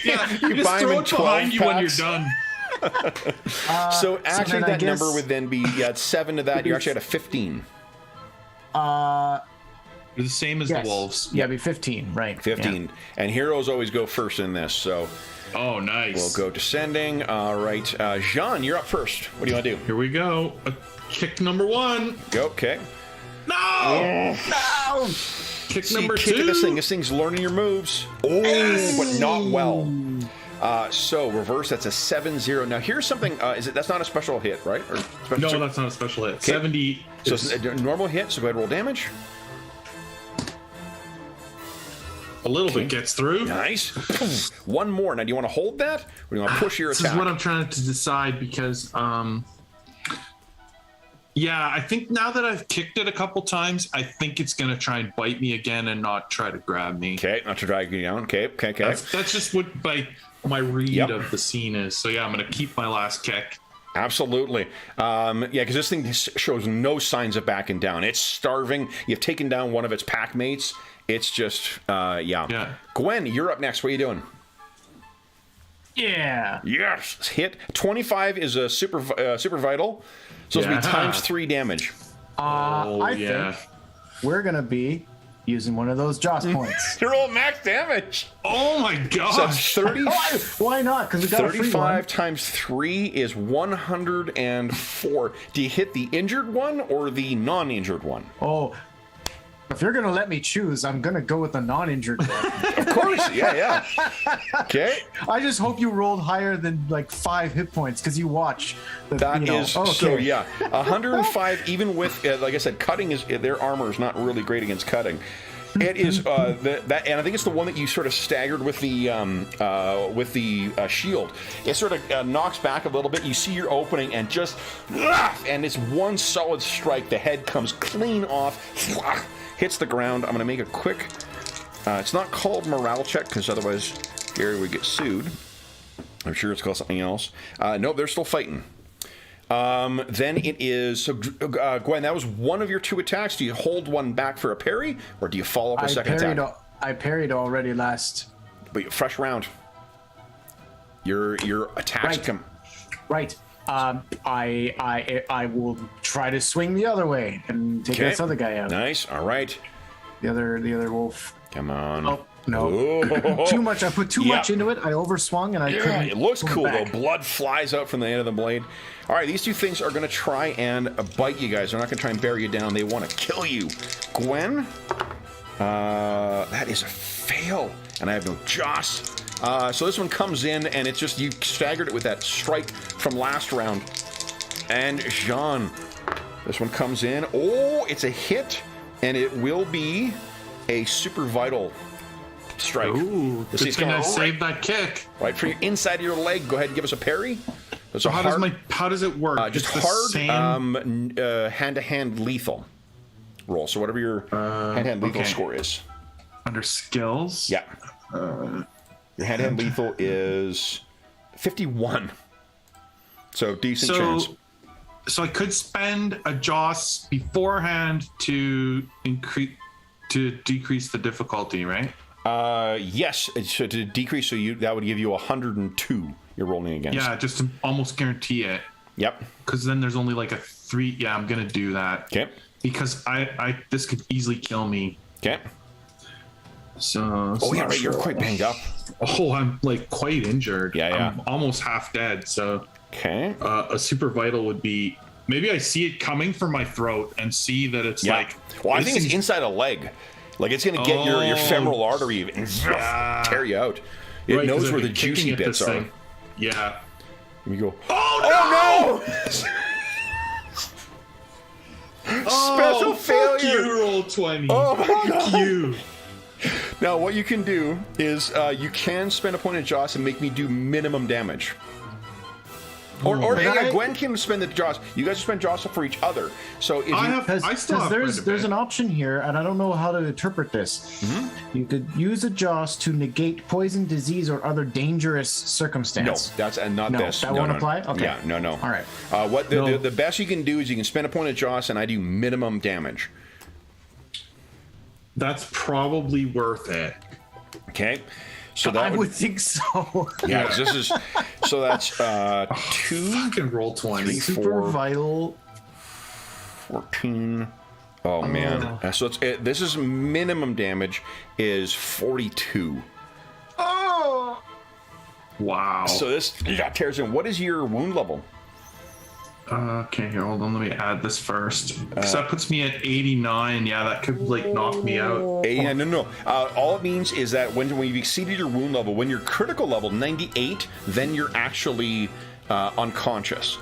Yeah, You just buy 'em throw in it 12 behind you when you're packs. done. So actually, then I that guess- number would then be 7 to that. You actually had a 15. They're the same as Yes. the wolves. Yeah, it'd be 15, right. 15. Yeah. And heroes always go first in this, so Oh, nice. we'll go descending. All right. Jean, you're up first. What do you want to do? Here we go. Kick number 1. Go, okay. No! No! Kick See, number kick 2. at this thing. This thing's learning your moves. Oh, but not well. So reverse. That's a 7-0. Now here's something. That's not a special hit, right? Or special No, hit? that's not a special hit. 70. So it's a normal hit. So go ahead and roll damage. A little bit gets through. Nice. One more. Now, do you want to hold that, or do you want to push your This attack? is what I'm trying to decide because, yeah, I think now that I've kicked it a couple times, I think it's going to try and bite me again and not try to grab me. Okay, not to drag you down. Okay. That's just what my read Yep. of the scene is. So, yeah, I'm going to keep my last kick. Absolutely. Yeah, because this thing shows no signs of backing down. It's starving. You've taken down one of its pack mates. It's just, yeah. Gwen, you're up next. What are you doing? Yeah. Yes, hit. 25 is a super vital. So it's going to be times 3 damage. I think we're going to be using one of those Joss points. You're all max damage. Oh my So gosh. 30, Why not? Because we got a free one. 35 times 3 is 104. Do you hit the injured one or the non-injured one? Oh, if you're going to let me choose, I'm going to go with the non-injured one. Of course. Yeah. Okay. I just hope you rolled higher than like 5 hit points because you watch. That is so, yeah. 105, even with, like I said, cutting is, their armor is not really great against cutting. It is that, and I think it's the one that you sort of staggered with the shield. It sort of knocks back a little bit. You see your opening, and just and it's one solid strike. The head comes clean off, hits the ground. I'm going to make a quick. It's not called morale check because otherwise Gary would get sued. I'm sure it's called something else. Nope, they're still fighting. Then it is, so Gwen, that was one of your 2 attacks. Do you hold one back for a parry, or do you follow up a second attack? I parried already last. But fresh round. Your attacks Right. come. Right. I will try to swing the other way and take this other guy out. Nice. All right. The other wolf. Come on. Oh no! Ooh. Too much. I put too much into it. I overswung and I couldn't. It looks pull cool back. though. Blood flies out from the end of the blade. All right, these 2 things are going to try and bite you guys. They're not going to try and bury you down. They want to kill you. Gwen, that is a fail, and I have no Joss. So this one comes in, and it's just you staggered it with that strike from last round. And Jean, this one comes in. Oh, it's a hit, and it will be a super vital strike. Ooh, good thing I saved that kick. Right for your inside of your leg. Go ahead and give us a parry. So how does it work? Just hard hand-to-hand lethal roll. So whatever your hand-to-hand lethal score is. Under skills? Yeah. Your hand-to-hand lethal is 51. So decent chance. So I could spend a Joss beforehand to decrease the difficulty, right? Yes. So to decrease, that would give you 102. You're rolling against. Yeah, just to almost guarantee it. Yep. Because then there's only like a 3. Yeah, I'm gonna do that. Okay. Because I this could easily kill me. Okay. So. Oh yeah, right. You're quite banged up. Oh, I'm like quite injured. Yeah. I'm almost half dead. So. Okay. A super vital would be maybe I see it coming from my throat and see that it's like. Well, I think it's inside a leg. Like it's gonna get your femoral artery and tear you out. It knows where the juicy bits are. Yeah. And you go. Oh no! Special failure. Fuck you, roll 20. Oh my Fuck God. you. Now what you can do is you can spend a point of Joss and make me do minimum damage. Or Gwen can spend the Joss. You guys spend Joss for each other. So if there's an option here, and I don't know how to interpret this. Mm-hmm. You could use a Joss to negate poison, disease, or other dangerous circumstance. No, that's not this. That won't apply. Okay. Yeah, no. All right. What the best you can do is you can spend a point of Joss, and I do minimum damage. That's probably worth it. Okay. So I would think so. Yeah, this is so that's 2. Fucking roll 20. 3, 4, super vital. 14. Oh man. So this is minimum damage is 42. Oh. Wow. So this tears in. What is your wound level? Okay, here, hold on. Let me add this first. Because that puts me at 89. Yeah, that could like knock me out. No. All it means is that when you've exceeded your wound level, when you're critical level 98, then you're actually unconscious.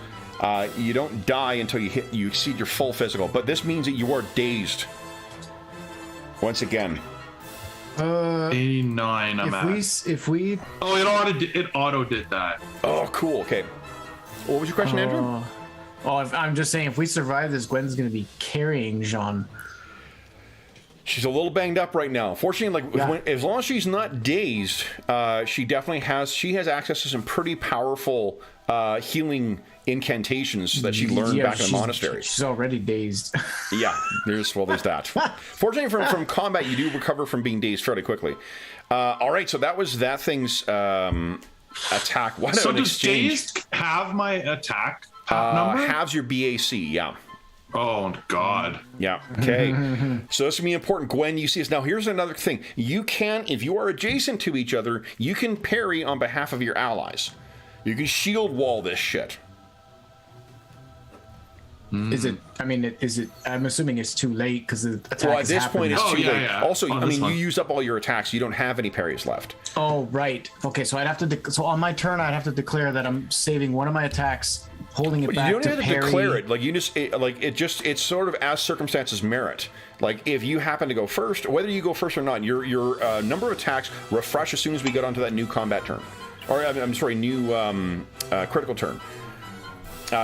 You don't die until you exceed your full physical. But this means that you are dazed. Once again. 89. If we. Oh, it auto did that. Oh, cool. Okay. What was your question, Andrew? I'm just saying, if we survive this, Gwen's going to be carrying Jean. She's a little banged up right now. Fortunately, as long as she's not dazed, she definitely has access to some pretty powerful healing incantations that she learned back in the monastery. She's already dazed. Yeah, there's that. Fortunately, from combat, you do recover from being dazed fairly quickly. All right, so that was that thing's attack. So does dazed have my attack number? Halves your BAC, yeah. Oh, God. Yeah, okay. So this is going to be important. Gwen, you see this. Now, here's another thing. You can, if you are adjacent to each other, you can parry on behalf of your allies. You can shield wall this shit. Is it? I'm assuming it's too late because the attack Well, at this point, it's too late. Yeah. Also, you used up all your attacks. You don't have any parries left. Oh, right. Okay, so I'd have to. So on my turn, I'd have to declare that I'm saving one of my attacks, holding it back. You don't have to parry. declare it. Like you just, it's sort of as circumstances merit. Like if you happen to go first, whether you go first or not, your number of attacks refresh as soon as we get onto that new combat turn, or I'm sorry, new critical turn.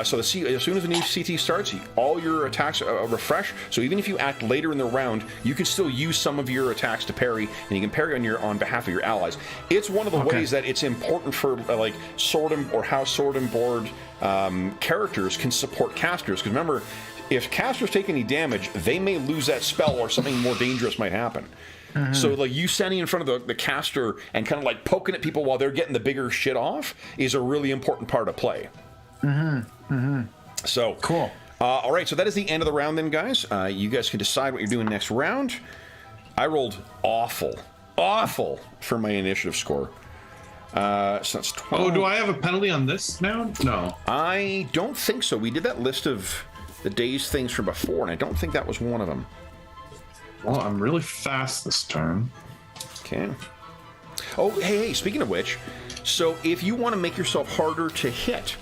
So as soon as the new CT starts, all your attacks refresh. So even if you act later in the round, you can still use some of your attacks to parry, and you can parry on behalf of your allies. It's one of the ways that it's important for like sword or house sword and board characters can support casters. Because remember, if casters take any damage, they may lose that spell, or something more dangerous might happen. Mm-hmm. So like you standing in front of the caster and kind of like poking at people while they're getting the bigger shit off is a really important part of play. So cool. All right, so that is the end of the round then, guys. You guys can decide what you're doing next round. I rolled awful for my initiative score. So that's 12. Oh, do I have a penalty on this now? No. I don't think so. We did that list of the day's things from before, and I don't think that was one of them. Well, I'm really fast this turn. Okay. Oh, hey, speaking of which, so if you want to make yourself harder to hit,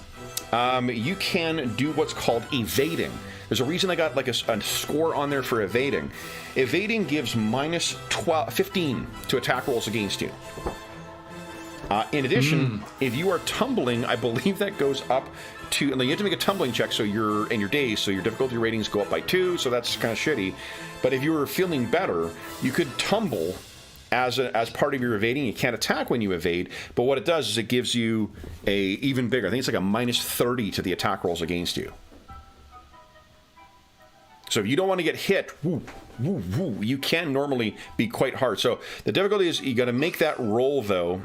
you can do what's called evading. There's a reason I got like a score on there for evading. Evading gives minus 15 to attack rolls against you. In addition, if you are tumbling, I believe that goes up to, and you have to make a tumbling check, so you're in your days, so your difficulty ratings go up by 2, so that's kind of shitty. But if you were feeling better, you could tumble as part of your evading. You can't attack when you evade, but what it does is it gives you a even bigger, I think it's like a minus 30 to the attack rolls against you. So if you don't want to get hit, you can normally be quite hard. So the difficulty is you got to make that roll, though,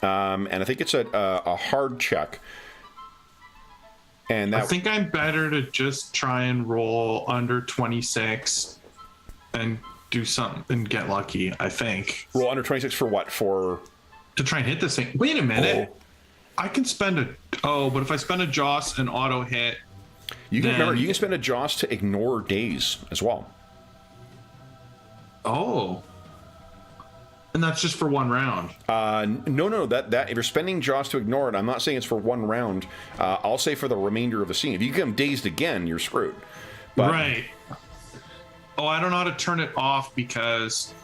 and I think it's a hard check. And that, I think I'm better to just try and roll under 26 and do something and get lucky, I think. Roll under 26 for what? For to try and hit this thing. Wait a minute. I can spend but if I spend a Joss and auto hit, you can remember you can spend a Joss to ignore days as well. Oh. And that's just for one round. No. That if you're spending Joss to ignore it, I'm not saying it's for one round. I'll say for the remainder of the scene. If you become dazed again, you're screwed. But, right. Oh, I don't know how to turn it off because.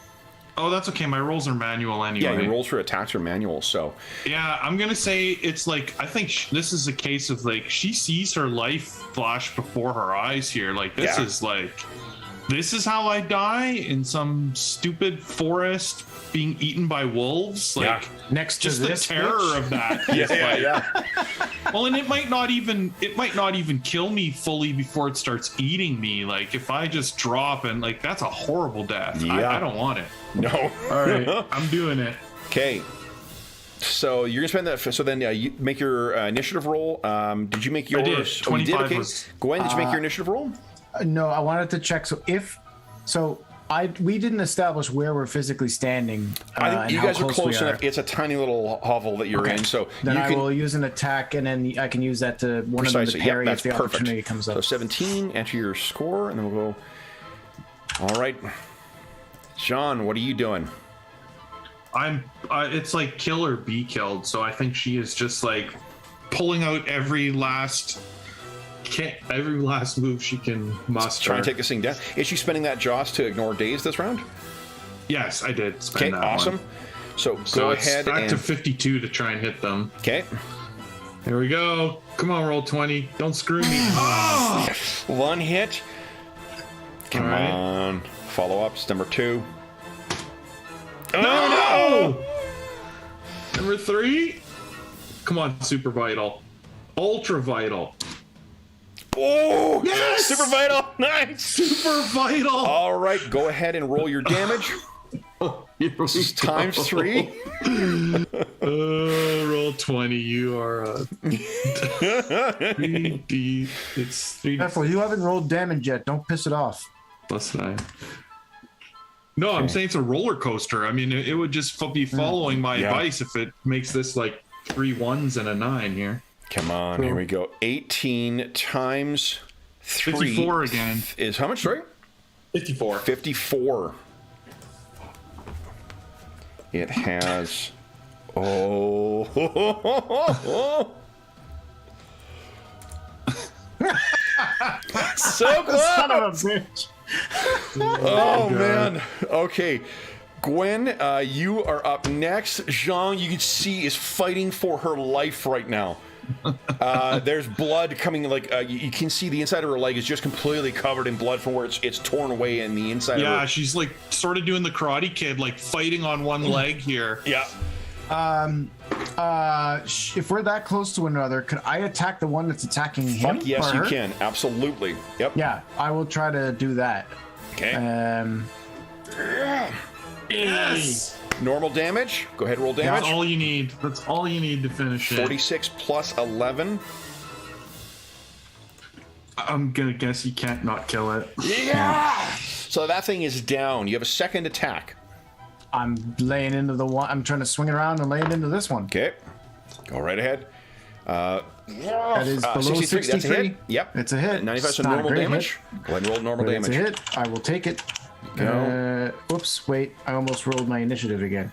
Oh, that's okay. My rolls are manual anyway. Yeah, your rolls for attacks are manual. So. Yeah, I'm gonna say it's like I think this is a case of like she sees her life flash before her eyes here. Like this is like. This is how I die in some stupid forest being eaten by wolves. Like next to just this the terror bitch? of that. Yeah. Well, and it might not even kill me fully before it starts eating me. Like if I just drop and like that's a horrible death. Yeah. I don't want it. No. All right, I'm doing it. Okay. So you're gonna spend that. So then you make your initiative roll. Did you make yours? I did. 25 Okay. was. Gwen, did you make your initiative roll? No, I wanted to check. We didn't establish where we're physically standing. I think and you how guys are close we enough. It's a tiny little hovel that you're in, so then you I can will use an attack, and then I can use that to one of them to parry that's if the perfect. opportunity comes up. So 17, enter your score, and then we'll go. All right, Sean, what are you doing? It's like kill or be killed. So I think she is just like pulling out every last move she can muster. Try and take this thing down. Is she spending that Joss to ignore days this round? Yes, I did spend that awesome. one. So So go it's ahead back and to 52 to try and hit them. okay. Here we go. Come on, roll 20. Don't screw me. Oh! One hit. Come All right. on. Follow ups. Number 2. No! Number 3. Come on, super vital. Ultra vital. Oh, Yes! super vital. Nice. Super vital. All right, go ahead and roll your damage. This is times 3. Roll 20. You are 3D. It's 3D Careful, you haven't rolled damage yet. Don't piss it off. plus 9. No, I'm saying it's a roller coaster. I mean, it would just be following my advice if it makes this like 3 1s and a 9 here. Come on, here we go. 18 times 3 54 again. is how much, sorry? 54. 54. It has. Oh. So close. Son of a bitch. Oh, man. Okay. Gwen, you are up next. Jean, you can see, is fighting for her life right now. There's blood coming, like you can see the inside of her leg is just completely covered in blood from where it's torn away in the inside of her. Yeah, she's like sort of doing the Karate Kid, like fighting on one leg here. Yeah. If we're that close to another, could I attack the one that's attacking him? Fuck yes, or you her? can. Absolutely. Yep. Yeah, I will try to do that. Okay. Yes. Normal damage. Go ahead, roll damage. That's all you need. That's all you need to finish it. 46 plus 11. I'm gonna guess you can't not kill it. Yeah. So that thing is down. You have a second attack. I'm laying into the one. I'm trying to swing it around and lay it into this one. Okay. Go right ahead. That is below 63. 63. That's a hit. Yep. It's a hit. 95 It's so not a normal great damage. hit, Go ahead and roll normal but damage. it's a hit. I will take it. Go. Whoops, wait. I almost rolled my initiative again.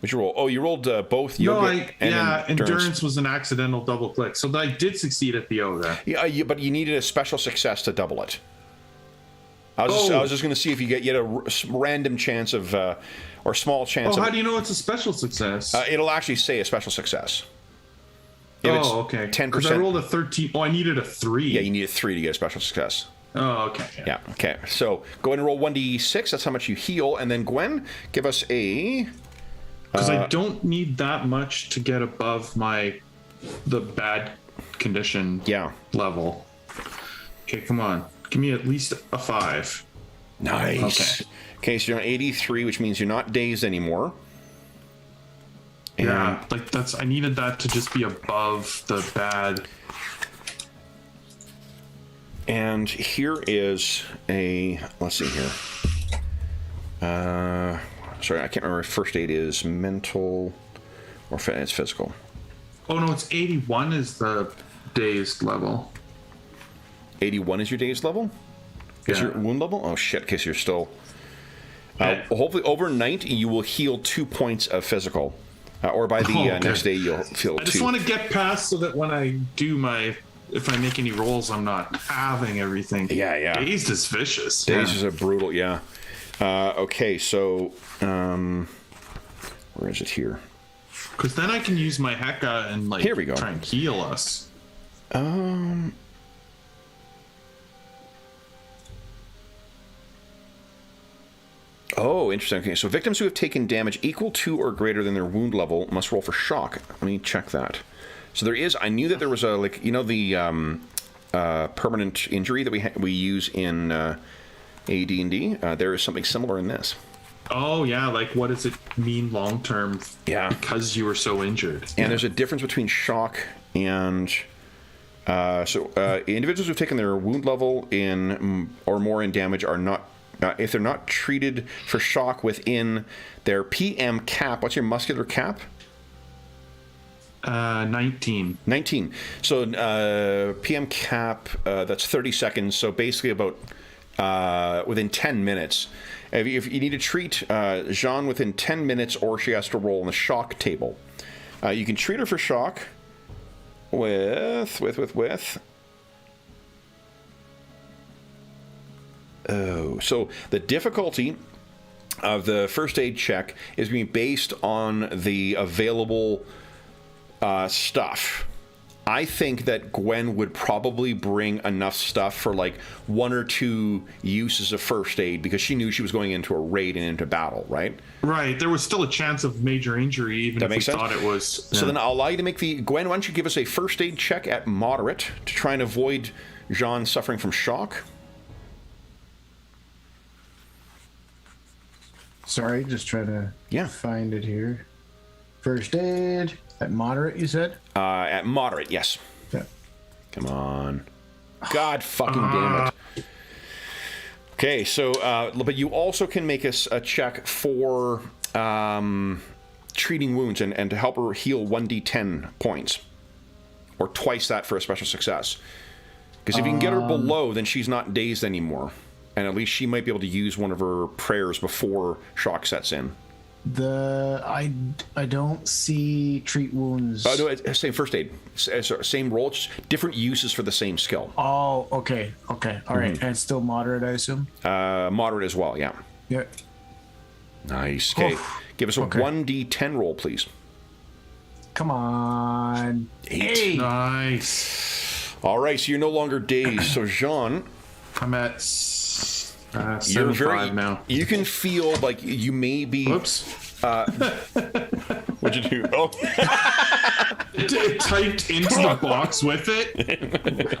What'd you roll? Oh, you rolled both No, yoga and endurance was an accidental double click. So I did succeed at the yoga. Yeah, but you needed a special success to double it. I was just going to see if you get a random chance of, or small chance of... how do you know it's a special success? It'll actually say a special success. If okay. 10%. Because I rolled a 13. Oh, I needed a 3. Yeah, you need a 3 to get a special success. Oh, okay. Yeah, okay. So go ahead and roll 1d6. That's how much you heal. And then, Gwen, give us a... Because I don't need that much to get above the bad condition level. Okay, come on. Give me at least a 5. Nice. Okay, so you're on 83, which means you're not dazed anymore. And yeah, I needed that to just be above the bad. And here is let's see here. Sorry, I can't remember if first aid is mental or it's physical. Oh no, it's 81 is the dazed level. 81 is your dazed level? Is your wound level? Oh shit, because you're still... hopefully overnight you will heal 2 points of physical. Or by the next day you'll feel 2. I just want to get past so that when I do if I make any rolls, I'm not halving everything. Yeah. Dazed is vicious. Dazed is a brutal, yeah. Okay, so... where is it here? Because then I can use my Heka and here we go. Try and heal us. Oh, interesting. Okay, so victims who have taken damage equal to or greater than their wound level must roll for shock. Let me check that. So there is... I knew that there was a, the permanent injury that we use in AD&D. There is something similar in this. Oh, yeah. What does it mean long term? Yeah. Because you were so injured. And there's a difference between shock and... individuals who've taken their wound level in or more in damage are not... if they're not treated for shock within their PM cap... What's your muscular cap? 19. 19. So PM cap, that's 30 seconds. So basically about within 10 minutes. If you need to treat Jean within 10 minutes, or she has to roll on the shock table. You can treat her for shock with... Oh, so the difficulty of the first aid check is being based on the available stuff. I think that Gwen would probably bring enough stuff for 1 or 2 uses of first aid because she knew she was going into a raid and into battle, right? Right. There was still a chance of major injury, even if we thought it was. So then I'll allow you to make Gwen, why don't you give us a first aid check at moderate to try and avoid Jean suffering from shock? Sorry, just trying to find it here. First aid at moderate, you said? At moderate, yes. Yeah. Come on. God fucking damn it. Okay, so, but you also can make us a check for treating wounds and to help her heal 1d10 points. Or twice that for a special success. Because if you can get her below, then she's not dazed anymore. And at least she might be able to use one of her prayers before shock sets in. I don't see treat wounds. Oh, no, same first aid. Same roll, just different uses for the same skill. Oh, okay. All right. And still moderate, I assume? Moderate as well, yeah. Yeah. Nice. Okay. Give us a 1d10 roll, please. Come on. 8. Nice. All right, so you're no longer dazed. So, Jean... I'm at... you're 75 now. You can feel like you may be... Whoops. What'd you do? Oh. It typed into the box with it.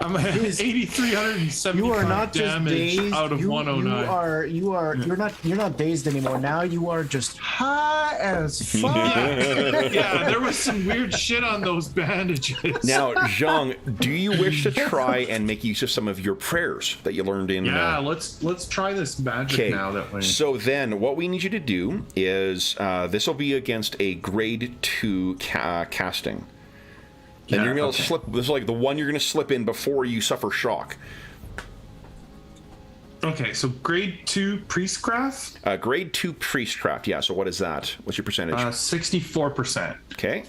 I'm at 8,375 You are not just damage dazed. out of 109. You're not dazed anymore. Now you are just high as fuck. Yeah, there was some weird shit on those bandages. Now, Zhang, do you wish to try and make use of some of your prayers that you learned in... Yeah, let's try this magic now that we... So then, what we need you to do is, this will be against a grade 2 casting. And you're going to slip... This is like the one you're going to slip in before you suffer shock. Okay, so grade 2 priestcraft. Grade 2 priestcraft. Yeah. So what is that? What's your percentage? 64%. Okay.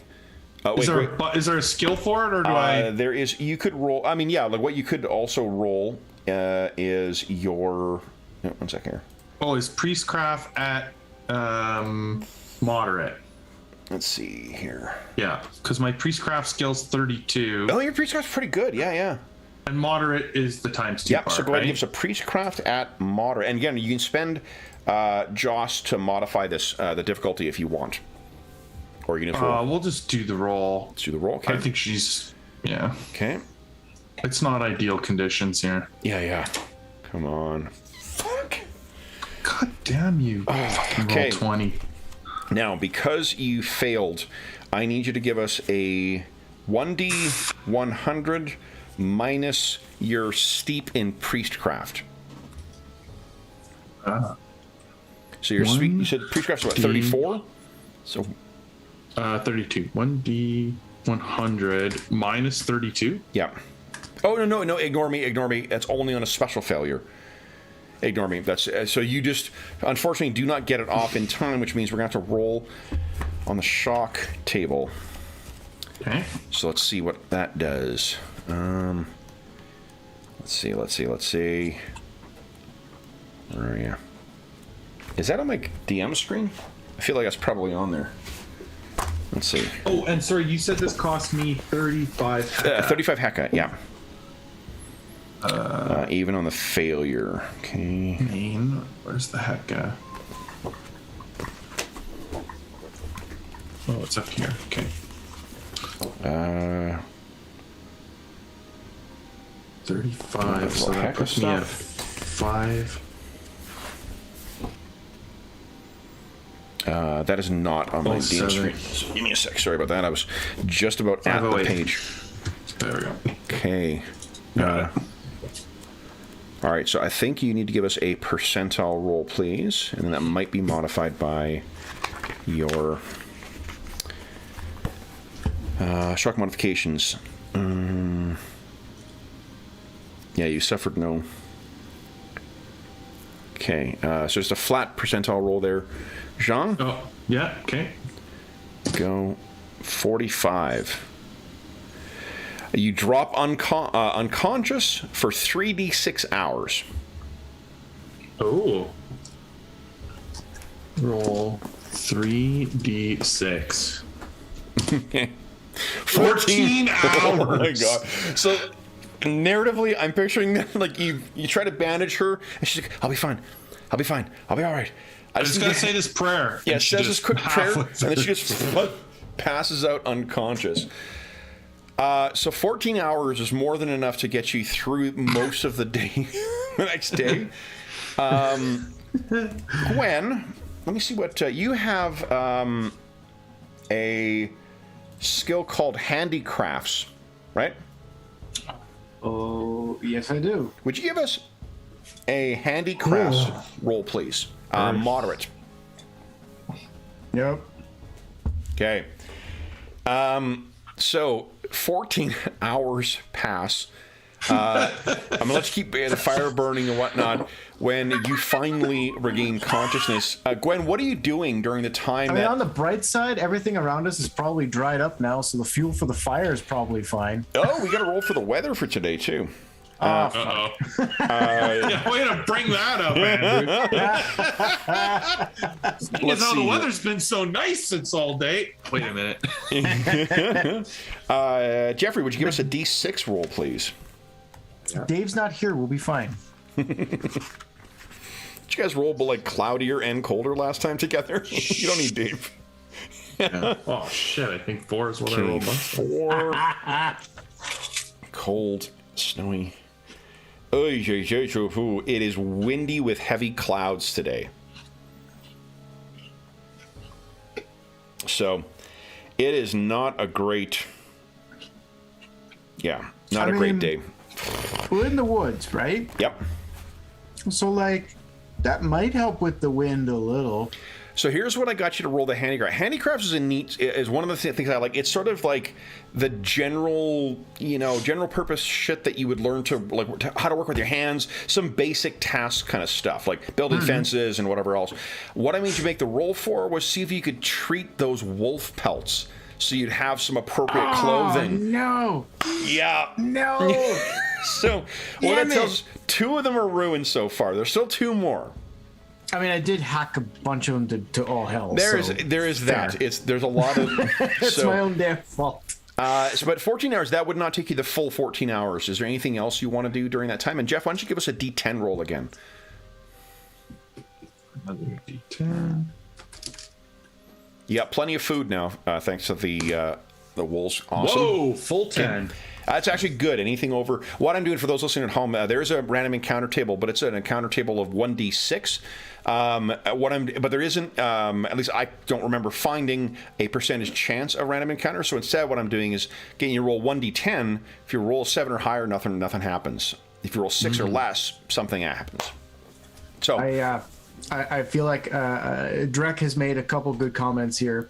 Is there a skill for it, or do I? There is. You could roll. I mean, yeah. Like what you could also roll is your. Oh, one second here. Oh, is priestcraft at moderate? Let's see here. Yeah, because my priestcraft skill's 32. Oh, your priestcraft's pretty good. Yeah, yeah. And moderate is the times 2 Yeah. part, So go ahead and right? give us a priestcraft at moderate. And again, you can spend Joss to modify this the difficulty if you want. Or you can just roll. We'll just do the roll. Let's do the roll. Okay. I think she's. Yeah. Okay. It's not ideal conditions here. Yeah, yeah. Come on. Fuck. God damn you. Fucking okay. roll 20. Now, because you failed, I need you to give us a 1d100 minus your steep in priestcraft. So your sweet, you said priestcraft's what, 34? So 32. 1d100 minus 32. yeah. Oh no, ignore me. That's only on a special failure. Ignore me. That's so you just unfortunately do not get it off in time, which means we're gonna have to roll on the shock table. Okay. So let's see what that does. Let's see. Where are you? Is that on my DM screen? I feel like that's probably on there. Let's see. Oh, and sorry, you said this cost me 35. 35 hecka, yeah. Even on the failure. Okay. Main. Where's the hecka? Oh, it's up here. Okay. 35. So that puts me at 5. That is not on my DM screen. So give me a sec. Sorry about that. I was just about at the page. There we go. Okay. Got it. All right. So I think you need to give us a percentile roll, please, and then that might be modified by your shock modifications. Yeah, you suffered no. Okay. So just a flat percentile roll there. Jean? Oh, yeah, okay. Go 45. You drop unconscious for 3d6 hours. Oh. Roll 3d6. 14 hours. Oh my god. So narratively, I'm picturing that like you try to bandage her, and she's like, "I'll be fine. I'll be all right." I just gotta say this prayer. Yeah, she does this quick prayer, and then she just passes out unconscious. So 14 hours is more than enough to get you through most of the day, the next day. Gwen, let me see what you have. A skill called handicrafts, right? Oh, yes, I do. Would you give us a handicrafts roll, please? Moderate. Yep. Okay. So 14 hours pass. I'm gonna let you keep the fire burning and whatnot. When you finally regain consciousness, Gwen, what are you doing during the time? I mean, on the bright side, everything around us is probably dried up now, so the fuel for the fire is probably fine. Oh, we got to roll for the weather for today too. Yeah, way to bring that up, Andrew. Let's see. The weather's been so nice since all day. Wait a minute. Jeffrey, would you give us a D6 roll, please? Dave's not here. We'll be fine. Did you guys roll like cloudier and colder last time together? You don't need Dave. Yeah. Oh shit! I think 4 is what I rolled. 4. Cold, snowy. It is windy with heavy clouds today. So, it is not a great. Yeah, not a great day. We're in the woods, right? Yep. So, like, that might help with the wind a little. So here's what I got you to roll the handicraft. Handicrafts is one of the things I like. It's sort of like the general purpose shit that you would learn to like how to work with your hands, some basic task kind of stuff like building fences and whatever else. What I made you make the roll for was see if you could treat those wolf pelts so you'd have some appropriate clothing. No. Yeah. No. So what that tells, 2 of them are ruined so far. There's still 2 more. I mean, I did hack a bunch of them to all hell. There is that. There's a lot of. It's my own damn fault. But 14 hours, that would not take you the full 14 hours. Is there anything else you want to do during that time? And Jeff, why don't you give us a D10 roll again? Another D10. You got plenty of food now, thanks to the wolves. Awesome. Whoa, full 10. That's actually good. Anything over what I'm doing for those listening at home, there is a random encounter table, but it's an encounter table of 1d6. But there isn't. At least I don't remember finding a percentage chance of random encounter. So instead, what I'm doing is getting you to roll 1d10. If you roll 7 or higher, nothing happens. If you roll 6 or less, something happens. So I feel like Drek has made a couple good comments here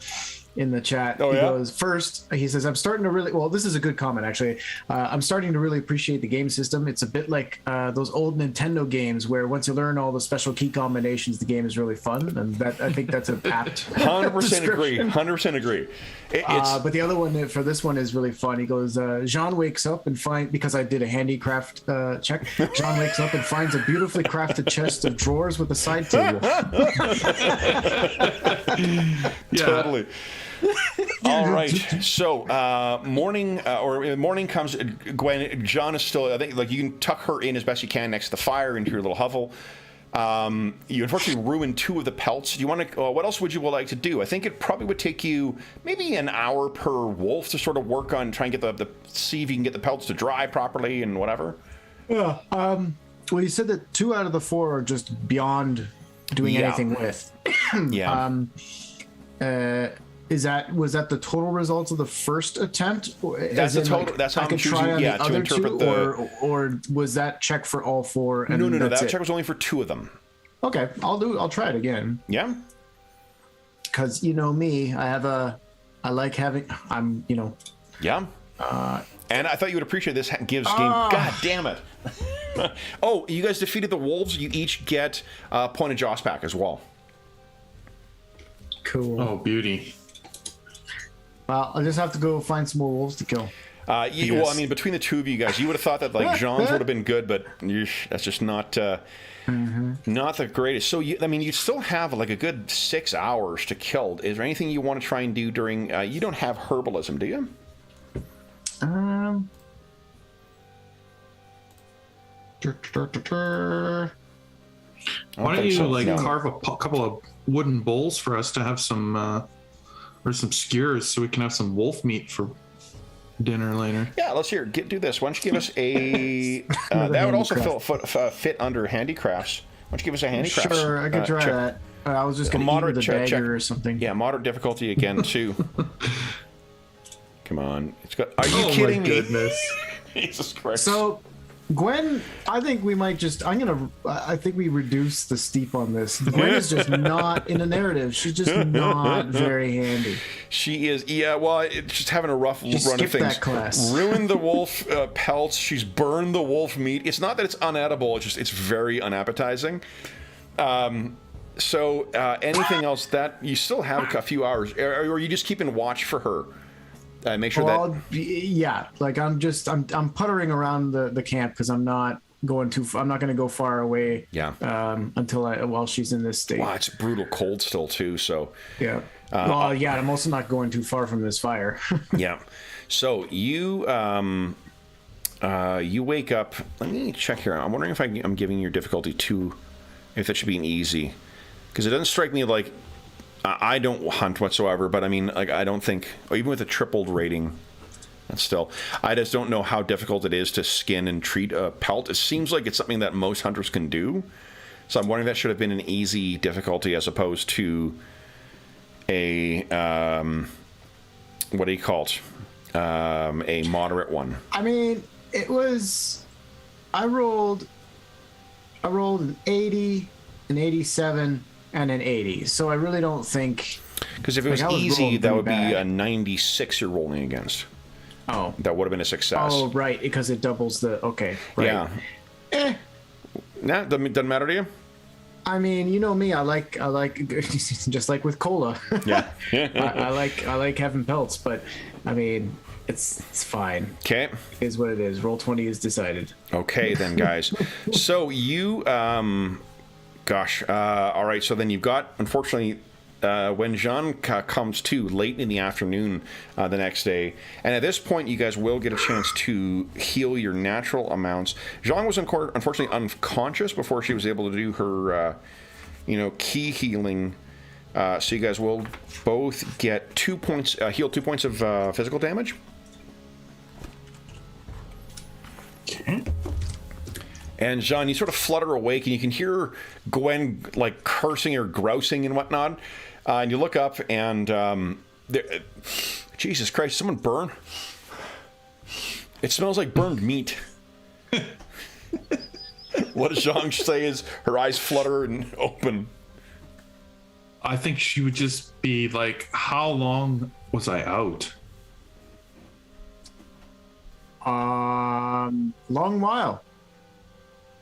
in the chat. Oh, he yeah? goes, first, he says, I'm starting to really, well, this is a good comment, actually. I'm starting to really appreciate the game system. It's a bit like those old Nintendo games where once you learn all the special key combinations, the game is really fun. And that I think that's an apt 100% agree. 100% agree. But the other one for this one is really fun. He goes, Jean wakes up and because I did a handicraft check, Jean wakes up and finds a beautifully crafted chest of drawers with a side table. Totally. All right. So morning comes. Gwen, John is still. I think like you can tuck her in as best you can next to the fire into your little hovel. You unfortunately ruined 2 of the pelts. Do you want to? What else would you like to do? I think it probably would take you maybe an hour per wolf to sort of work on trying to get see if you can get the pelts to dry properly and whatever. Yeah. Well, you said that 2 out of the 4 are just beyond doing anything with. Yeah. Was that the total results of the first attempt? That's the total. That's how I'm choosing. Yeah, to interpret or was that check for all 4? And no. That check was only for 2 of them. Okay, I'll try it again. Yeah. Because you know me, I'm. Yeah. And I thought you would appreciate this gives game. God damn it! Oh, you guys defeated the wolves. You each get a point of Joss back as well. Cool. Oh, beauty. Well, I'll just have to go find some more wolves to kill. Well, I mean, between the 2 of you guys, you would have thought that like Jean's would have been good, but that's just not not the greatest. So, you still have like a good 6 hours to kill. Is there anything you want to try and do during? You don't have herbalism, do you? I Why don't you carve a couple of wooden bowls for us to have some or some skewers so we can have some wolf meat for dinner later? Yeah, let's do this. Why don't you give us a that would also fit under handicrafts. Why don't you give us a handicrafts? Sure, I could try that. I was just going to eat with a dagger or something. Yeah, moderate difficulty again too. Come on, it's got. Are you kidding me? Goodness. Jesus Christ. So, Gwen, I think we might just. I think we reduce the steep on this. Gwen is just not in the narrative. She's just not very handy. She is. Yeah. Well, it's just having a rough run of things. That class. Ruined the wolf pelts. She's burned the wolf meat. It's not that it's unedible. It's very unappetizing. So anything else that you still have a few hours, or are you just keeping watch for her? Make sure yeah, like I'm puttering around the camp because I'm not going I'm not going to go far away. Yeah. While she's in this state. Wow, it's brutal cold still too. So. Yeah. I'm also not going too far from this fire. Yeah. So you wake up. Let me check here. I'm wondering if I'm giving your difficulty 2, if that should be an easy, because it doesn't strike me like. I don't hunt whatsoever, but I mean, like, I don't think, even with a tripled rating, that's still, I just don't know how difficult it is to skin and treat a pelt. It seems like it's something that most hunters can do. So I'm wondering if that should have been an easy difficulty as opposed to a, what do you call it? A moderate one. I mean, it was, I rolled an 80, an 87, and an 80. So I really don't think. Because if it was I was easy, rolling that would pretty be bad. a 96 you're rolling against. Oh. That would have been a success. Oh, right, because it doubles the. Okay. Right. Yeah. Nah, doesn't matter to you? I mean, you know me. I like just like with cola. Yeah. I like having pelts, but I mean, it's fine. Okay. It is what it is. Roll 20 is decided. Okay, then, guys. So you, all right. So then you've got, unfortunately, when Jean comes to late in the afternoon the next day, and at this point, you guys will get a chance to heal your natural amounts. Jean was unfortunately unconscious before she was able to do her, key healing. So you guys will both get 2 points, heal 2 points of physical damage. Okay. And Jean, you sort of flutter awake, and you can hear Gwen like cursing or grousing and whatnot. And you look up, and Jesus Christ, someone burn? It smells like burned meat. What does Jean say as her eyes flutter and open? I think she would just be like, how long was I out? Long while.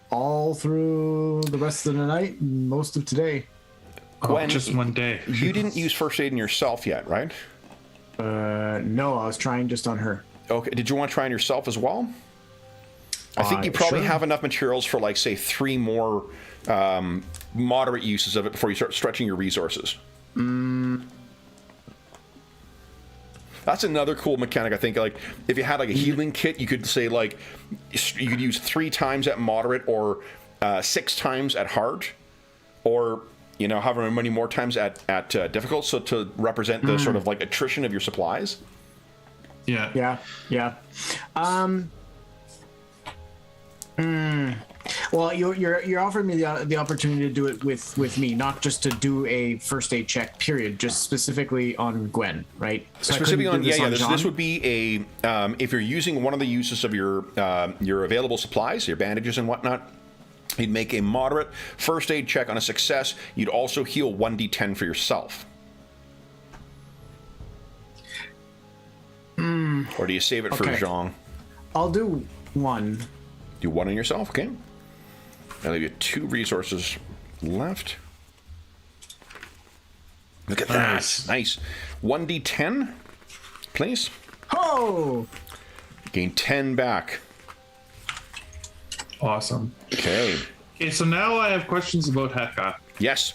All through the rest of the night, and most of today. Gwen, Just one day. You didn't use first aid on yourself yet, right? No, I was trying just on her. Okay. Did you want to try on yourself as well? I think you probably Sure. have enough materials for, like, say, 3 more moderate uses of it before you start stretching your resources. That's another cool mechanic, I think. Like, if you had, like, a healing kit, you could say, like, you could use 3 times at moderate or 6 times at hard, or, however many more times at difficult, so to represent the sort of, like, attrition of your supplies. Yeah. Yeah. Well, you're offering me the opportunity to do it with me, not just to do a first aid check. Period. Just specifically on Gwen, right? So Specifically on this this would be a if you're using one of the uses of your available supplies, your bandages and whatnot. You'd make a moderate first aid check on a success. You'd also heal 1d10 for yourself. Or do you save it for Okay. Jean? I'll do one. Do 1 on yourself, okay? I'll leave you 2 resources left. Look at that. Nice. 1d10, please. Oh! Gain 10 back. Awesome. Okay. Okay, so now I have questions about Heka. Yes.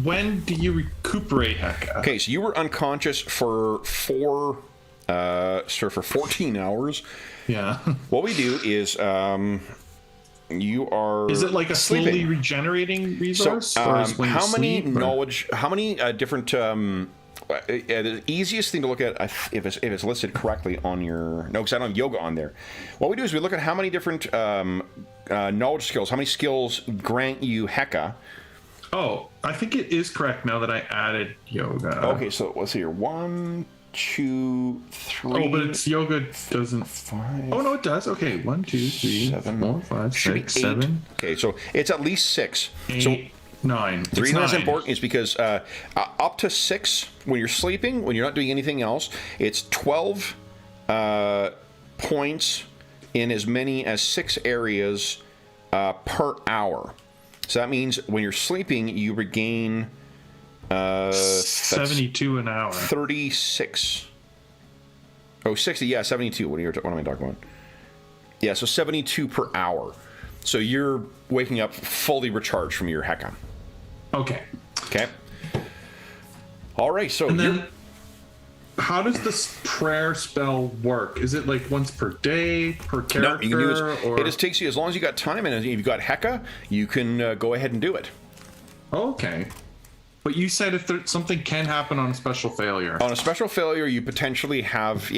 When do you recuperate Heka? Okay, so you were unconscious for 14 hours. Yeah. What we do is you are Is it like a slowly sleeping. regenerating resource? So, or is when you how many sleep, or- knowledge? How many different? The easiest thing to look at, if it's listed correctly on your because I don't have yoga on there. What we do is we look at how many different knowledge skills, how many skills grant you Heka. Oh, I think it is correct now that I added yoga. Okay, so let's see here. 1, 2, 3. Oh, but it's yoga doesn't. 5. Oh no, it does. Okay, 1, 2, 3, 7, 4, 5, should be 6, 8. 7, Okay, so it's at least 6. 8, So 9. the reason that's important is because up to 6, when you're sleeping, when you're not doing anything else, it's 12 points in as many as 6 areas per hour. So that means when you're sleeping, you regain 72 an hour. 36. Oh, 60. Yeah, 72. What am I talking about? Yeah, so 72 per hour. So you're waking up fully recharged from your Heka. Okay. Okay. All right. So And then, how does this prayer spell work? Is it like once per day, per character? no, you can do it. Or... It just takes you as long as you got time, and if you've got Heka, you can go ahead and do it. Okay. But you said if something can happen on a special failure. On a special failure, you potentially have,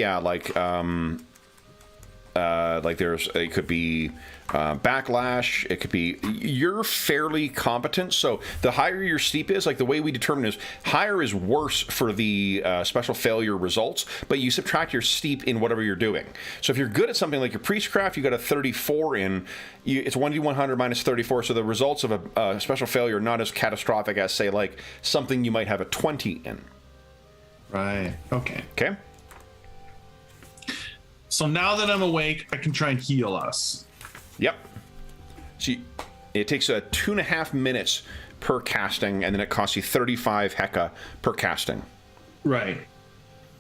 like it could be backlash. It could be, you're fairly competent. So the higher your steep is, like the way we determine is higher is worse for the special failure results, but you subtract your steep in whatever you're doing. So if you're good at something like your priestcraft, you got a 34 in, it's 1d100 minus 34. So the results of a special failure are not as catastrophic as, say, like something you might have a 20 in. Right. Okay. Okay. So now that I'm awake, I can try and heal us. Yep. So it takes 2.5 minutes per casting, and then it costs you 35 hecka per casting. Right.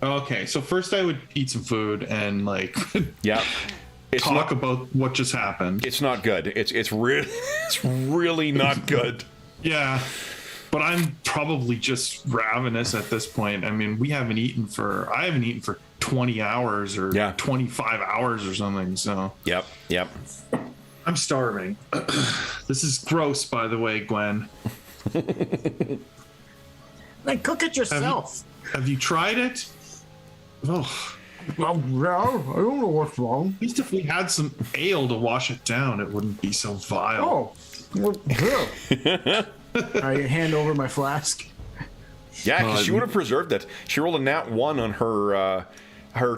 Okay. So first I would eat some food and like Yeah. talk about what just happened. It's not good. It's really not good. Yeah. But I'm probably just ravenous at this point. I mean, I haven't eaten for 20 hours or 25 hours or something. So Yep. I'm starving. This is gross, by the way, Gwen. Like, cook it yourself. Have you tried it? Oh, Well, yeah, I don't know what's wrong. at least if we had some ale to wash it down, it wouldn't be so vile. Oh, well, yeah. I hand over my flask. Yeah, because she would have preserved it. She rolled a nat 1 on her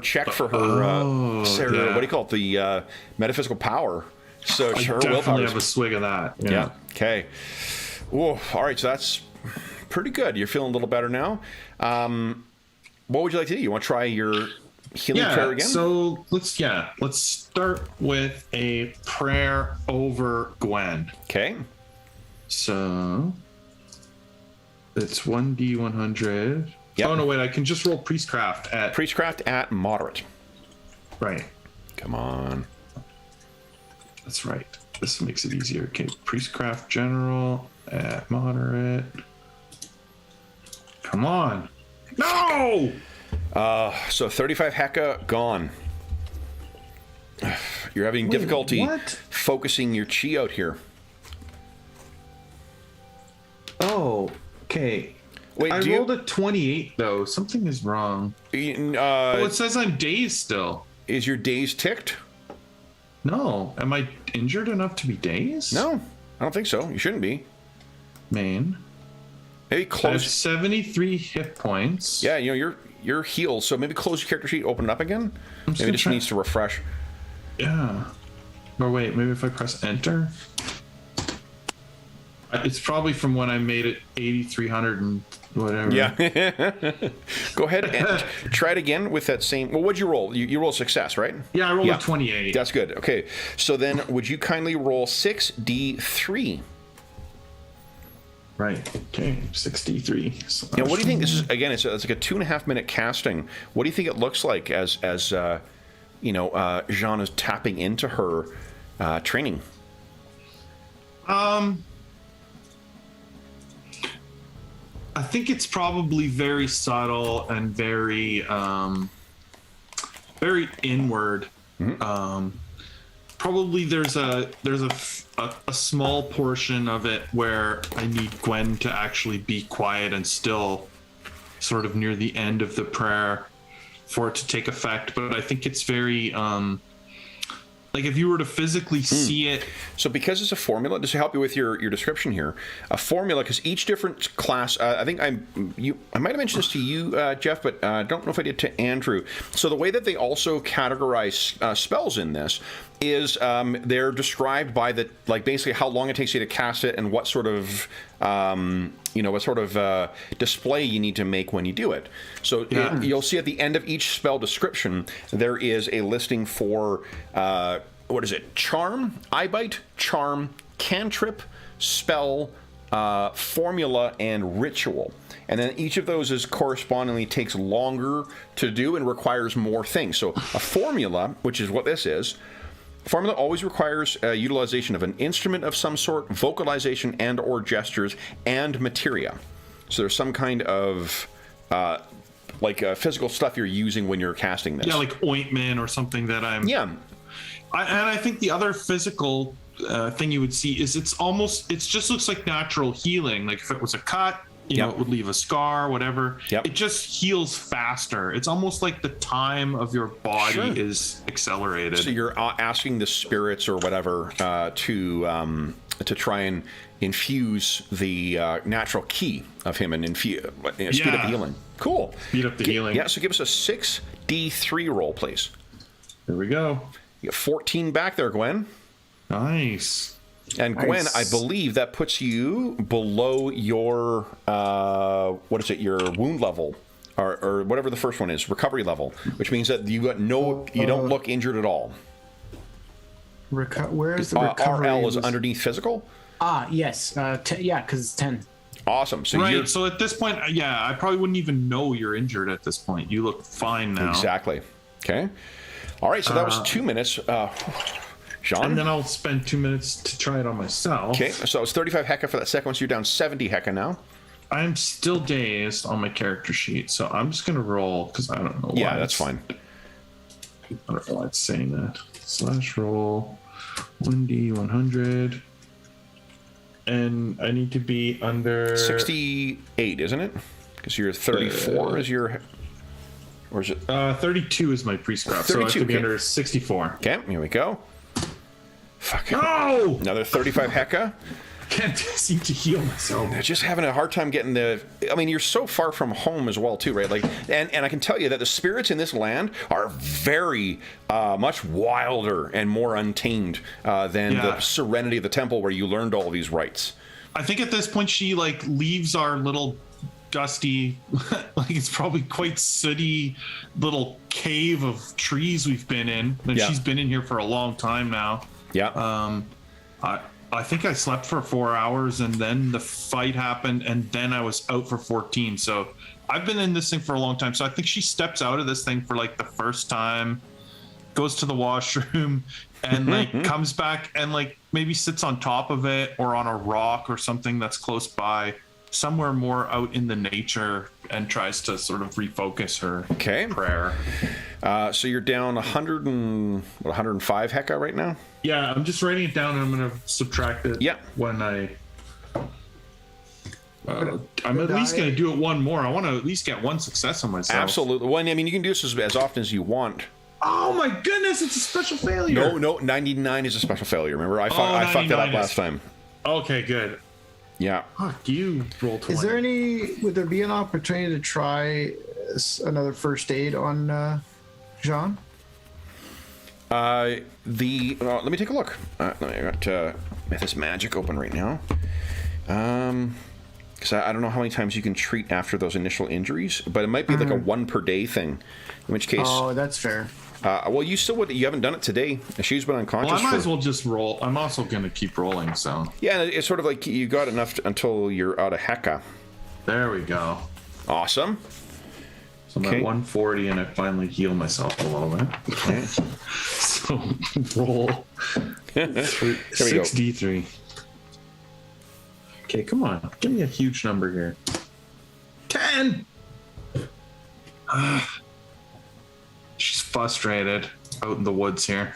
check for her Sarah, yeah. what do you call it? The metaphysical power. So I her definitely willpower. have a swig of that. Yeah. Okay. Ooh, all right. So that's pretty good. You're feeling a little better now. What would you like to do? You want to try your healing prayer again? So let's start with a prayer over Gwen. Okay. So it's 1d100. Yep. Oh no, wait! I can just roll priestcraft at Priestcraft at moderate. right. Come on. That's right. This makes it easier. Okay, priestcraft general at moderate. Come on. No! So 35 hecka gone. You're having difficulty what? focusing your chi out here. Oh, okay. Wait, I do rolled a 28 though. Something is wrong. Oh, it says I'm dazed still. Is your days ticked? No. Am I injured enough to be dazed? No, I don't think so. You shouldn't be. Main. Maybe I have close. 73 hit points. Yeah, you know you're healed. So maybe close your character sheet, open it up again. Maybe it just needs to refresh. Yeah. Or wait, maybe if I press enter. It's probably from when I made it 8,300 and whatever. Yeah. Go ahead and try it again with that same. Well, what'd you roll? You roll success, right? Yeah, I rolled a 28. That's good. Okay. So then, would you kindly roll 6d3? Right. Okay. 63. So Now, what do you think? This is again. It's like a 2.5 minute casting. What do you think it looks like as Jean is tapping into her training? I think it's probably very subtle and very very inward. Probably there's a small portion of it where I need Gwen to actually be quiet and still, sort of near the end of the prayer, for it to take effect. But I think it's very like if you were to physically see it. So because it's a formula, just to help you with your description here, a formula, because each different class, I think I might have mentioned this to you, Jeff, but I don't know if I did to Andrew. So the way that they also categorize spells in this is they're described by basically how long it takes you to cast it and what sort of display you need to make when you do it. So you'll see at the end of each spell description, there is a listing for, what is it? Charm, eyebite, charm, cantrip, spell, formula, and ritual. And then each of those is correspondingly takes longer to do and requires more things. So a formula, which is what this is, formula always requires utilization of an instrument of some sort, vocalization and or gestures, and materia. So there's some kind of physical stuff you're using when you're casting this. Yeah, like ointment or something that I'm... Yeah. And I think the other physical thing you would see is it just looks like natural healing. Like if it was a cut you know, it would leave a scar, whatever. Yep. It just heals faster. It's almost like the time of your body Sure. is accelerated. So you're asking the spirits or whatever to try and infuse the natural ki of him and speed up the healing. Cool. Speed up the healing. Yeah, so give us a 6d3 roll, please. Here we go. You get 14 back there, Gwen. Nice. And Gwen, Nice. I believe that puts you below your, what is it, your wound level, or whatever the first one is, recovery level, which means that you don't look injured at all. Where is the recovery? RL is underneath physical. Yes. Yeah, because it's 10. Awesome. So Right. you're, So at this point, yeah, I probably wouldn't even know you're injured at this point. You look fine now. exactly. Okay. All right. So that was 2 minutes. Sean? And then I'll spend 2 minutes to try it on myself. Okay. So it's 35 hecka for that second one. So you're down 70 hecka now. I'm still dazed on my character sheet, so I'm just gonna roll because I don't know why. Yeah, that's fine. I don't know why it's saying that. Slash roll 1d100. And I need to be under 68, isn't it? Because you're 34 is your... Or is it... 32 is my pre-scrap, so I have 32, to be okay. under 64. Okay, here we go. Fuck. No! Another 35 hecka. Can't seem to heal myself. Just having a hard time getting the... I mean, you're so far from home as well, too, right? Like, and I can tell you that the spirits in this land are very much wilder and more untamed than the serenity of the temple where you learned all these rites. I think at this point she like leaves our little dusty, like it's probably quite sooty little cave of trees we've been in. And Yeah. she's been in here for a long time now. Yeah. I think I slept for 4 hours and then the fight happened and then I was out for 14. So I've been in this thing for a long time. So I think she steps out of this thing for like the first time, goes to the washroom and like comes back and like maybe sits on top of it or on a rock or something that's close by, somewhere more out in the nature, and tries to sort of refocus her Okay. prayer. So you're down 105 hecka right now? Yeah, I'm just writing it down and I'm going to subtract it Yeah. when I'm at least going to do it one more. I want to at least get one success on myself. Absolutely. Well, I mean, you can do this as often as you want. Oh my goodness, it's a special failure. No, 99 is a special failure. Remember, I fucked that 99 up is- last time. Okay, good. Yeah. Fuck you, roll 20. Is there would there be an opportunity to try another first aid on Jean? Let me take a look. I got Mythus Magic open right now. Because I don't know how many times you can treat after those initial injuries, but it might be like a 1 per day thing. In which case, Oh, that's fair. well, you still would. You haven't done it today. She's been unconscious. Well, I might as well just roll. I'm also going to keep rolling, so. Yeah, it's sort of like you got enough until you're out of hecka. There we go. Awesome. So I'm Okay. at 140 and I finally heal myself a little bit. Okay. So roll There we go. 6d3. Okay, come on. Give me a huge number here. 10! She's frustrated out in the woods here.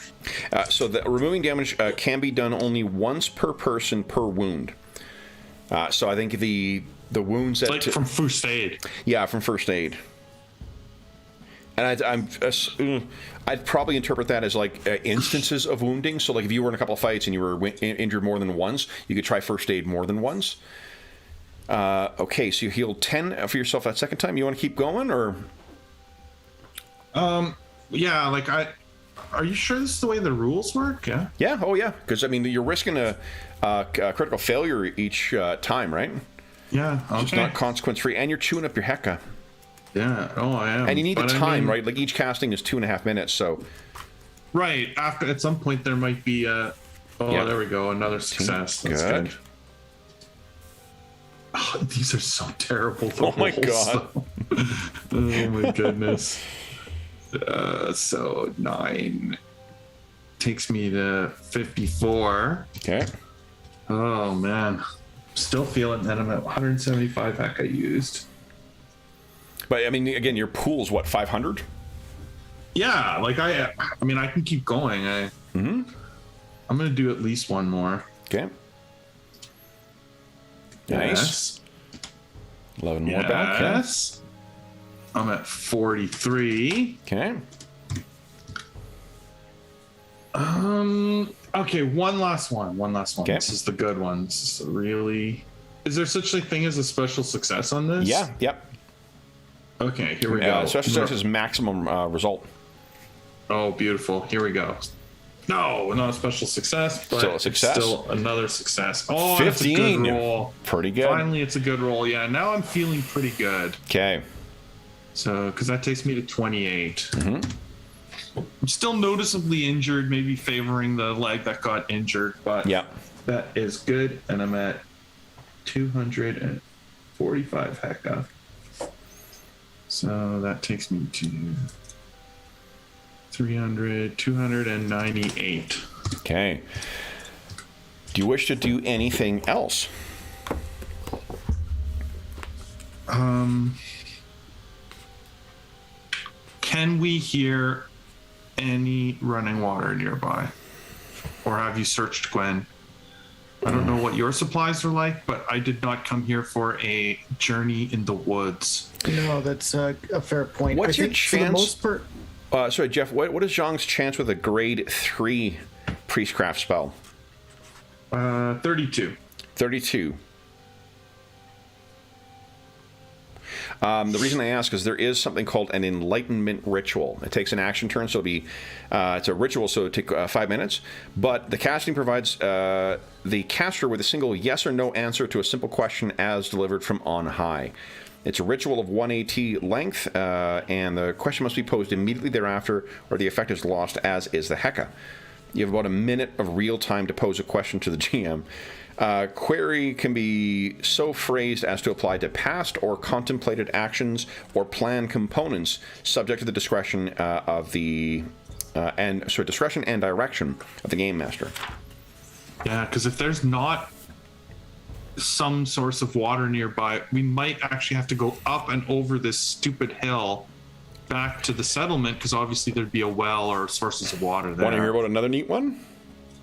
So the removing damage can be done only once per person per wound. So I think the wounds that Like from first aid. yeah, from first aid. And I'd probably interpret that as like instances of wounding. So like if you were in a couple of fights and you were injured more than once, you could try first aid more than once. Okay, so you healed 10 for yourself that second time. You want to keep going, or? Yeah, like are you sure this is the way the rules work? Yeah. Yeah. Oh yeah. Because I mean, you're risking a critical failure each time, right? Yeah. Okay. It's not consequence free, and you're chewing up your hecka. Yeah. Oh, I am. And you need the But I time, mean- right? Like each casting is 2.5 minutes, so. Right. After at some point there might be a. Oh, Yeah. there we go. Another success. That's Good. good. Oh, these are so terrible. the Oh my rolls, God. though. Oh my goodness. So 9 takes me to 54. Okay. Oh man, still feeling that I'm at 175 heck I used. But I mean, again, your pool's what, 500? Yeah, like I mean, I can keep going. I'm gonna do at least one more. Okay. Nice. Yes. 11 more back. Yes. I'm at 43. Okay. Okay, one last one. Okay. This is the good one. This is really. Is there such a thing as a special success on this? Yeah. Yep. Okay, here we go. Special success is maximum result. Oh, beautiful. Here we go. No, not a special success, but Still a success. It's still another success. Oh, 15. That's a good roll. Pretty good. Finally, it's a good roll. Yeah, now I'm feeling pretty good. Okay. So, because that takes me to 28. I'm still noticeably injured, maybe favoring the leg that got injured, but Yeah. that is good. And I'm at 245 hecka. So that takes me to 298. Okay. Do you wish to do anything else? Can we hear any running water nearby? Or have you searched Gwen? I don't know what your supplies are like, but I did not come here for a journey in the woods. No, that's a fair point. What's I your think for the chance- most part, Sorry, Jeff, what is Zhang's chance with a grade 3 priestcraft spell? 32. 32. The reason I ask is there is something called an enlightenment ritual. It takes an action turn, so it'll be it's a ritual, so it'll take 5 minutes. But the casting provides the caster with a single yes or no answer to a simple question as delivered from on high. It's a ritual of 1 AT length, and the question must be posed immediately thereafter, or the effect is lost, as is the Heka. You have about a minute of real time to pose a question to the GM. Query can be so phrased as to apply to past or contemplated actions or plan components, subject to the discretion of the discretion and direction of the game master. Yeah, because if there's not some source of water nearby, we might actually have to go up and over this stupid hill back to the settlement, because obviously there'd be a well or sources of water there. Want to hear about another neat one?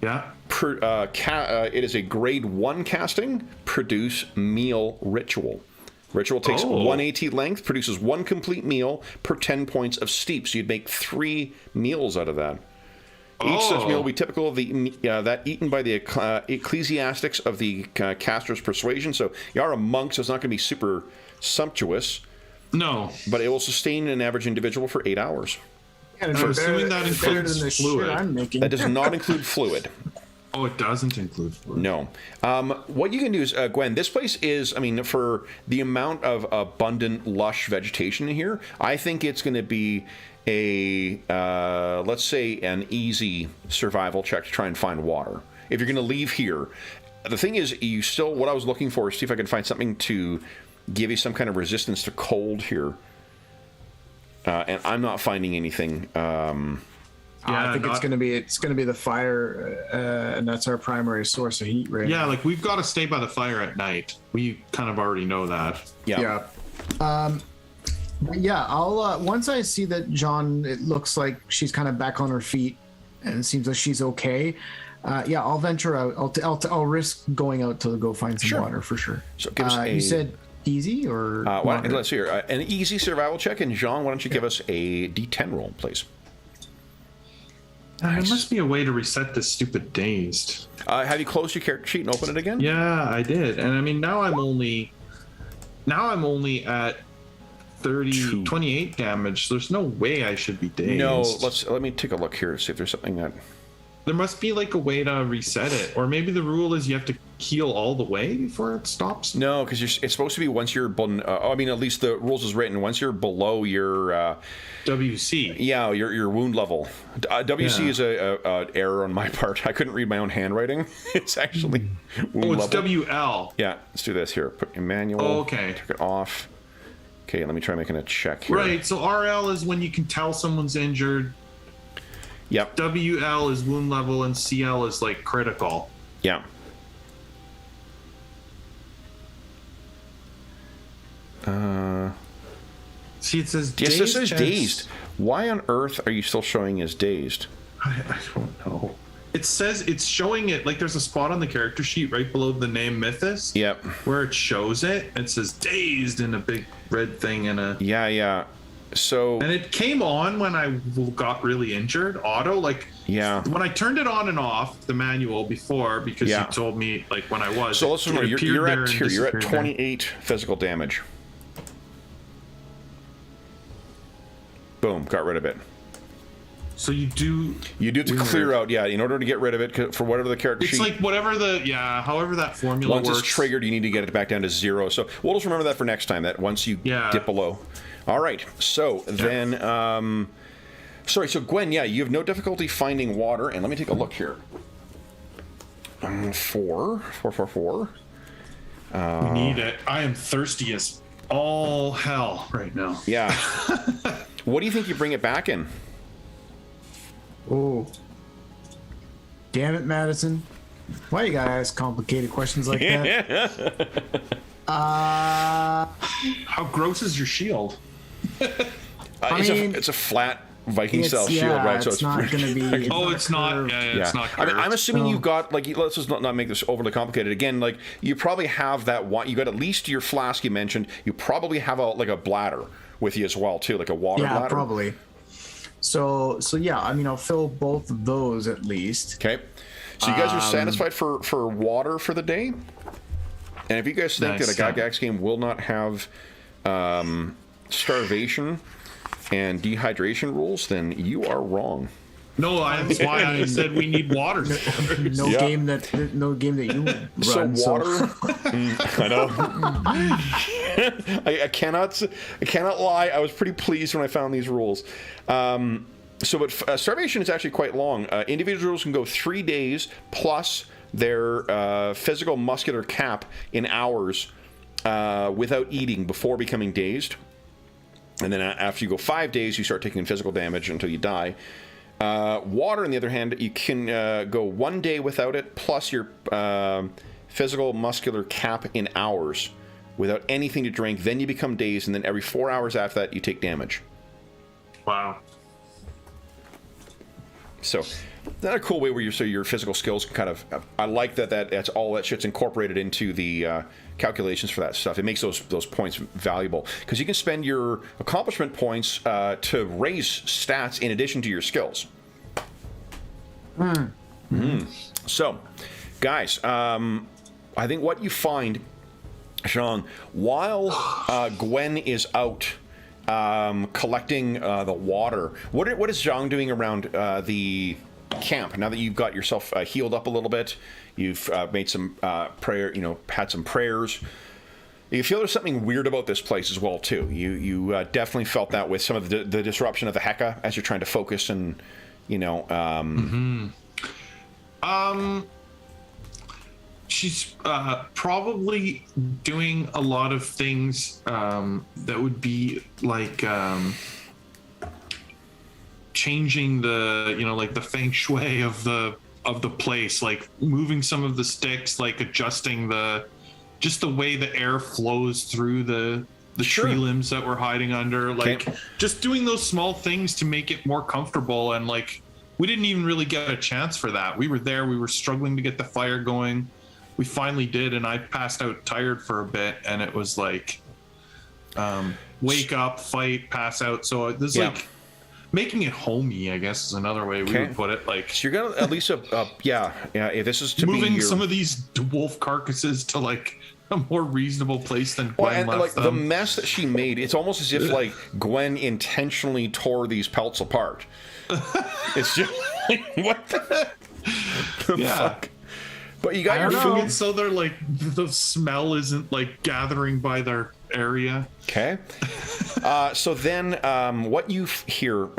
Yeah. It is a grade 1 casting, produce meal ritual. Ritual takes 1 AT length, produces 1 complete meal per 10 points of steep. So you'd make 3 meals out of that. Each such meal will be typical of that eaten by the ecclesiastics of the caster's persuasion. So you are a monk, so it's not going to be super sumptuous. No. But it will sustain an average individual for 8 hours. I'm assuming that better includes than the fluid. shit I'm making. That does not include fluid. Oh, it doesn't include fluid. No. What you can do is, Gwen, this place is, I mean, for the amount of abundant, lush vegetation in here, I think it's going to be let's say, an easy survival check to try and find water. If you're going to leave here, the thing is, what I was looking for is see if I can find something to give you some kind of resistance to cold here. And I'm not finding anything. I think it's gonna be the fire, and that's our primary source of heat right now. Yeah, like we've got to stay by the fire at night. We kind of already know that. Yeah. Yeah, I'll once I see that John, it looks like she's kind of back on her feet, and it seems like she's okay. I'll venture out. I'll risk going out to go find some water for sure. So give us you said easy or let's see here. An easy survival check, and Jean, why don't you give us a D10 roll, please? There must be a way to reset this stupid dazed. Have you closed your character sheet and opened it again? Yeah, I did. And I mean, now I'm only at 28 damage. There's no way I should be dazed. No, let me take a look here, see if there's something that... There must be like a way to reset it. Or maybe the rule is you have to heal all the way before it stops. No, because it's supposed to be once you're... I mean, at least the rules is written. Once you're below your... WC. Yeah, your wound level. WC is a error on my part. I couldn't read my own handwriting. It's actually wound it's level. WL. Yeah, let's do this here. Put in manual. Oh, okay. Take it off. Okay, let me try making a check here. Right, so RL is when you can tell someone's injured. Yep. WL is wound level, and CL is like critical. Yeah. See, it says Yes, dazed. this is dazed. Why on earth are you still showing as dazed? I don't know. It says it's showing it like there's a spot on the character sheet right below the name Mythus. Yep. Where it shows it. It says dazed in a big red thing and a. Yeah. So. And it came on when I got really injured. Auto, like. Yeah. When I turned it on and off the manual before, because you told me like when I was. So let's remember you're at 28 there. physical damage. Boom, got rid of it. So you do have to clear out, in order to get rid of it for whatever the character sheet. It's like whatever however that formula works. Once it's triggered, you need to get it back down to 0. So we'll just remember that for next time. That once you dip below. All right. So then, sorry. So Gwen, you have no difficulty finding water, and let me take a look here. 4. We need it. I am thirsty as all hell right now. Yeah. What do you think you bring it back in? Oh, damn it, Madison! Why you gotta ask complicated questions like that? How gross is your shield? It's a flat Viking style shield, right? So it's not going to be. It's not. Yeah, it's not. Curved. I'm assuming you've got let's just not make this overly complicated. Again, like you probably have that one. You got at least your flask you mentioned. You probably have a bladder with you as well too, like a water bladder. Yeah, probably. So yeah, I mean, I'll fill both of those at least. Okay. So you guys are satisfied for water for the day? And if you guys think that a Gygax game will not have starvation and dehydration rules, then you are wrong. No, that's why I said we need water. No game that you run. So water. I know. I cannot lie. I was pretty pleased when I found these rules. But starvation is actually quite long. Individuals can go 3 days plus their physical muscular cap in hours without eating before becoming dazed. And then after you go 5 days, you start taking physical damage until you die. Water, on the other hand, you can go 1 day without it, plus your physical muscular cap in hours without anything to drink. Then you become dazed, and then every 4 hours after that, you take damage. Wow. So, that's a cool way where your physical skills can kind of. I like that's all that shit's incorporated into the calculations for that stuff. It makes those points valuable because you can spend your accomplishment points to raise stats in addition to your skills. So, guys, I think what you find, Jean, while Gwen is out collecting the water, what is Jean doing around the camp now that you've got yourself healed up a little bit? You've made some prayer, had some prayers. You feel there's something weird about this place as well too. You definitely felt that with some of the disruption of the Heka as you're trying to focus and She's probably doing a lot of things that would be like changing the like the feng shui of the place, like moving some of the sticks, like adjusting the way the air flows through the tree limbs that we're hiding under, like just doing those small things to make it more comfortable. And like we didn't even really get a chance for that. We were there, we were struggling to get the fire going. We finally did, and I passed out tired for a bit, and it was like wake up, fight, pass out. So there's like making it homey, I guess, is another way we would put it. Like, so you're gonna at least if this is to moving be some of these wolf carcasses to like a more reasonable place than Gwen left like them. the mess that she made. It's almost as if like Gwen intentionally tore these pelts apart. It's just like, what the fuck? But you got your food, so they're like the smell isn't like gathering by their area. Okay. So then, what you hear,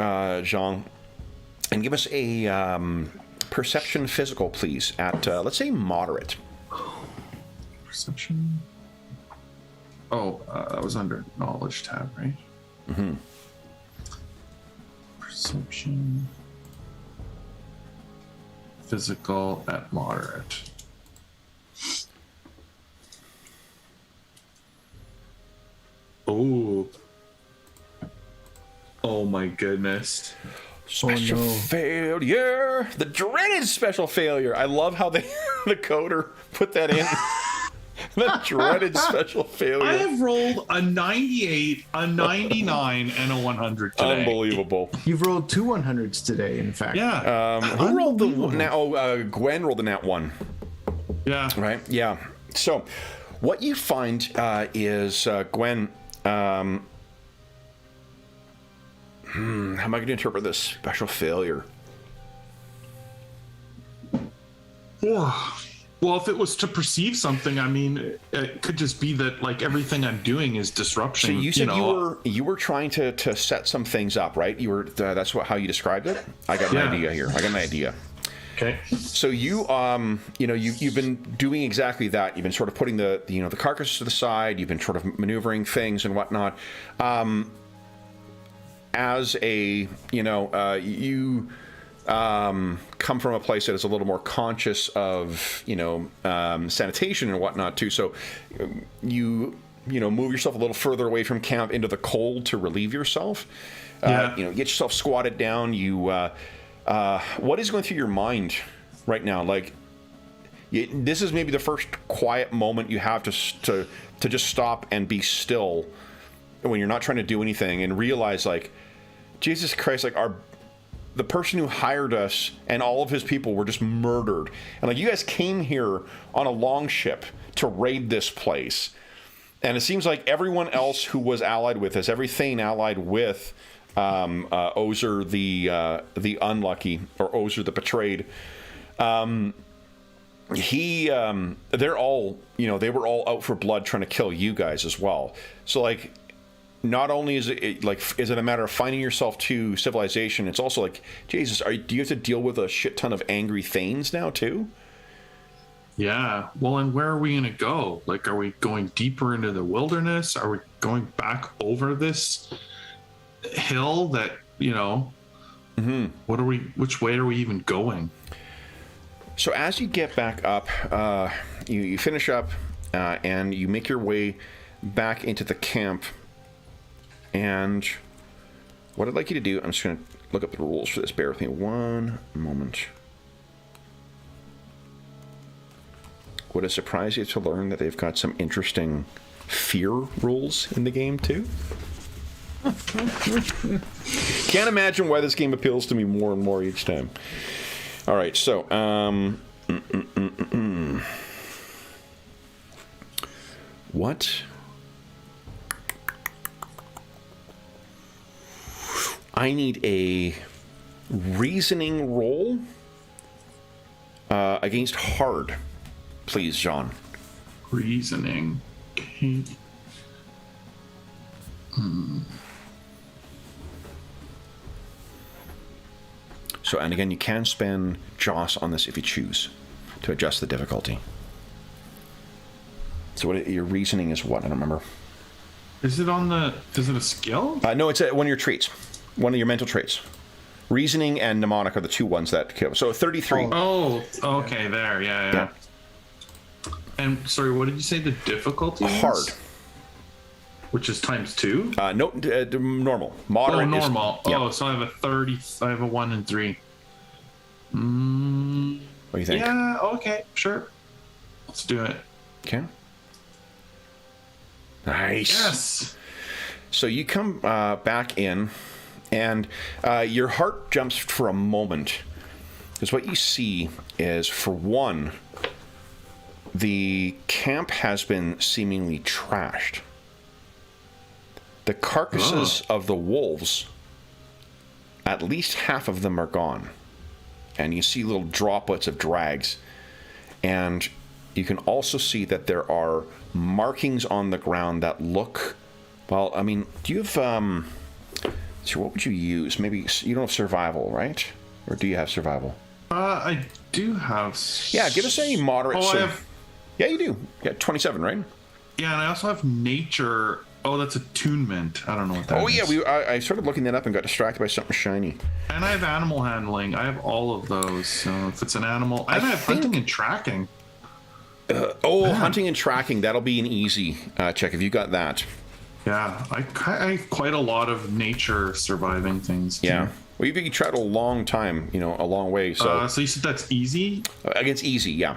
Jean, and give us a perception physical, please, at let's say moderate. Perception. Oh, that was under knowledge tab, right? Mm-hmm. Perception. Physical at moderate. Oh my goodness. Special no. failure. The dreaded special failure. I love how they the coder put that in. The dreaded special failure. I have rolled a 98, a 99, and a 100 today. Unbelievable. You've rolled 2 100s today, in fact. Yeah. Who rolled the nat? Oh, Gwen rolled the nat 1. Yeah. Right? Yeah. So, what you find is, Gwen, how am I going to interpret this special failure? Well, if it was to perceive something, I mean, it could just be that like everything I'm doing is disruption. So you said you were trying to set some things up, right? You were that's how you described it. I got an idea here. I got an idea. Okay. So you've been doing exactly that. You've been sort of putting the carcass to the side. You've been sort of maneuvering things and whatnot. As a you come from a place that is a little more conscious of sanitation and whatnot too. So you move yourself a little further away from camp into the cold to relieve yourself. Get yourself squatted down. What is going through your mind right now? Like, this is maybe the first quiet moment you have to just stop and be still when you're not trying to do anything and realize, like, Jesus Christ, like the person who hired us and all of his people were just murdered. And like, you guys came here on a longship to raid this place. And it seems like everyone else who was allied with us, every Thane allied with Ozer the unlucky, or Ozer the betrayed, they're all, they were all out for blood trying to kill you guys as well. So like, not only is it a matter of finding yourself to civilization, it's also like, Jesus, do you have to deal with a shit ton of angry Thanes now too? Yeah. Well, and where are we going to go? Like, are we going deeper into the wilderness? Are we going back over this hill that, which way are we even going? So as you get back up, you finish up and you make your way back into the camp. And what I'd like you to do, I'm just going to look up the rules for this. Bear with me one moment. Would it surprise you to learn that they've got some interesting fear rules in the game too? Can't imagine why this game appeals to me more and more each time. All right, so what? I need a reasoning roll against hard, please, John. Reasoning. Okay. So, and again, you can spend Joss on this if you choose to adjust the difficulty. So, what your reasoning is? What? I don't remember. Is it a skill? No, it's one of your traits. One of your mental traits. Reasoning and mnemonic are the two ones that kill. So 33. Oh, okay, there, yeah. And sorry, what did you say the difficulty is? Hard. Which is times 2? No, normal. Moderate. Normal. Is, so I have a 30. I have a 1 and 3. What do you think? Yeah. Okay. Sure. Let's do it. Okay. Nice. Yes. So you come back in, and your heart jumps for a moment, because what you see is, for one, the camp has been seemingly trashed. The carcasses of the wolves, at least half of them are gone. And you see little droplets of drags. And you can also see that there are markings on the ground that look... Well, I mean, do you have... so what would you use? Maybe you don't have survival, right? Or do you have survival? I do have... Yeah, give us a moderate... I have... Yeah, you do. Yeah, 27, right? Yeah, and I also have nature... Oh, that's attunement. I don't know what that is. Oh, yeah, I started looking that up and got distracted by something shiny. And I have animal handling. I have all of those. So if it's an animal... I have hunting and tracking. Hunting and tracking. That'll be an easy check if you got that. Yeah, I have quite a lot of nature surviving things, too. Yeah. Well, you've traveled a long time, a long way. So, so you said that's easy? Against easy, yeah.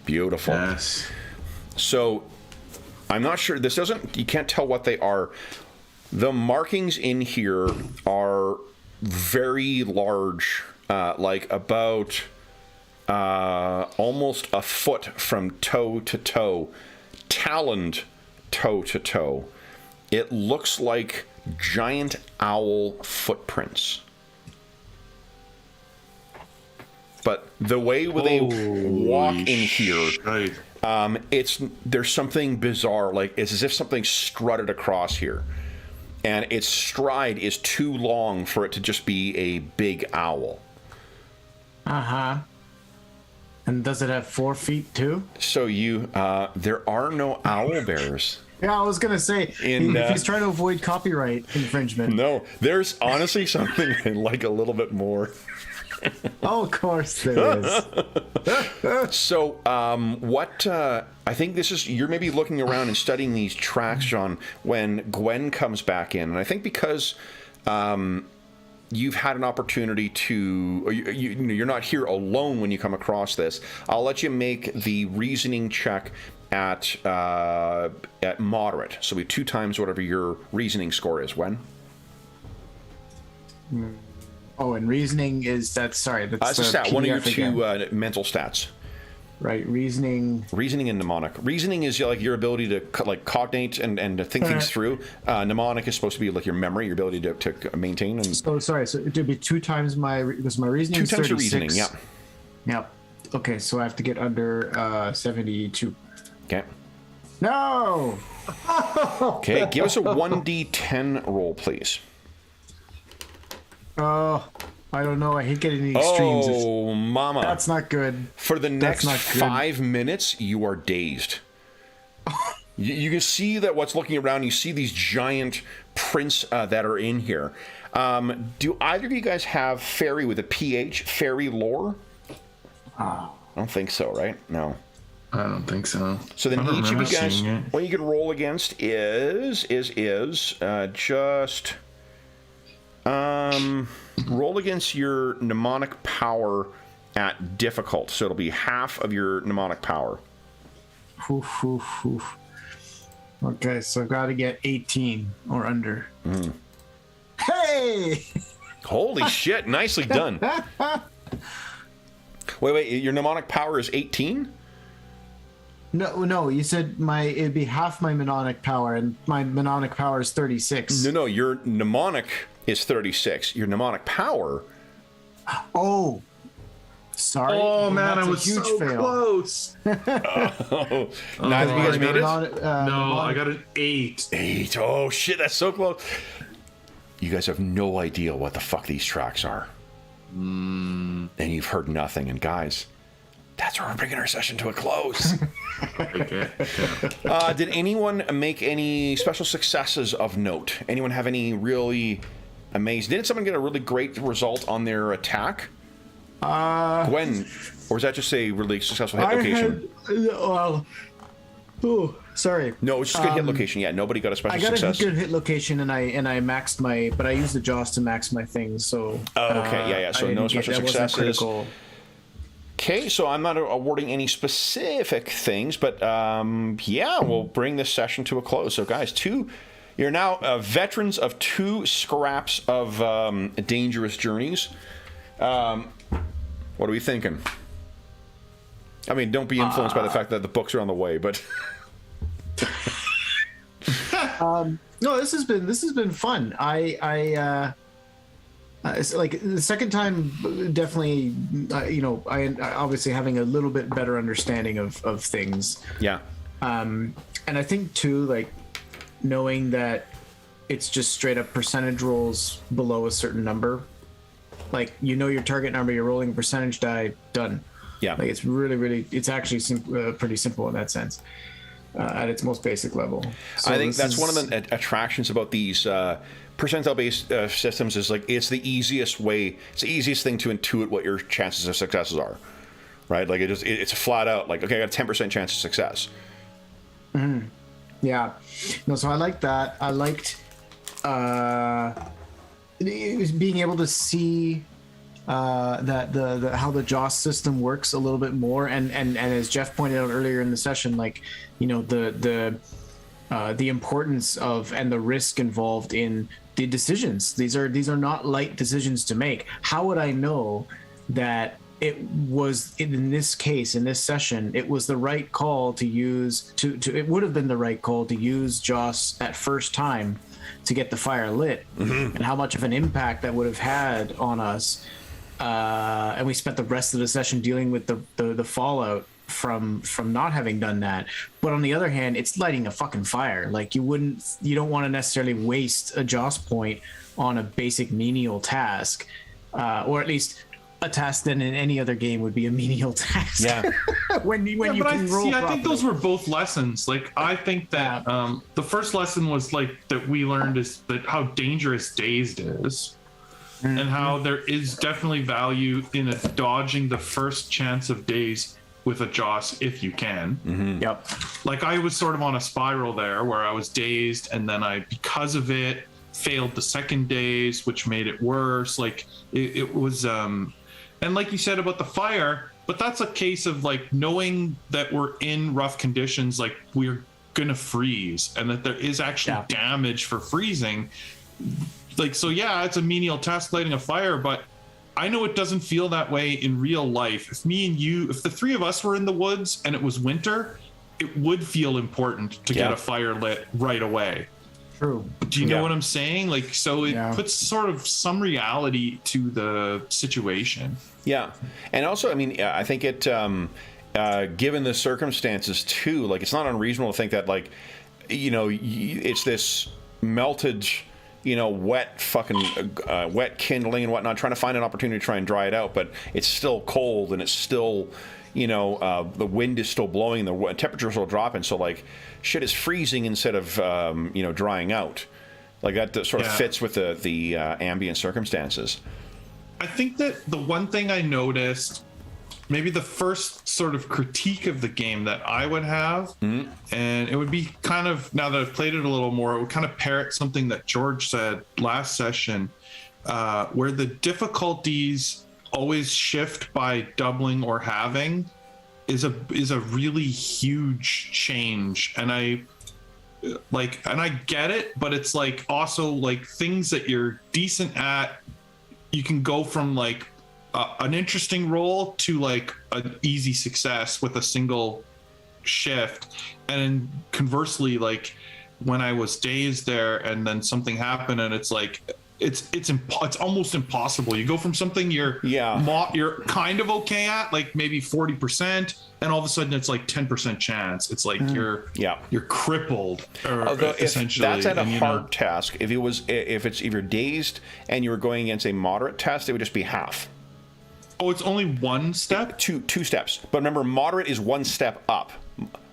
Beautiful. Yes. So, I'm not sure. You can't tell what they are. The markings in here are very large, like about almost a foot from toe to toe, taloned toe to toe. It looks like giant owl footprints. But the way they walk in here, there's something bizarre. Like, it's as if something strutted across here. And its stride is too long for it to just be a big owl. Uh-huh. And does it have 4 feet too? So there are no owl bears. Yeah, I was gonna say, if he's trying to avoid copyright infringement. No, there's honestly something like a little bit more. Oh, of course there is. So, I think you're maybe looking around and studying these tracks, John, when Gwen comes back in. And I think because you've had an opportunity to, or you're not here alone when you come across this, I'll let you make the reasoning check at moderate. So we 2 times whatever your reasoning score is. When? Oh, and reasoning is that's a stat. One of your PDF 2 mental stats. Right, reasoning and mnemonic. Reasoning is like your ability to cognate and to think things through. Mnemonic is supposed to be like your memory, your ability to maintain. And so it would be 2 times my reasoning. 2 times your reasoning. Yeah. Yep. Okay, so I have to get under 72. Okay. No. Okay, give us a 1d10 roll, please. Oh, I don't know. I hate getting the extremes. Oh, mama. That's not good. For the next 5 minutes, you are dazed. You can see that what's looking around, you see these giant prints that are in here. Do either of you guys have fairy with a PH, fairy lore? I don't think so, right? No. I don't think so. So then each of you guys, what you can roll against is just... roll against your mnemonic power at difficult. So it'll be half of your mnemonic power. Okay, so I've got to get 18 or under. Hey! Holy shit, nicely done. Wait, your mnemonic power is 18? No, you said it'd be half my mnemonic power, and my mnemonic power is 36. No, your mnemonic is 36. Your mnemonic power... Oh, sorry. Oh, man, I was huge so fail. close. Neither of you guys made it? No, I got an 8. 8. Oh, shit, that's so close. You guys have no idea what the fuck these tracks are. And you've heard nothing. And guys, that's where we're bringing our session to a close. Okay. Did anyone make any special successes of note? Anyone have any really amazing... Didn't someone get a really great result on their attack? Gwen, or was that just a really successful hit location? Sorry. No, it was just a good hit location. Yeah, nobody got a special success. I got a good hit location, and I maxed but I used the jaws to max my things. So. Okay, yeah. So no special successes. Okay, so I'm not awarding any specific things, but we'll bring this session to a close. So, guys, you're now veterans of 2 scraps of dangerous journeys. What are we thinking? I mean, don't be influenced by the fact that the books are on the way, but. No, this has been fun. It's like the second time, definitely. I obviously having a little bit better understanding of things. Yeah. And I think too, like knowing that it's just straight up percentage rolls below a certain number. Like your target number, you're rolling a percentage die, done. Yeah. Like it's really, it's actually pretty simple in that sense. At its most basic level. So I think that's one of the attractions about these percentile-based systems is like it's the easiest thing to intuit what your chances of successes are, right? Like it's flat out like, okay, I got a 10% chance of success. Mm-hmm. Yeah. No, so I like that. I liked being able to see that the how the JOS system works a little bit more, and as Jeff pointed out earlier in the session, like, you know, the importance of and the risk involved in the decisions. These are not light decisions to make. How would I know that it was, in this case, in this session, it was the right call to use it would have been the right call to use JOS that first time to get the fire lit, and how much of an impact that would have had on us, and we spent the rest of the session dealing with the fallout from not having done that. But on the other hand, it's lighting a fucking fire. Like, you don't want to necessarily waste a JOS point on a basic menial task, or at least a task that in any other game would be a menial task. Yeah. when you can roll I think those were both lessons. Like, I think that the first lesson was like that we learned is that how dangerous dazed is, and how there is definitely value in dodging the first chance of daze with a JOS if you can. Yep. Like, I was sort of on a spiral there where I was dazed, and then I, because of it, failed the second daze, which made it worse. Like, it was and like you said about the fire, but that's a case of like knowing that we're in rough conditions, like we're gonna freeze, and that there is actually damage for freezing. Like, so yeah, it's a menial task lighting a fire, but I know it doesn't feel that way in real life. If the three of us were in the woods and it was winter, it would feel important to get a fire lit right away. True. Do you know what I'm saying? Like, so it puts sort of some reality to the situation. Yeah. And also, I mean, I think it, given the circumstances too, like, it's not unreasonable to think that, like, you know, it's this melted, you know, wet kindling and whatnot, trying to find an opportunity to try and dry it out, but it's still cold, and it's still, you know, the wind is still blowing, the temperature is still dropping, so like shit is freezing instead of you know, drying out. Like, that sort of fits with the ambient circumstances. I think that the one thing I noticed, maybe the first sort of critique of the game that I would have, and it would be kind of, now that I've played it a little more, it would kind of parrot something that George said last session, where the difficulties always shift by doubling or halving is a really huge change. And I get it, but it's like also like things that you're decent at, you can go from like an interesting roll to like an easy success with a single shift. And conversely, like when I was dazed there and then something happened, and it's like it's almost impossible. You go from something you're kind of okay at, like maybe 40%, and all of a sudden it's like 10% chance. It's like you're crippled, essentially. That's at a hard task. If you're dazed and you were going against a moderate test, it would just be half. Oh, it's only one step? Two steps. But remember, moderate is one step up.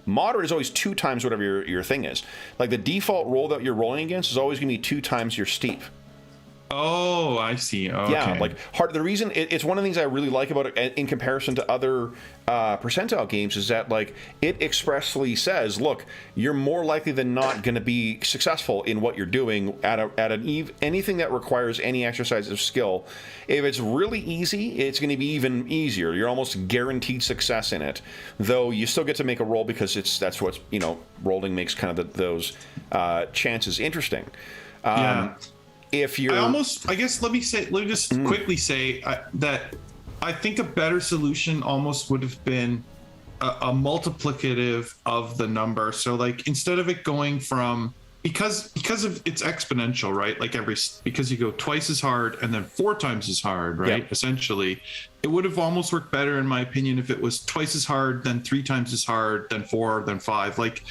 Moderate is always 2 times whatever your thing is. Like, the default roll that you're rolling against is always going to be 2 times your steep. Oh, I see. Okay. Yeah, like hard. The reason it's one of the things I really like about it in comparison to other percentile games is that, like, it expressly says, look, you're more likely than not going to be successful in what you're doing at anything that requires any exercise of skill. If it's really easy, it's going to be even easier. You're almost guaranteed success in it, though you still get to make a roll because that's what's, you know, rolling makes kind of those chances interesting. If you're, I guess let me just quickly say that I think a better solution almost would have been a multiplicative of the number. So, like, instead of it going from, because of it's exponential, right? Like because you go twice as hard and then 4 times as hard, right? Yep. Essentially, it would have almost worked better, in my opinion, if it was twice as hard, then 3 times as hard, then 4, then 5, like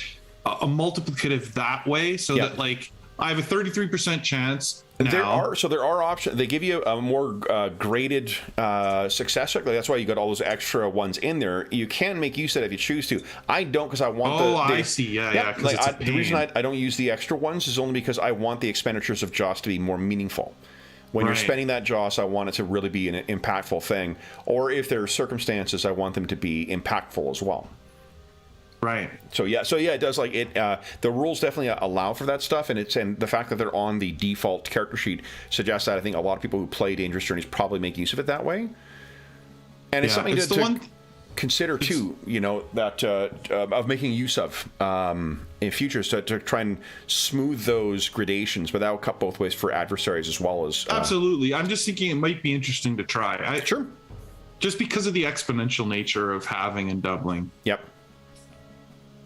a multiplicative that way, so that, like, I have a 33% chance. Now. There are options. They give you a more graded success rate. Like, that's why you got all those extra ones in there. You can make use of it if you choose to. I don't, because I want I see. Yeah. Like, the reason I don't use the extra ones is only because I want the expenditures of JOS to be more meaningful. When you're spending that JOS, I want it to really be an impactful thing. Or if there are circumstances, I want them to be impactful as well. Right. So yeah, it does like it. The rules definitely allow for that stuff, and the fact that they're on the default character sheet suggests that I think a lot of people who play Dangerous Journeys probably make use of it that way. And it's something to consider too. You know, that of making use of in future, so to try and smooth those gradations, but that will cut both ways for adversaries as well as. Absolutely, I'm just thinking it might be interesting to try. Sure. Just because of the exponential nature of halving and doubling. Yep.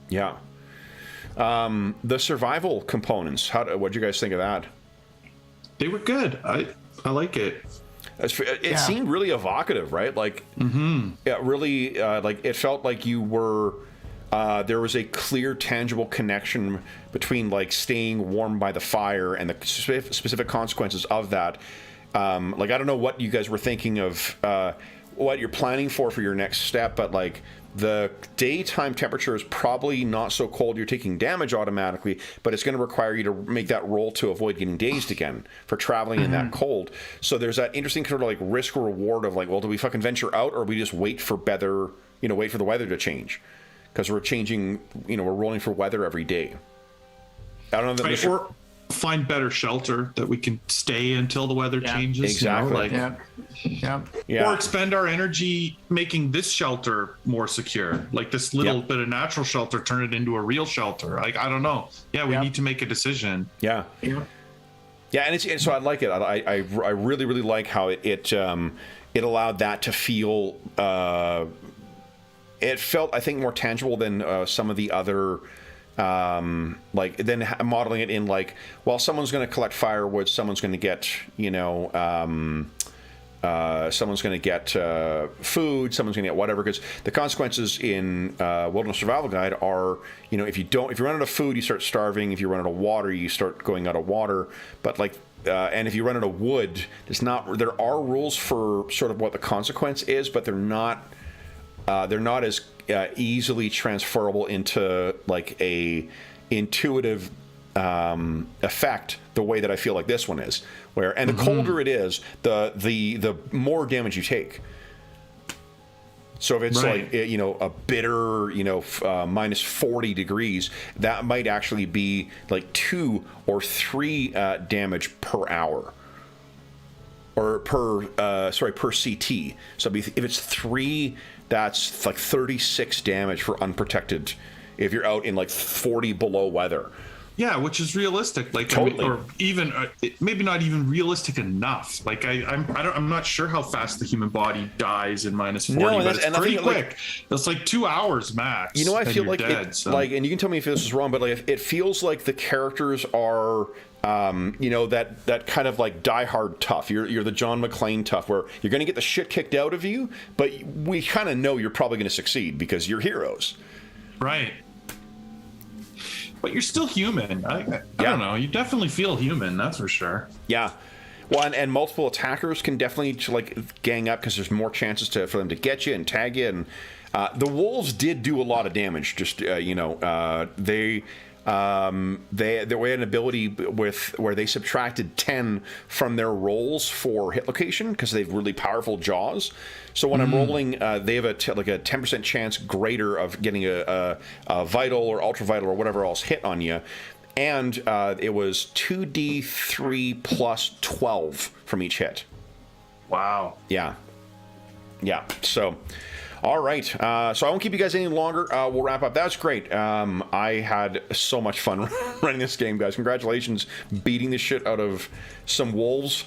Yeah. The survival components. What do you guys think of that? They were good. I like it. It seemed really evocative, right? Like, it really, like it felt like you were. There was a clear, tangible connection between like staying warm by the fire and the specific consequences of that. Like, I don't know what you guys were thinking of, what you're planning for your next step, but like. The daytime temperature is probably not so cold you're taking damage automatically, but it's going to require you to make that roll to avoid getting dazed again for traveling in that cold. So there's that interesting kind of like risk or reward of like, well, do we fucking venture out or we just wait for wait for the weather to change? Because we're changing, we're rolling for weather every day. I don't know that or find better shelter that we can stay until the weather changes. Exactly. Or expend our energy making this shelter more secure. Like this little bit of natural shelter, turn it into a real shelter. Like, I don't know. Yeah, we need to make a decision. Yeah, and so I like it. I really, really like how it allowed that to feel. It felt, I think, more tangible than some of the other. Like then modeling it in like, well, someone's going to collect firewood, someone's going to get someone's going to get food, someone's going to get whatever, because the consequences in Wilderness Survival Guide are, if you run out of food, you start starving. If you run out of water, you start going out of water. But like, and if you run out of wood, there are rules for sort of what the consequence is, but they're not as easily transferable into like a intuitive effect the way that I feel like this one is, where the colder it is, the more damage you take. So if it's like a bitter minus 40 degrees, that might actually be like 2 or 3 damage per hour. Or per CT. So if it's 3, that's like 36 damage for unprotected if you're out in like 40 below weather. Yeah, which is realistic. Like, totally. Or even maybe not even realistic enough. Like, I'm not sure how fast the human body dies in minus 40, but it's pretty quick. It's like 2 hours max. I feel like dead, like, and you can tell me if this is wrong, but like it feels like the characters are. That kind of like die hard tough. You're the John McClane tough, where you're going to get the shit kicked out of you, but we kind of know you're probably going to succeed because you're heroes. Right. But you're still human. I don't know. You definitely feel human. That's for sure. Yeah. Well, and multiple attackers can definitely like gang up because there's more chances for them to get you and tag you. And the wolves did do a lot of damage. Just they had an ability where they subtracted 10 from their rolls for hit location because they have really powerful jaws. So when I'm rolling, they have a 10% chance greater of getting a vital or ultra vital or whatever else hit on you. And it was 2d3 plus 12 from each hit. Wow. Yeah. So. All right, so I won't keep you guys any longer. We'll wrap up. That's great. I had so much fun running this game, guys. Congratulations, beating the shit out of some wolves.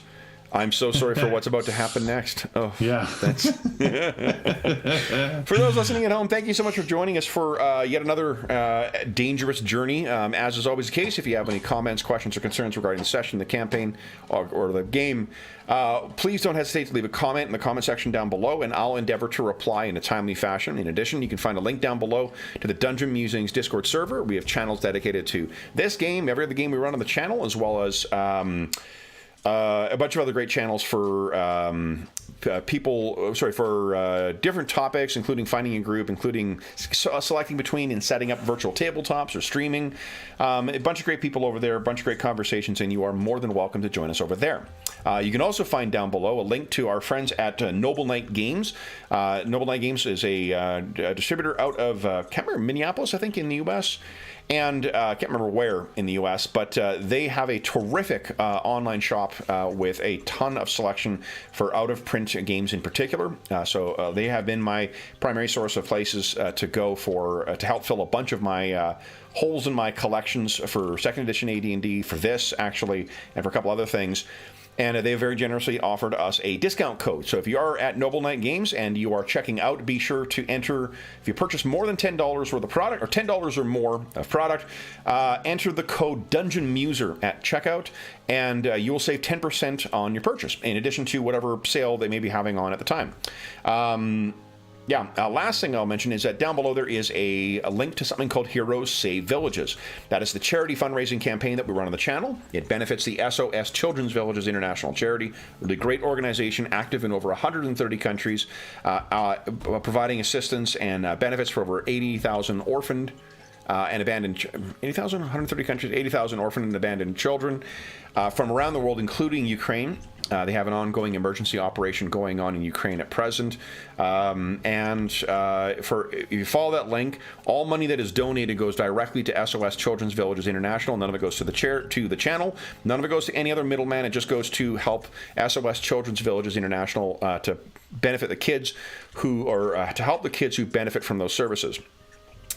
I'm so sorry for what's about to happen next. Oh, yeah. That's for those listening at home, thank you so much for joining us for yet another dangerous journey. As is always the case, if you have any comments, questions, or concerns regarding the session, the campaign, or the game, please don't hesitate to leave a comment in the comment section down below, and I'll endeavor to reply in a timely fashion. In addition, you can find a link down below to the Dungeon Musings Discord server. We have channels dedicated to this game, every other game we run on the channel, as well as a bunch of other great channels for different topics, including finding a group, including selecting between and setting up virtual tabletops or streaming. A bunch of great people over there, a bunch of great conversations, and you are more than welcome to join us over there. You can also find down below a link to our friends at Noble Knight Games. Noble Knight Games is a distributor out of, can't remember, Minneapolis, I think, in the U.S., and I can't remember where in the U.S., but they have a terrific online shop with a ton of selection for out-of-print games in particular. So they have been my primary source of places to go for to help fill a bunch of my holes in my collections for second edition AD&D, for this actually, and for a couple other things. And they have very generously offered us a discount code. So if you are at Noble Knight Games and you are checking out, be sure to enter, if you purchase more than $10 worth of product, or $10 or more of product, enter the code Dungeon Muser at checkout, and you will save 10% on your purchase, in addition to whatever sale they may be having on at the time. Last thing I'll mention is that down below there is a link to something called Heroes Save Villages. That is the charity fundraising campaign that we run on the channel. It benefits the SOS Children's Villages International Charity, really great organization, active in over 130 countries, providing assistance and benefits for over 80,000 orphaned and abandoned, 80,000, 130 countries, 80,000 orphaned and abandoned children from around the world, including Ukraine. They have an ongoing emergency operation going on in Ukraine at present. If you follow that link, all money that is donated goes directly to SOS Children's Villages International. None of it goes to the channel. None of it goes to any other middleman. It just goes to help SOS Children's Villages International to benefit the kids to help the kids who benefit from those services.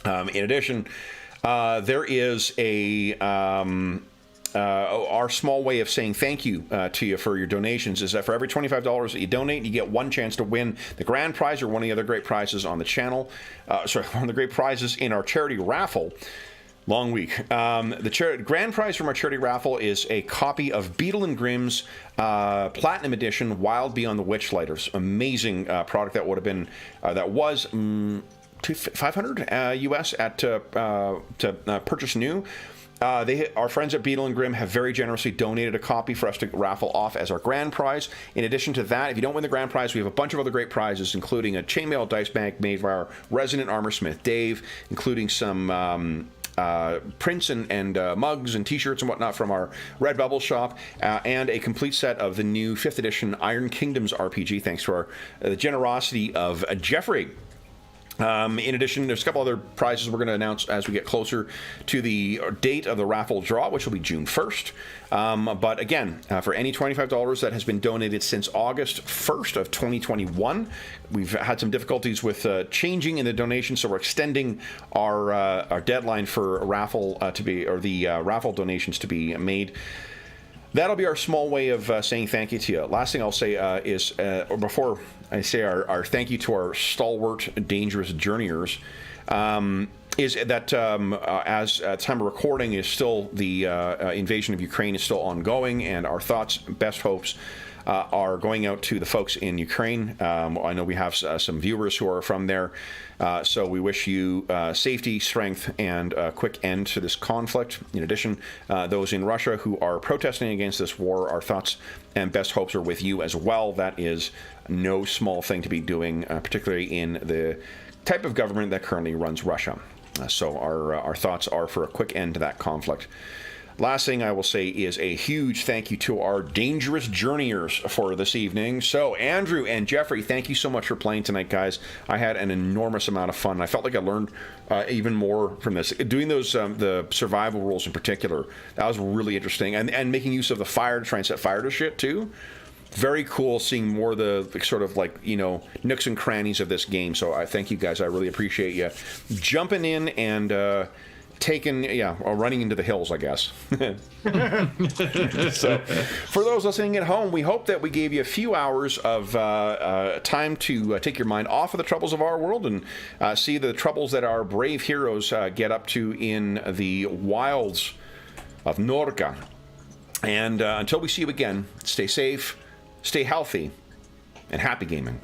In addition, there is our small way of saying thank you to you for your donations is that for every $25 that you donate, you get one chance to win the grand prize or one of the other great prizes on the channel. One of the great prizes in our charity raffle. Long week. The grand prize from our charity raffle is a copy of Beetle and Grimm's Platinum Edition Wild Beyond the Witchlighters. Amazing product that would have been, that was $500 US to purchase new. Our friends at Beetle and Grimm have very generously donated a copy for us to raffle off as our grand prize. In addition to that, if you don't win the grand prize, we have a bunch of other great prizes, including a chainmail dice bag made by our resident armorsmith Dave, including some prints and mugs and t-shirts and whatnot from our Redbubble shop, and a complete set of the new 5th edition Iron Kingdoms RPG, thanks to the generosity of Jeffrey. In addition, there's a couple other prizes we're going to announce as we get closer to the date of the raffle draw, which will be June 1st. But again, for any $25 that has been donated since August 1st of 2021, we've had some difficulties with changing in the donation, so we're extending our deadline for a raffle raffle donations to be made. That'll be our small way of saying thank you to you. Last thing I'll say is, or before I say our thank you to our stalwart, dangerous journeyers, is that as at time of recording, is still the invasion of Ukraine is still ongoing, and our thoughts, best hopes are going out to the folks in Ukraine. I know we have some viewers who are from there, so we wish you safety, strength, and a quick end to this conflict. In addition, those in Russia who are protesting against this war, our thoughts and best hopes are with you as well. That is no small thing to be doing, particularly in the type of government that currently runs Russia. So our thoughts are for a quick end to that conflict. Last thing I will say is a huge thank you to our dangerous journeyers for this evening. So, Andrew and Jeffrey, thank you so much for playing tonight, guys. I had an enormous amount of fun. I felt like I learned even more from this. Doing those, the survival rules in particular, that was really interesting. And making use of the fire to try and set fire to shit, too. Very cool seeing more of the sort of like, nooks and crannies of this game. So I thank you guys. I really appreciate you jumping in and running into the hills, I guess. So, for those listening at home, we hope that we gave you a few hours of time to take your mind off of the troubles of our world and see the troubles that our brave heroes get up to in the wilds of Norka. And until we see you again, stay safe, stay healthy, and happy gaming.